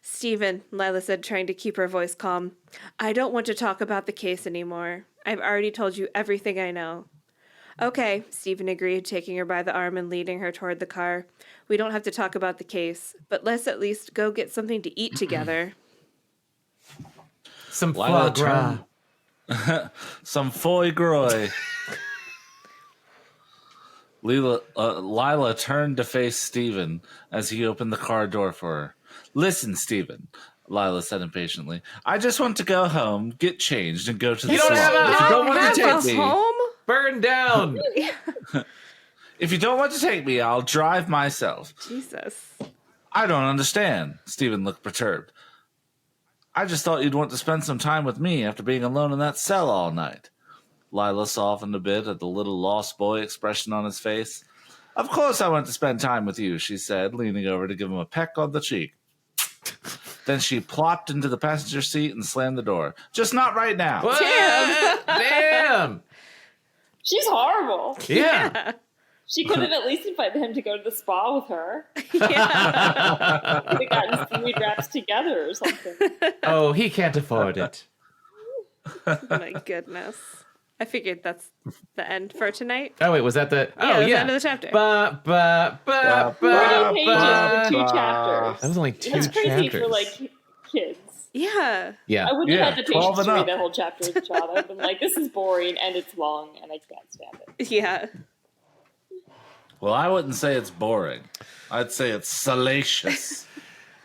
Speaker 1: Steven, Lila said, trying to keep her voice calm. I don't want to talk about the case anymore. I've already told you everything I know. Okay, Steven agreed, taking her by the arm and leading her toward the car. We don't have to talk about the case, but let's at least go get something to eat together.
Speaker 2: Some
Speaker 3: Lila
Speaker 2: foie gras.
Speaker 3: Some foie gras. Lila turned to face Steven as he opened the car door for her. Listen, Steven, Lila said impatiently. I just want to go home, get changed, and go to the
Speaker 2: You don't
Speaker 3: salon.
Speaker 2: have a
Speaker 3: If you don't want to
Speaker 1: Have
Speaker 3: take
Speaker 1: a
Speaker 3: me,
Speaker 1: home?
Speaker 2: Burn down.
Speaker 3: if you don't want to take me, I'll drive myself.
Speaker 1: Jesus.
Speaker 3: I don't understand. Steven looked perturbed. I just thought you'd want to spend some time with me after being alone in that cell all night. Lila softened a bit at the little lost boy expression on his face. Of course I want to spend time with you, she said, leaning over to give him a peck on the cheek. Then she plopped into the passenger seat and slammed the door. Just not right now.
Speaker 2: What? Damn.
Speaker 4: She's horrible.
Speaker 2: Yeah.
Speaker 4: She could have at least invited him to go to the spa with her.
Speaker 1: Yeah.
Speaker 4: Could have gotten seaweed wraps together or something.
Speaker 2: Oh, he can't afford it.
Speaker 1: My goodness. I figured that's the end for tonight.
Speaker 2: Oh, wait, was that the... Oh,
Speaker 1: that's the
Speaker 2: yeah.
Speaker 1: end of the chapter.
Speaker 2: Ba, ba, ba, ba,
Speaker 4: 40 pages
Speaker 2: ba.
Speaker 4: for 2 chapters.
Speaker 2: That was only 2
Speaker 4: That's crazy
Speaker 2: chapters.
Speaker 4: for like kids.
Speaker 1: Yeah.
Speaker 2: Yeah.
Speaker 4: I wouldn't
Speaker 3: Yeah,
Speaker 4: have had the
Speaker 3: 12
Speaker 4: patience
Speaker 3: and
Speaker 4: to
Speaker 3: up.
Speaker 4: read that whole chapter as a child. I've been like, this is boring and it's long and I can't stand it.
Speaker 1: Yeah.
Speaker 3: Well, I wouldn't say it's boring. I'd say it's salacious.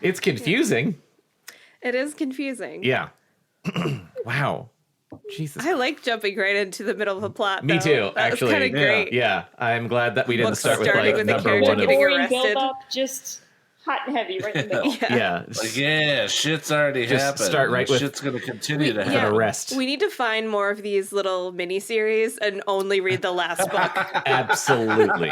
Speaker 2: It's confusing.
Speaker 1: It is confusing.
Speaker 2: Yeah. Wow. Jesus.
Speaker 1: I like jumping right into the middle of a plot.
Speaker 2: Me
Speaker 1: though.
Speaker 2: too,
Speaker 1: That
Speaker 2: actually.
Speaker 1: was kind of great.
Speaker 2: Yeah, I'm glad that we didn't
Speaker 1: Book
Speaker 2: start with
Speaker 1: starting
Speaker 2: like
Speaker 1: with the
Speaker 2: number
Speaker 1: character
Speaker 2: one of
Speaker 1: getting
Speaker 4: Boring
Speaker 1: arrested.
Speaker 4: build up, just hot and heavy right in the middle.
Speaker 2: yeah.
Speaker 3: Like, yeah, shit's already
Speaker 2: Just
Speaker 3: happened.
Speaker 2: start right with-
Speaker 3: shit's going to continue to
Speaker 2: An
Speaker 3: happen.
Speaker 2: arrest.
Speaker 1: We need to find more of these little miniseries and only read the last book.
Speaker 2: Absolutely.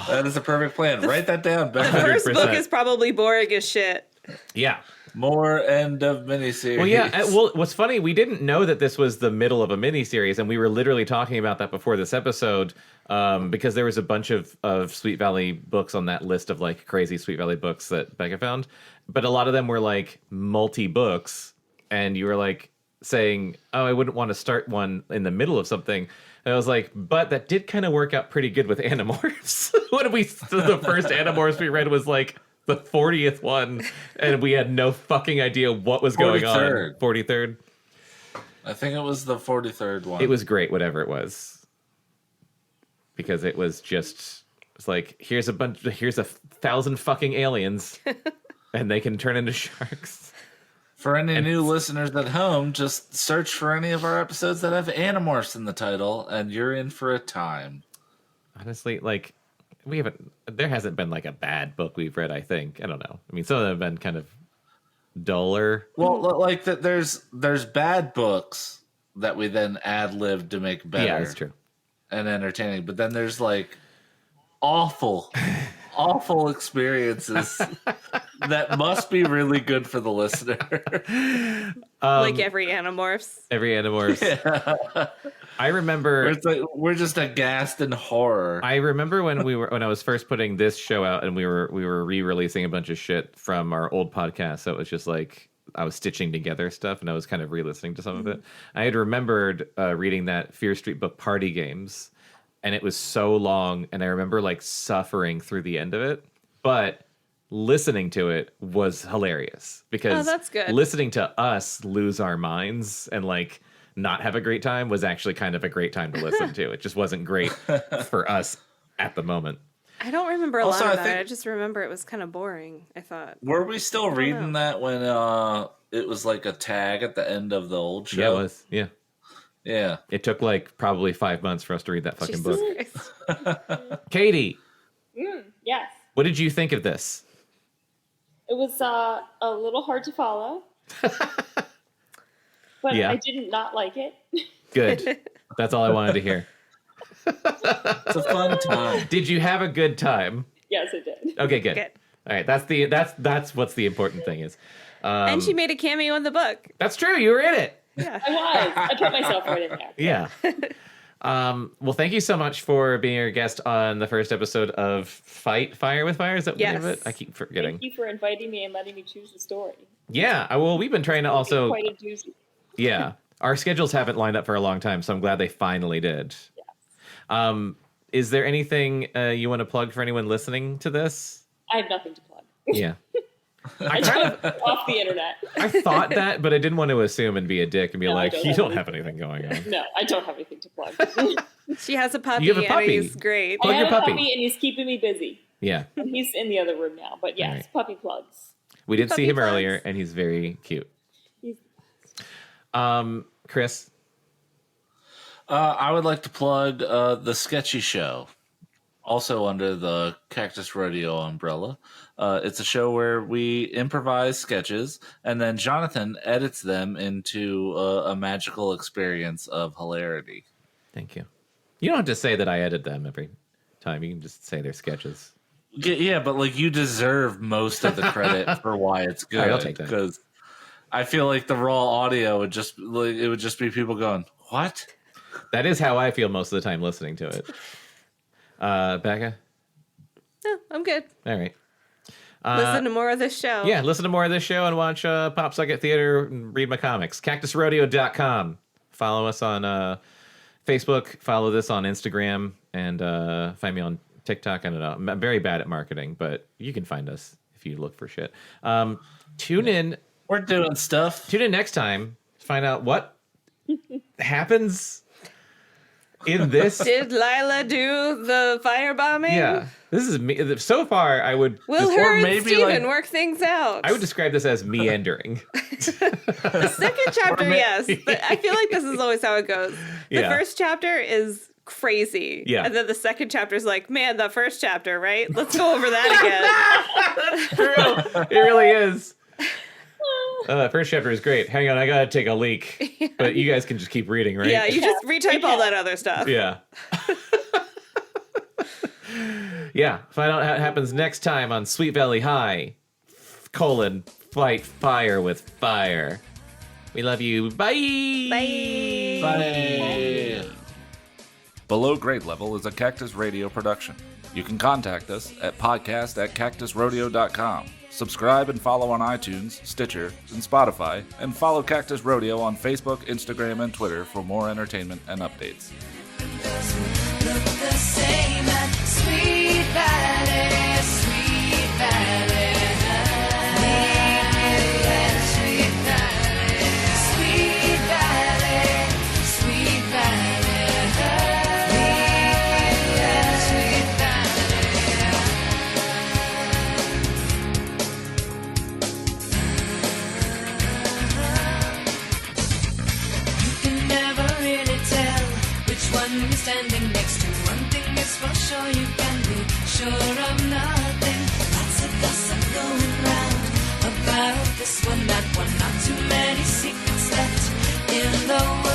Speaker 3: That is a perfect plan. Write that down,
Speaker 1: The
Speaker 3: Becca.
Speaker 1: first book
Speaker 2: 100%.
Speaker 1: is probably boring as shit.
Speaker 2: Yeah.
Speaker 3: More end of miniseries.
Speaker 2: Well, yeah. Well, what's funny, we didn't know that this was the middle of a miniseries, and we were literally talking about that before this episode, because there was a bunch of Sweet Valley books on that list of like crazy Sweet Valley books that Becca found, but a lot of them were like multi-books, and you were like saying, "Oh, I wouldn't want to start one in the middle of something." And I was like, but that did kind of work out pretty good with Animorphs. The first Animorphs we read was like the 40th one, and we had no fucking idea what was going on. 43rd.
Speaker 3: I think it was the 43rd one.
Speaker 2: It was great, whatever it was, because it was just, it's like, here's a 1,000 fucking aliens, and they can turn into sharks.
Speaker 3: For any new listeners at home, just search for any of our episodes that have Animorphs in the title, and you're in for a time.
Speaker 2: Honestly, like, there hasn't been like a bad book we've read, I think. I don't know. I mean, some of them have been kind of duller.
Speaker 3: Well, like that, there's bad books that we then ad-lib to make better.
Speaker 2: Yeah, that's true.
Speaker 3: And entertaining. But then there's like awful experiences that must be really good for the listener.
Speaker 1: Like every Animorphs.
Speaker 2: Every Animorphs.
Speaker 3: Yeah.
Speaker 2: I remember
Speaker 3: We're just aghast in horror.
Speaker 2: I remember when I was first putting this show out, and we were re-releasing a bunch of shit from our old podcast. So it was just like I was stitching together stuff, and I was kind of re-listening to some of it. I had remembered reading that Fear Street book, Party Games, and it was so long, and I remember like suffering through the end of it. But listening to it was hilarious because
Speaker 1: that's good.
Speaker 2: Listening to us lose our minds and like not have a great time was actually kind of a great time to listen to. It just wasn't great for us at the moment.
Speaker 1: I don't remember a
Speaker 3: Also,
Speaker 1: lot
Speaker 3: I
Speaker 1: about
Speaker 3: think-
Speaker 1: it. I just remember it was kind of boring, I thought.
Speaker 3: Were we still reading that when it was like a tag at the end of the old show?
Speaker 2: Yeah, it was. Yeah.
Speaker 3: Yeah.
Speaker 2: It took like probably 5 months for us to read that fucking
Speaker 1: Jesus
Speaker 2: book.
Speaker 1: Christ.
Speaker 2: Katie,
Speaker 4: Yes.
Speaker 2: what did you think of this?
Speaker 4: It was a little hard to follow, but
Speaker 2: Yeah.
Speaker 4: I didn't not like it.
Speaker 2: Good. That's all I wanted to hear.
Speaker 3: It's a fun time.
Speaker 2: Did you have a good time?
Speaker 4: Yes, I did.
Speaker 2: Okay, good.
Speaker 1: Good.
Speaker 2: All right, that's what's the important thing is.
Speaker 1: And she made a cameo in the book.
Speaker 2: That's true. You were in it.
Speaker 1: Yeah.
Speaker 4: I was. I put myself right in there.
Speaker 2: Yeah. Well, thank you so much for being our guest on the first episode of Fight Fire with Fire. Is that the name of it?
Speaker 1: Yes.
Speaker 2: I keep forgetting.
Speaker 4: Thank you for inviting me and letting me choose the story.
Speaker 2: Yeah. Well, we've been trying to also.
Speaker 4: Quite a doozy.
Speaker 2: Yeah. Our schedules haven't lined up for a long time, so I'm glad they finally did.
Speaker 4: Yeah.
Speaker 2: Is there anything you want to plug for anyone listening to this?
Speaker 4: I have nothing to plug.
Speaker 2: Yeah.
Speaker 4: I took off the internet.
Speaker 2: I thought that, but I didn't want to assume and be a dick and be
Speaker 4: No, I
Speaker 2: like,
Speaker 4: don't
Speaker 2: you
Speaker 4: have
Speaker 2: don't
Speaker 4: anything.
Speaker 2: have anything going on.
Speaker 4: No, I don't have anything to plug.
Speaker 1: She has a puppy,
Speaker 2: You have a puppy.
Speaker 1: and he's great.
Speaker 2: Plug
Speaker 4: I
Speaker 2: your
Speaker 4: have a
Speaker 2: puppy.
Speaker 4: puppy and he's keeping me busy.
Speaker 2: Yeah.
Speaker 4: He's in the other room now, but yes,
Speaker 2: Right.
Speaker 4: puppy plugs.
Speaker 2: We did see
Speaker 1: Puppy
Speaker 2: him
Speaker 1: plugs.
Speaker 2: earlier, and he's very cute.
Speaker 4: He's-
Speaker 2: Chris?
Speaker 3: I would like to plug the Sketchy Show, also under the Cactus Rodeo umbrella. It's a show where we improvise sketches, and then Jonathan edits them into a magical experience of hilarity.
Speaker 2: Thank you. You don't have to say that I edit them every time. You can just say they're sketches.
Speaker 3: Yeah, but like you deserve most of the credit for why it's good.
Speaker 2: All right, I'll take that.
Speaker 3: Because I feel like the raw audio would just be people going, "What?"
Speaker 2: That is how I feel most of the time listening to it. Bekah?
Speaker 1: No, I'm good.
Speaker 2: All right.
Speaker 1: Listen to more of this show.
Speaker 2: Yeah, listen to more of this show and watch Pop Socket Theater and read my comics. CactusRodeo.com. Follow us on Facebook. Follow this on Instagram. And find me on TikTok. I don't know. I'm very bad at marketing, but you can find us if you look for shit. Tune in.
Speaker 3: We're doing stuff.
Speaker 2: Tune in next time to find out what happens in this.
Speaker 1: Did Lila do the firebombing?
Speaker 2: Yeah. This is me. So far, I would.
Speaker 1: Will
Speaker 2: des-
Speaker 1: her and
Speaker 3: maybe,
Speaker 1: Steven
Speaker 3: like-
Speaker 1: work things out?
Speaker 2: I would describe this as meandering.
Speaker 1: The second chapter, yes. But I feel like this is always how it goes. The
Speaker 2: Yeah.
Speaker 1: first chapter is crazy.
Speaker 2: Yeah.
Speaker 1: And then the second chapter is like, man, the first chapter, right? Let's go over that again.
Speaker 2: True. It really is. First chapter is great. Hang on, I gotta take a leak. But you guys can just keep reading, right?
Speaker 1: Yeah, you just retype all that other stuff.
Speaker 2: Yeah. Yeah. Find out how it happens next time on Sweet Valley High. Fight fire with fire. We love you. Bye.
Speaker 1: Bye.
Speaker 3: Bye.
Speaker 5: Below Grade Level is a Cactus Radio production. You can contact us at podcast@cactusrodeo.com. Subscribe and follow on iTunes, Stitcher, and Spotify, and follow Cactus Rodeo on Facebook, Instagram, and Twitter for more entertainment and updates.
Speaker 6: Look the same at Sweet Valley, Sweet Valley. Sweet Valley, Sweet Valley, Sweet Valley. Sweet Valley. You can never really tell which one you're standing next to. One thing is for sure, you can be sure of nothing. Lots of gossip going round about this one, that one. Not too many secrets left in the world.